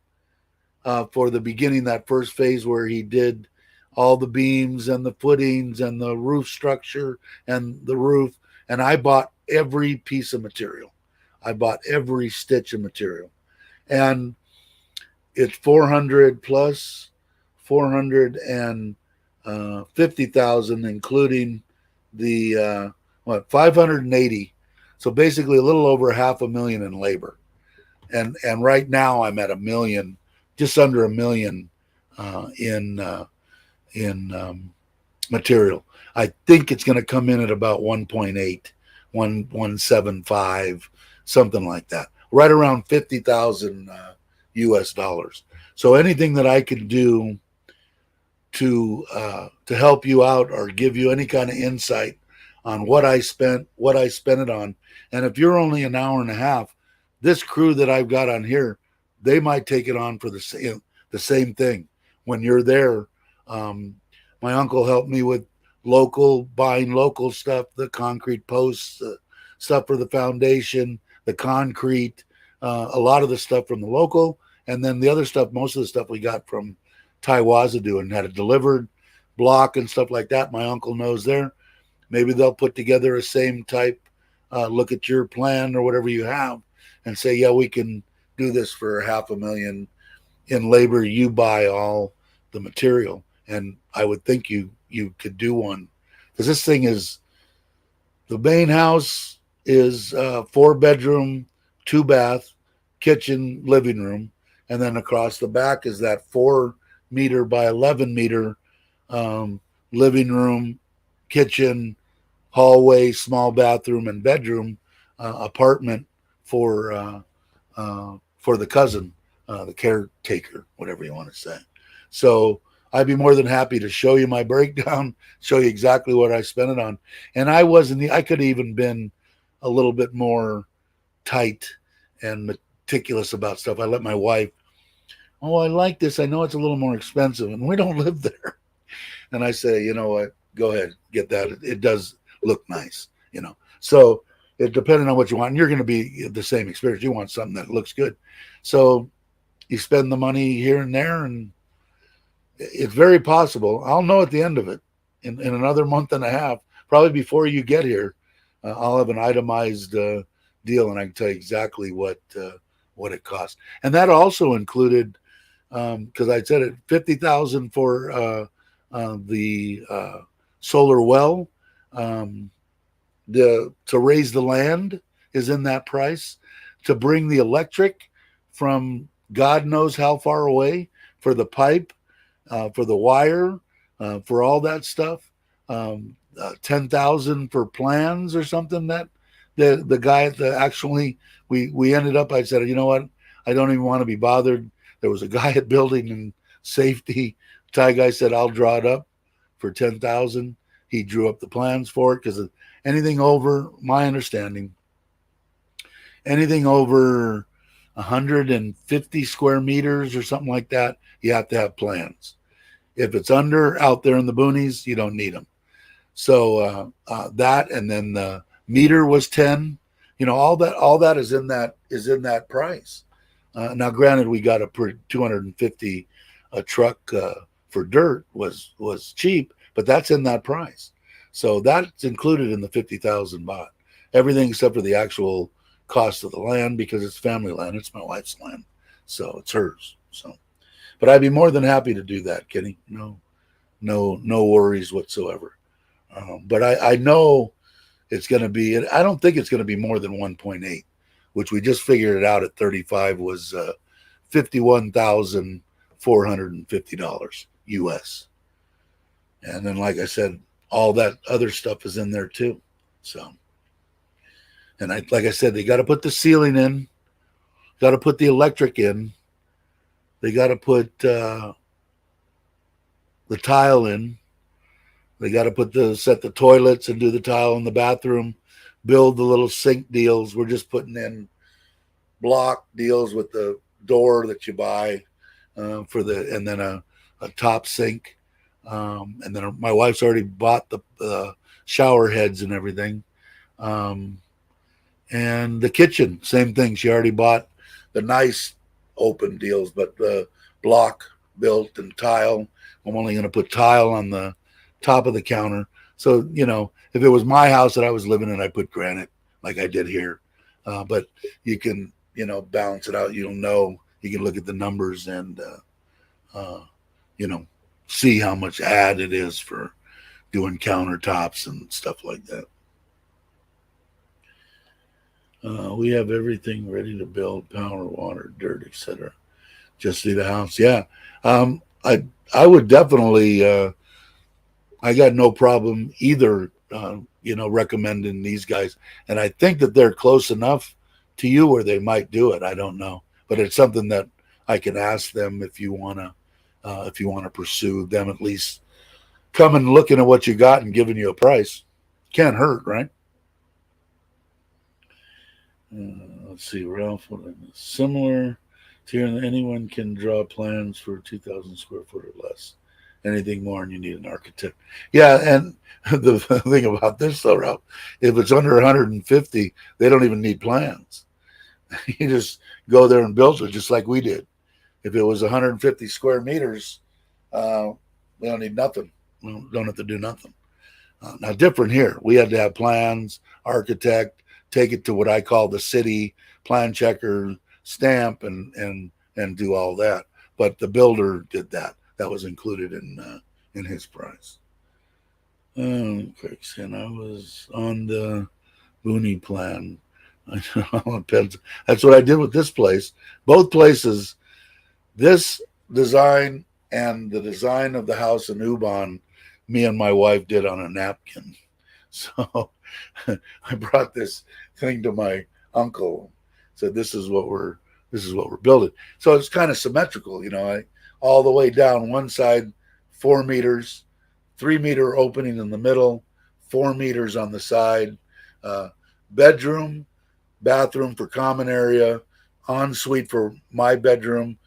for the beginning, that first phase where he did all the beams and the footings and the roof structure and the roof. And I bought every piece of material. I bought every stitch of material. And it's 400 plus 450,000, including the 580. So basically a little over $500,000 in labor. And right now I'm at $1 million, just under $1 million in material. I think it's going to come in at about 1.8, 175, something like that. Right around 50,000 US dollars. So anything that I can do to help you out or give you any kind of insight on what I spent it on. And if you're only an hour and a half, this crew that I've got on here, they might take it on for the same thing. When you're there, my uncle helped me with buying local stuff, the concrete posts, stuff for the foundation, the concrete, a lot of the stuff from the local, and then the other stuff, most of the stuff we got from Taiwazadu and had it delivered, block and stuff like that. My uncle knows there. Maybe they'll put together a same type, look at your plan or whatever you have and say, yeah, we can do this for $500,000 in labor. You buy all the material. And I would think you could do one, because this thing is, the main house is 4-bedroom, 2-bath, kitchen, living room. And then across the back is that 4-meter by 11-meter living room, kitchen, hallway, small bathroom, and bedroom apartment for the cousin, the caretaker, whatever you want to say. So I'd be more than happy to show you my breakdown, show you exactly what I spent it on. And I could have even been a little bit more tight and meticulous about stuff. I let my wife, oh, I like this. I know it's a little more expensive, and we don't live there. And I say, you know what? Go ahead, get that. It does look nice, So it depending on what you want, and you're going to be the same experience. You want something that looks good. So you spend the money here and there, and it's very possible. I'll know at the end of it in another month and a half, probably before you get here. I'll have an itemized deal, and I can tell you exactly what it costs. And that also included, because I said it, $50,000 for the solar well. To raise the land is in that price. To bring the electric from God knows how far away, for the pipe, for the wire, for all that stuff. $10,000 for plans or something. That the guy at actually we ended up. I said, you know what? I don't even want to be bothered. There was a guy at building and safety. Thai guy said, I'll draw it up for $10,000. He drew up the plans for it, because anything over, my understanding, Anything over 150 square meters or something like that, you have to have plans. If it's under, out there in the boonies, you don't need them. So that, and then the meter was 10. All that is in that price. Now, granted, we got a 250 truck for dirt was cheap, but that's in that price. So that's included in the 50,000 baht. Everything except for the actual cost of the land, because it's family land. It's my wife's land, so it's hers. So, but I'd be more than happy to do that, Kenny. No worries whatsoever. But I know it's going to be. I don't think it's going to be more than 1.8, which we just figured it out at 35 was $51,450 US. And then, like I said, all that other stuff is in there too. So, and like I said, they got to put the ceiling in, got to put the electric in, they got to put the tile in, they got to set the toilets and do the tile in the bathroom, build the little sink deals. We're just putting in block deals with the door that you buy and then a top sink. And then my wife's already bought the shower heads and everything. And the kitchen, same thing. She already bought the nice open deals, but the block built and tile. I'm only going to put tile on the top of the counter. So, if it was my house that I was living in, I'd put granite like I did here. But you can, balance it out. You can look at the numbers and, see how much add it is for doing countertops and stuff like that. We have everything ready to build: power, water, dirt, etc. Just see the house. Yeah. I would definitely, I got no problem either, recommending these guys. And I think that they're close enough to you where they might do it. I don't know, but it's something that I can ask them if you want to pursue them, at least coming looking at what you got and giving you a price. Can't hurt, right? Let's see, Ralph. Similar to here, anyone can draw plans for 2,000 square foot or less. Anything more, and you need an architect. Yeah, and the thing about this, though, Ralph, if it's under 150, they don't even need plans. You just go there and build it, just like we did. If it was 150 square meters, we don't need nothing. We don't have to do nothing. Now, different here. We had to have plans, architect, take it to what I call the city plan checker, stamp, and do all that. But the builder did that. That was included in his price. Okay, and I was on the Booney plan. That's what I did with this place. Both places, this design and the design of the house in Ubon, me and my wife did on a napkin. So I brought this thing to my uncle. Said, "This is what we're building." So it's kind of symmetrical, all the way down one side, 4 meters, 3-meter opening in the middle, 4 meters on the side, bedroom, bathroom for common area, ensuite for my bedroom,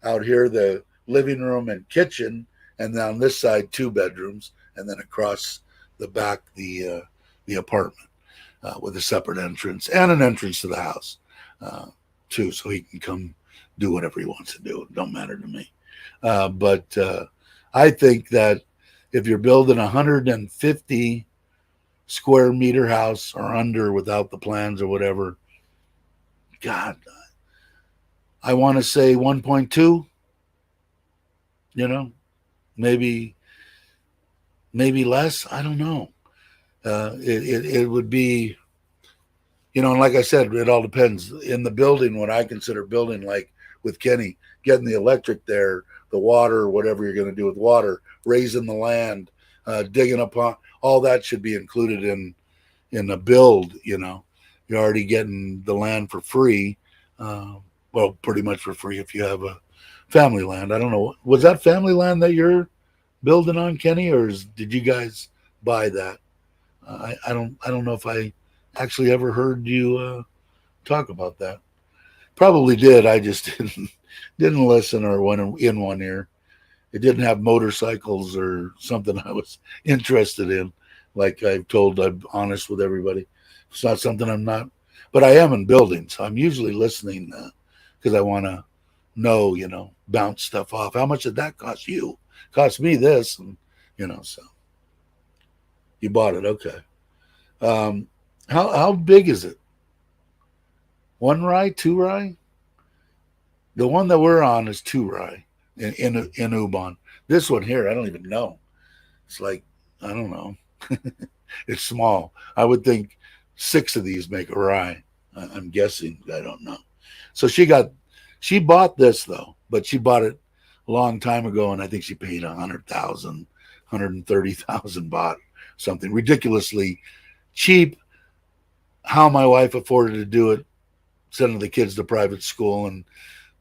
out here the living room and kitchen, and then on this side 2 bedrooms, and then across the back the apartment with a separate entrance and an entrance to the house too, so he can come do whatever he wants to do. It don't matter to me. But I think that if you're building a 150 square meter house or under without the plans or whatever, God, I want to say 1.2, maybe less. I don't know. It would be, and like I said, it all depends. In the building, what I consider building, like with Kenny, getting the electric there, the water, whatever you're going to do with water, raising the land, digging upon, all that should be included in a build. You're already getting the land for free. Well, pretty much for free if you have a family land. I don't know. Was that family land that you're building on, Kenny, or did you guys buy that? I don't know if I actually ever heard you talk about that. Probably did. I just didn't listen or went in one ear. It didn't have motorcycles or something I was interested in. Like I've told, I'm honest with everybody. It's not something I'm not, but I am in buildings. So I'm usually listening because I want to know, bounce stuff off. How much did that cost you? Cost me this, and so you bought it. Okay. Um, how big is it? One rye, two rye? The one that we're on is two rye in Ubon. This one here, I don't even know. It's like I don't know. It's small. I would think six of these make a rye. I'm guessing. I don't know. So she bought this though, but she bought it a long time ago, and I think she paid 100,000, 130,000 baht, something ridiculously cheap. How my wife afforded to do it, sending the kids to private school and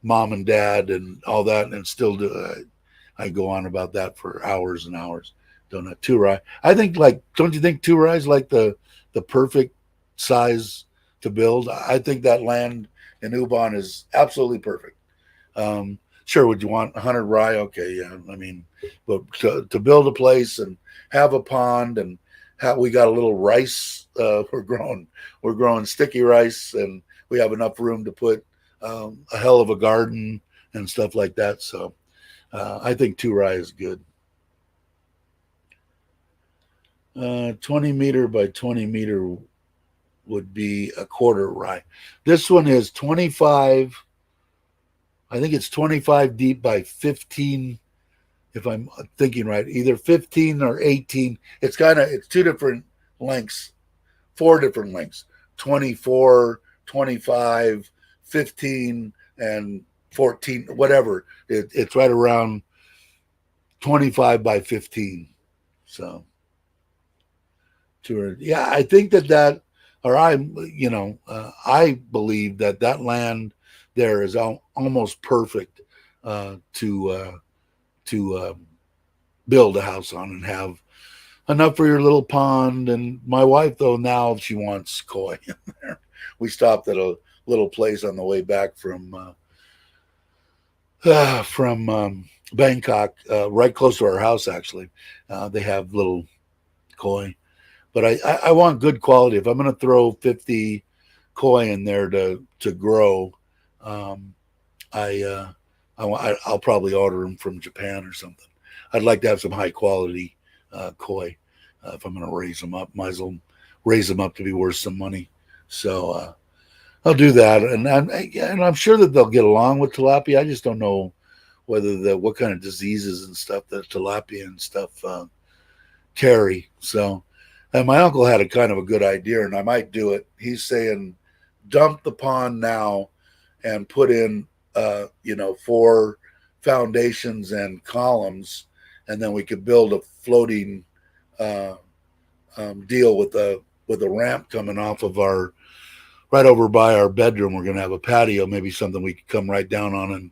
mom and dad and all that, and still do it. I go on about that for hours and hours. Don't know two rye. I think don't you think two rye is like the perfect size to build? I think that land in Ubon is absolutely perfect. Sure, would you want 100 rye? Okay, yeah. I mean, but to build a place and have a pond and we got a little rice. We're growing sticky rice, and we have enough room to put a hell of a garden and stuff like that. So I think two rye is good. 20 meter by 20 meter would be a quarter rye. This one is 25. I think it's 25 deep by 15, if I'm thinking right, either 15 or 18. It's two different lengths, four different lengths, 24, 25, 15, and 14, whatever. It's right around 25 by 15. So, yeah, I think I believe that land there is almost perfect to build a house on and have enough for your little pond. And my wife, though, now she wants koi in there. We stopped at a little place on the way back from Bangkok, right close to our house. Actually, they have little koi, but I want good quality. If I'm going to throw 50 koi in there to grow, I'll probably order them from Japan or something. I'd like to have some high quality koi if I'm going to raise them up. Might as well raise them up to be worth some money. So I'll do that, and I'm sure that they'll get along with tilapia. I just don't know what kind of diseases and stuff that tilapia and stuff carry. So, and my uncle had a kind of a good idea, and I might do it. He's saying, dump the pond now and put in 4 foundations and columns, and then we could build a floating deal with a ramp coming off of our right over by our bedroom. We're going to have a patio, maybe something we could come right down on, and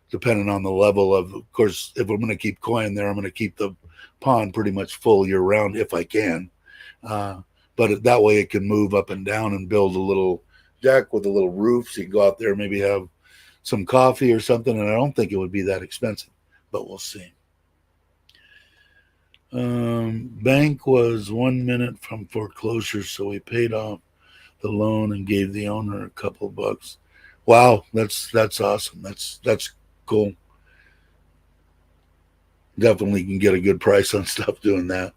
depending on the level of course, if I'm going to keep koi in there, I'm going to keep the pond pretty much full year round if I can. But that way it can move up and down and build a little deck with a little roof. So you can go out there, maybe have some coffee or something. And I don't think it would be that expensive, but we'll see. Bank was 1 minute from foreclosure, so we paid off the loan and gave the owner a couple bucks. Wow, that's awesome. That's cool. Definitely can get a good price on stuff doing that.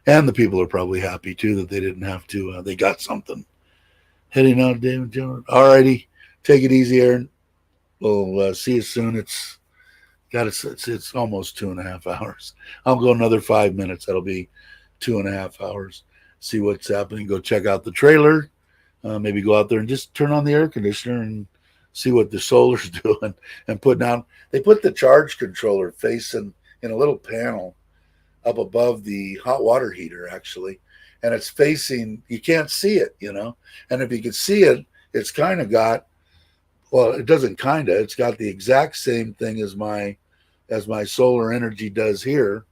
And the people are probably happy too that they didn't have to. They got something. Heading out, David Jones. All righty, take it easy, Aaron. We'll see you soon. It's almost 2.5 hours. I'll go another 5 minutes. That'll be 2.5 hours. See what's happening. Go check out the trailer. Maybe go out there and just turn on the air conditioner and see what the solar's doing and putting out. They put the charge controller facing in a little panel up above the hot water heater, actually. And it's facing, you can't see it, And if you can see it, it's kind of got, well, it doesn't kind of, it's got the exact same thing as my solar energy does here.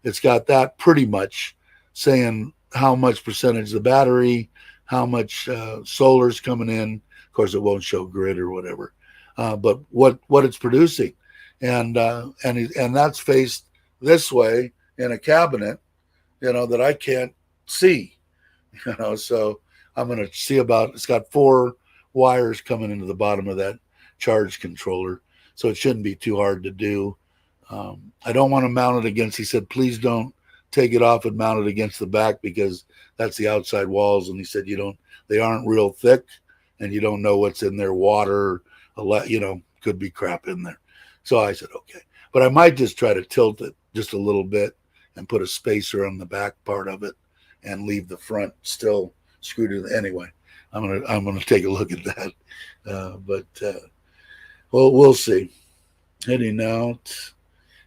It's got that pretty much saying how much percentage the battery, how much solar's coming in. Of course, it won't show grid or whatever, but what it's producing, and that's faced this way in a cabinet, that I can't see, So I'm going to see about. It's got 4 wires coming into the bottom of that charge controller, so it shouldn't be too hard to do. I don't want to mount it against. He said, please don't take it off and mount it against the back because that's the outside walls. And he said, they aren't real thick, and you don't know what's in there. Water, could be crap in there. So I said, okay, but I might just try to tilt it just a little bit and put a spacer on the back part of it and leave the front still screwed in. Anyway, I'm gonna take a look at that. But we'll see. Heading out.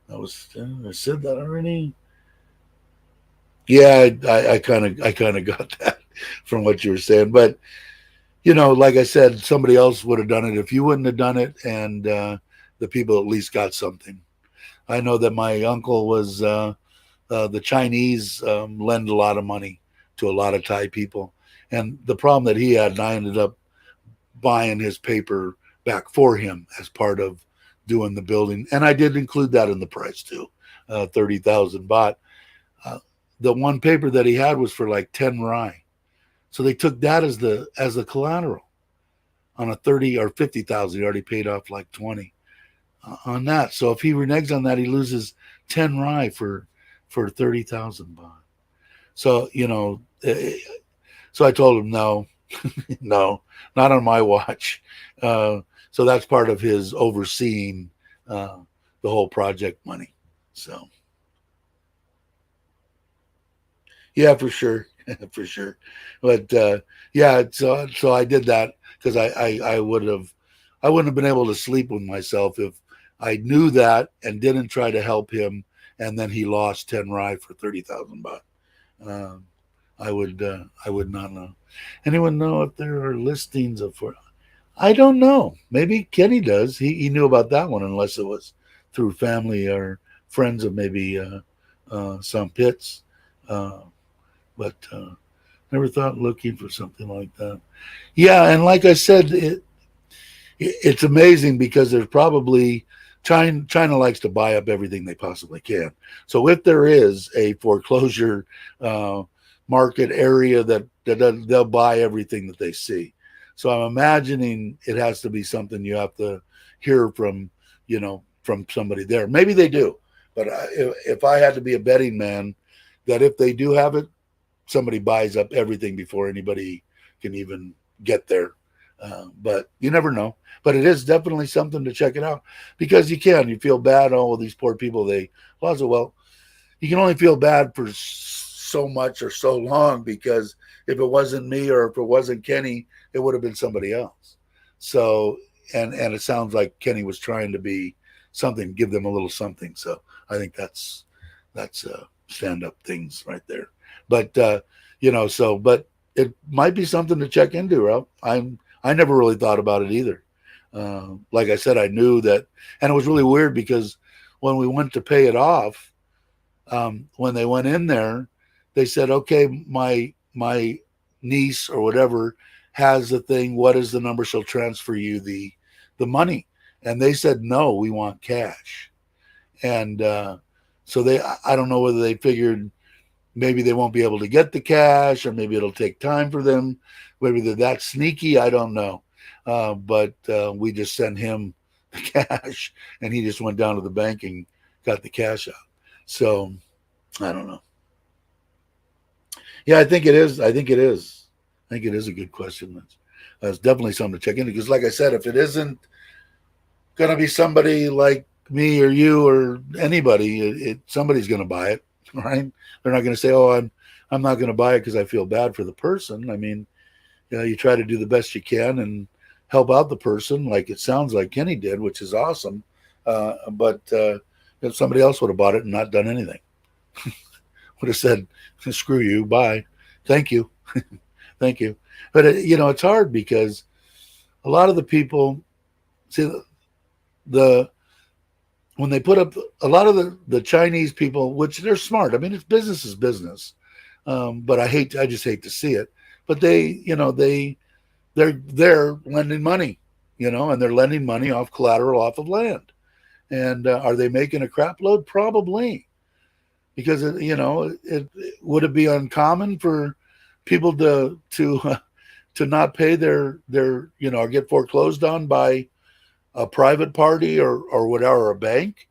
I said that already. Yeah, I kind of got that from what you were saying, but like I said, somebody else would have done it if you wouldn't have done it, and the people at least got something. I know that my uncle was the Chinese lend a lot of money to a lot of Thai people, and the problem that he had, and I ended up buying his paper back for him as part of doing the building, and I did include that in the price too, 30,000 baht. The one paper that he had was for like 10 Rai, so they took that as the collateral on a 30 or 50,000. He already paid off like 20 on that. So if he reneges on that, he loses 10 Rai for 30,000 baht. So so I told him no, no, not on my watch. So that's part of his overseeing the whole project money. So yeah, for sure, for sure. But yeah, so I did that because I wouldn't have been able to sleep with myself if I knew that and didn't try to help him, and then he lost 10 Rai for 30,000 baht. I would not know. Anyone know if there are listings of for? I don't know. Maybe Kenny does. He knew about that one, unless it was through family or friends of maybe some pits. But never thought looking for something like that. Yeah, and like I said, it's amazing because there's probably China likes to buy up everything they possibly can. So if there is a foreclosure market area that they'll buy everything that they see. So I'm imagining it has to be something you have to hear from somebody there. Maybe they do, but if I had to be a betting man, that if they do have it, somebody buys up everything before anybody can even get there. But you never know. But it is definitely something to check it out because you feel bad. Oh, these poor people, they lost it. Well, you can only feel bad for so much or so long because if it wasn't me or if it wasn't Kenny, it would have been somebody else. So, and it sounds like Kenny was trying to be something, give them a little something. So I think that's stand-up things right there. But but it might be something to check into, Ralph. I never really thought about it either. Like I said, I knew that, and it was really weird because when we went to pay it off, when they went in there, they said, "Okay, my niece or whatever has the thing. What is the number? She'll transfer you the money." And they said, "No, we want cash." And so I don't know whether they figured maybe they won't be able to get the cash, or maybe it'll take time for them. Maybe they're that sneaky. I don't know. But we just sent him the cash, and he just went down to the bank and got the cash out. So I don't know. Yeah, I think it is. I think it is a good question. That's definitely something to check into because, like I said, if it isn't going to be somebody like me or you or anybody, somebody's going to buy it, right? They're not going to say, "Oh, I'm not going to buy it because I feel bad for the person." I mean, you try to do the best you can and help out the person, like it sounds like Kenny did, which is awesome. But if somebody else would have bought it and not done anything, would have said, "Screw you, bye, thank you, thank you." But it's hard because a lot of the people see when they put up a lot of the Chinese people, which they're smart. I mean, it's business is business. But I just hate to see it but they're lending money, and they're lending money off collateral off of land. And are they making a crap load? Probably, because it would it be uncommon for people to not pay their or get foreclosed on by a private party or whatever, a bank?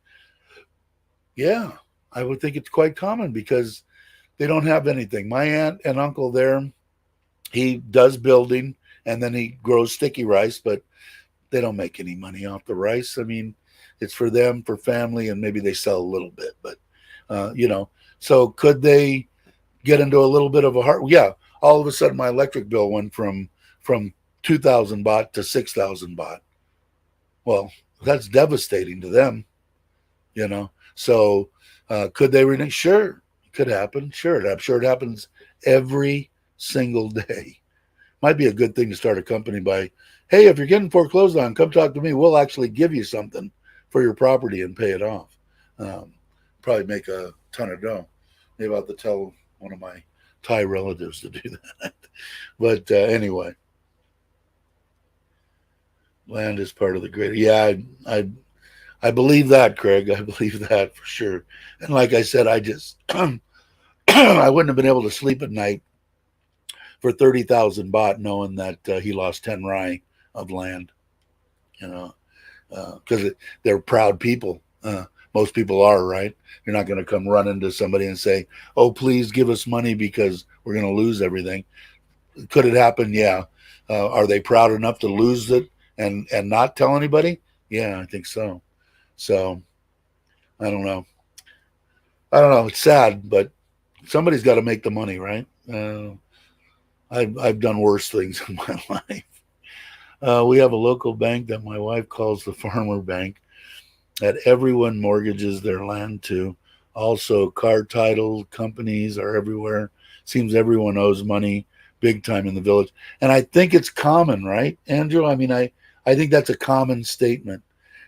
Yeah, I would think it's quite common because they don't have anything. My aunt and uncle there, he does building and then he grows sticky rice, but they don't make any money off the rice. I mean, it's for them, for family, and maybe they sell a little bit, but so could they get into a little bit of a hard? Yeah, all of a sudden my electric bill went from 2,000 baht to 6,000 baht. Well, that's devastating to them, So could they renege? Sure, it could happen. Sure, I'm sure it happens every single day. Might be a good thing to start a company by, hey, if you're getting foreclosed on, come talk to me. We'll actually give you something for your property and pay it off. Probably make a ton of dough. Maybe I'll have to tell one of my Thai relatives to do that. But anyway, land is part of the greater. Yeah, I believe that, Craig. I believe that for sure. And like I said, I just I wouldn't have been able to sleep at night for 30,000 baht, knowing that he lost 10 rai of land. Because they're proud people. Most people are, right? You're not going to come run into somebody and say, "Oh, please give us money because we're going to lose everything." Could it happen? Yeah. Are they proud enough to lose it and not tell anybody? Yeah, I think so. So I don't know. It's sad, but somebody's got to make the money, right? I've done worse things in my life. We have a local bank that my wife calls the farmer bank that everyone mortgages their land to. Also, car title companies are everywhere. Seems everyone owes money big time in the village. And I think it's common, right, Andrew? I mean, I think that's a common statement.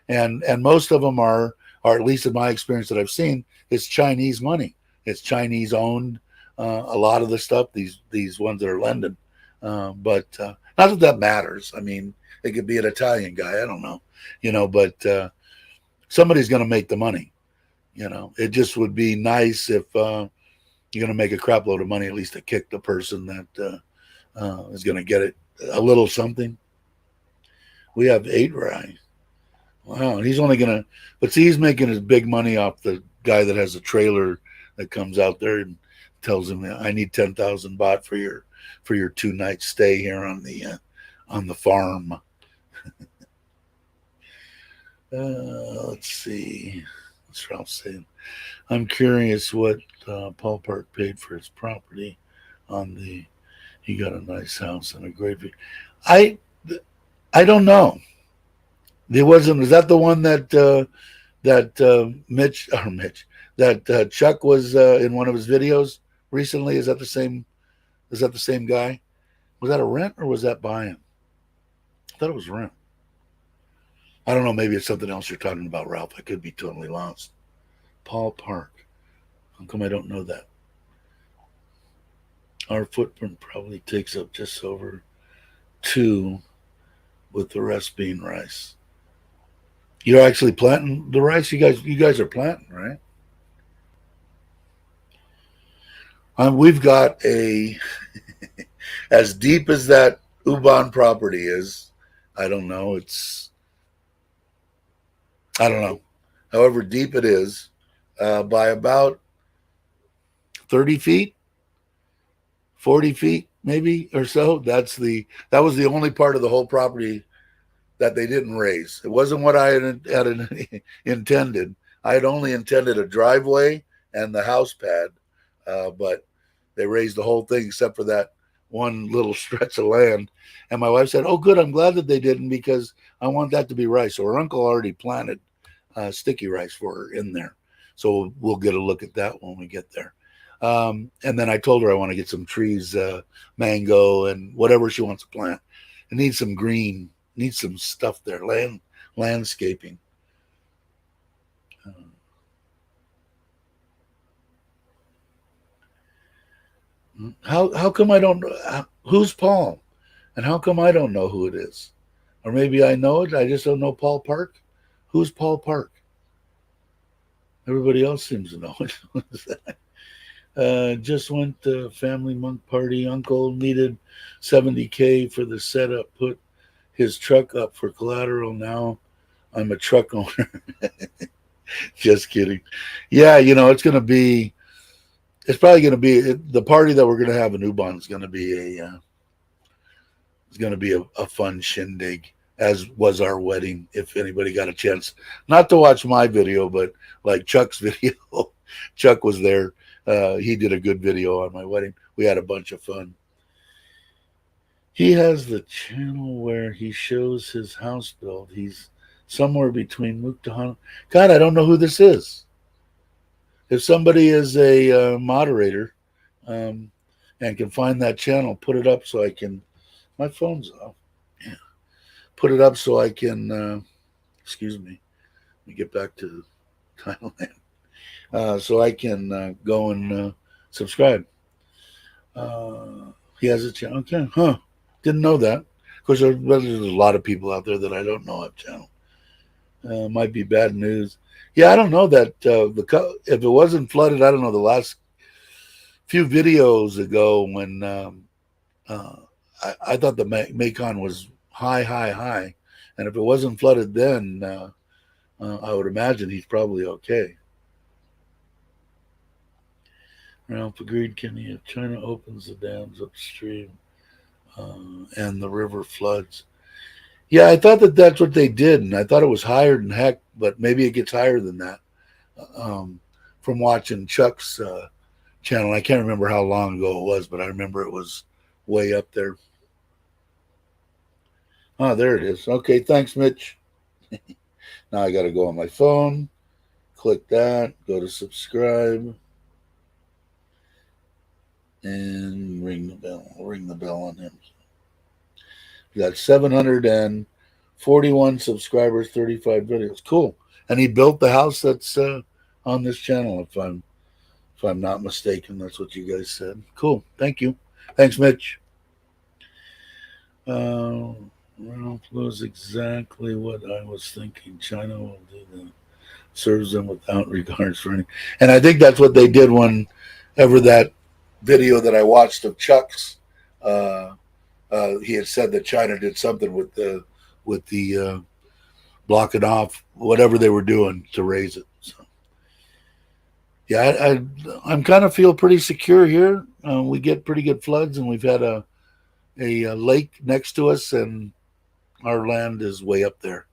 And most of them are, or at least in my experience that I've seen, it's Chinese money. It's Chinese owned. A lot of the stuff, these ones that are lending. But not that that matters. I mean, it could be an Italian guy. I don't know, but somebody's going to make the money. It just would be nice if you're going to make a crap load of money, at least to kick the person that is going to get it a little something. We have 8 rai. Wow, and he's only going to, but see, he's making his big money off the guy that has a trailer that comes out there and tells him, "I need 10,000 baht for your 2-night stay here on the farm." Let's see. What's Ralph saying? I'm curious what Paul Park paid for his property on the. He got a nice house and a great view. I I don't know. There wasn't. Is that the one that Mitch that Chuck was in one of his videos recently? Is that the same? Is that the same guy? Was that a rent or was that buying? I thought it was rent. I don't know. Maybe it's something else you're talking about, Ralph. I could be totally lost. Paul Park. How come I don't know that? Our footprint probably takes up just over 2, with the rest being rice. You're actually planting the rice. You guys are planting, right? We've got a as deep as that Ubon property is. I don't know. I don't know. However deep it is, by about 30 feet, 40 feet, maybe or so. That was the only part of the whole property that they didn't raise. It wasn't what I had intended. I had only intended a driveway and the house pad, but they raised the whole thing except for that one little stretch of land. And my wife said, "Oh, good. I'm glad that they didn't because I want that to be rice." So her uncle already planted sticky rice for her in there. So we'll get a look at that when we get there. And then I told her I want to get some trees, mango and whatever she wants to plant. It needs some green, needs some stuff there, landscaping. How come I don't know who's Paul, and how come I don't know who it is? Or maybe I know it. I just don't know Paul Park. Who's Paul Park? Everybody else seems to know it. Just went to family monk party. Uncle needed 70K for the setup. Put his truck up for collateral. Now I'm a truck owner. Just kidding. Yeah, it's going to be. It's probably going to be the party that we're going to have in Ubon is going to be a fun shindig, as was our wedding. If anybody got a chance, not to watch my video, but like Chuck's video, Chuck was there. He did a good video on my wedding. We had a bunch of fun. He has the channel where he shows his house build. He's somewhere between Muktahan. God, I don't know who this is. If somebody is a moderator um, and can find that channel, put it up so I can. My phone's off. Yeah. Put it up so I can. Excuse me. Let me get back to Thailand. So I can go and subscribe. He has a channel. Okay, huh? Didn't know that. Of course, there's a lot of people out there that I don't know have channel. Might be bad news. Yeah, I don't know that if it wasn't flooded. I don't know the last few videos ago when uh, I thought the Mekong was high, and if it wasn't flooded then, I would imagine he's probably okay. Ralph agreed, Kenny. If China opens the dams upstream and the river floods. Yeah, I thought that's what they did, and I thought it was higher than heck, but maybe it gets higher than that. Um, from watching Chuck's channel, I can't remember how long ago it was, but I remember it was way up there. Oh, there it is. Okay, thanks, Mitch. Now I got to go on my phone, click that, go to subscribe, and ring the bell. I'll ring the bell on him. We got 741 subscribers, 35 videos. Cool. And he built the house that's on this channel. If I'm not mistaken, that's what you guys said. Cool. Thank you. Thanks, Mitch. Ralph knows exactly what I was thinking. China will do that. Serves them without regards for any. And I think that's what they did whenever that video that I watched of Chuck's. He had said that China did something with the blocking off whatever they were doing to raise it. So, yeah, I'm kind of feel pretty secure here. We get pretty good floods, and we've had a lake next to us, and our land is way up there.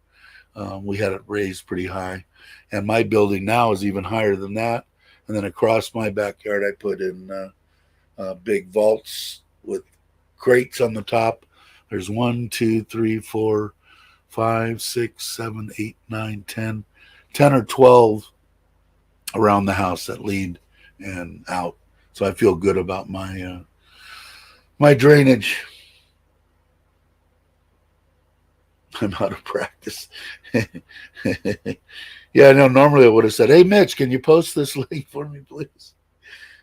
We had it raised pretty high, and my building now is even higher than that. And then across my backyard, I put in big vaults with crates on the top. There's 1, 2, 3, 4, 5, 6, 7, 8, 9, 10 or 12 around the house that lead and out. So I feel good about my drainage. I'm out of practice. Yeah, I know. Normally I would have said, "Hey, Mitch, can you post this link for me, please?"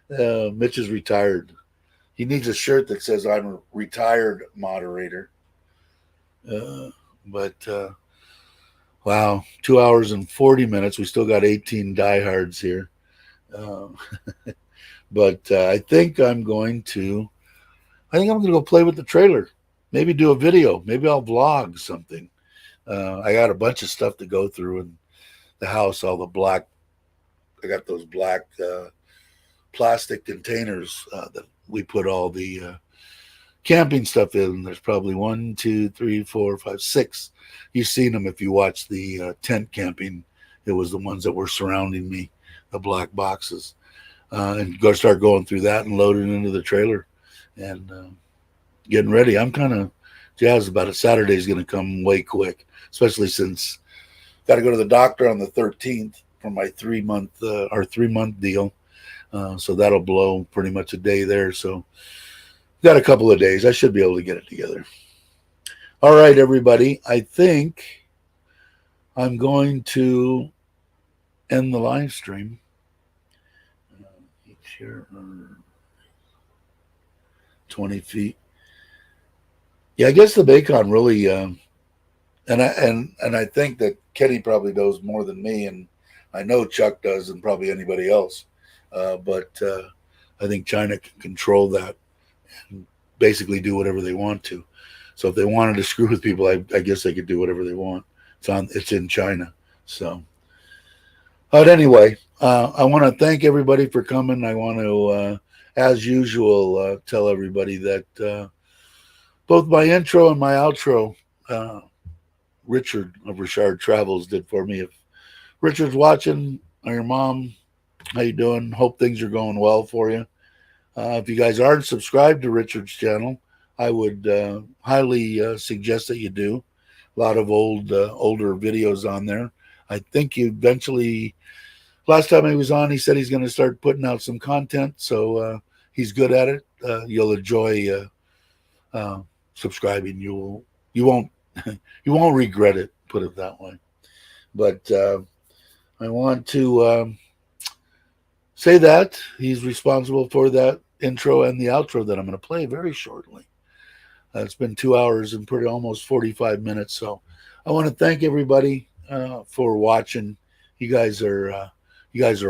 Mitch is retired. He needs a shirt that says "I'm a retired moderator." But wow, 2 hours and 40 minutes. We still got 18 diehards here. Uh, but I think I'm going to. I think I'm going to go play with the trailer. Maybe do a video. Maybe I'll vlog something. I got a bunch of stuff to go through in the house. All the black. I got those black plastic containers that we put all the camping stuff in. There's probably 1, 2, 3, 4, 5, 6. You've seen them if you watch the tent camping. It was the ones that were surrounding me, the black boxes. And go start going through that and loading into the trailer and getting ready. I'm kind of jazzed about it. Saturday's going to come way quick, especially since got to go to the doctor on the 13th for my 3-month deal. So that'll blow pretty much a day there. So got a couple of days. I should be able to get it together. All right, everybody. I think I'm going to end the live stream. 20 feet. Yeah, I guess the bacon really, and I think that Kenny probably knows more than me, and I know Chuck does, and probably anybody else. But I think China can control that and basically do whatever they want to. So if they wanted to screw with people, I guess they could do whatever they want. It's in China. So, but anyway, I want to thank everybody for coming. I want to, as usual, tell everybody that both my intro and my outro, Richard of Richard Travels did for me. If Richard's watching, or your mom, how you doing? Hope things are going well for you. If you guys aren't subscribed to Richard's channel, I would highly suggest that you do. A lot of older videos on there. I think you eventually, last time he was on, he said he's going to start putting out some content, so he's good at it. You'll enjoy subscribing. You won't you won't regret it. Put it that way. But I want to say that he's responsible for that intro and the outro that I'm going to play very shortly. It's been 2 hours and pretty almost 45 minutes. So I want to thank everybody for watching. You guys are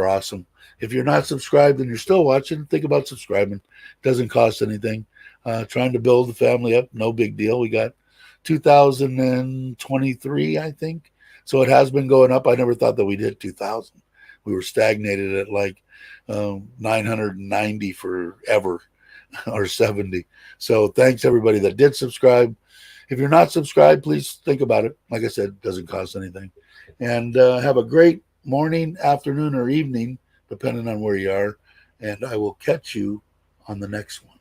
awesome. If you're not subscribed and you're still watching, think about subscribing. It doesn't cost anything. Trying to build the family up, no big deal. We got 2023, I think. So it has been going up. I never thought that we'd hit 2,000. We were stagnated at like 990 forever or 70. So thanks everybody that did subscribe. If you're not subscribed, please think about it. Like I said, it doesn't cost anything. And have a great morning, afternoon, or evening, depending on where you are. And I will catch you on the next one.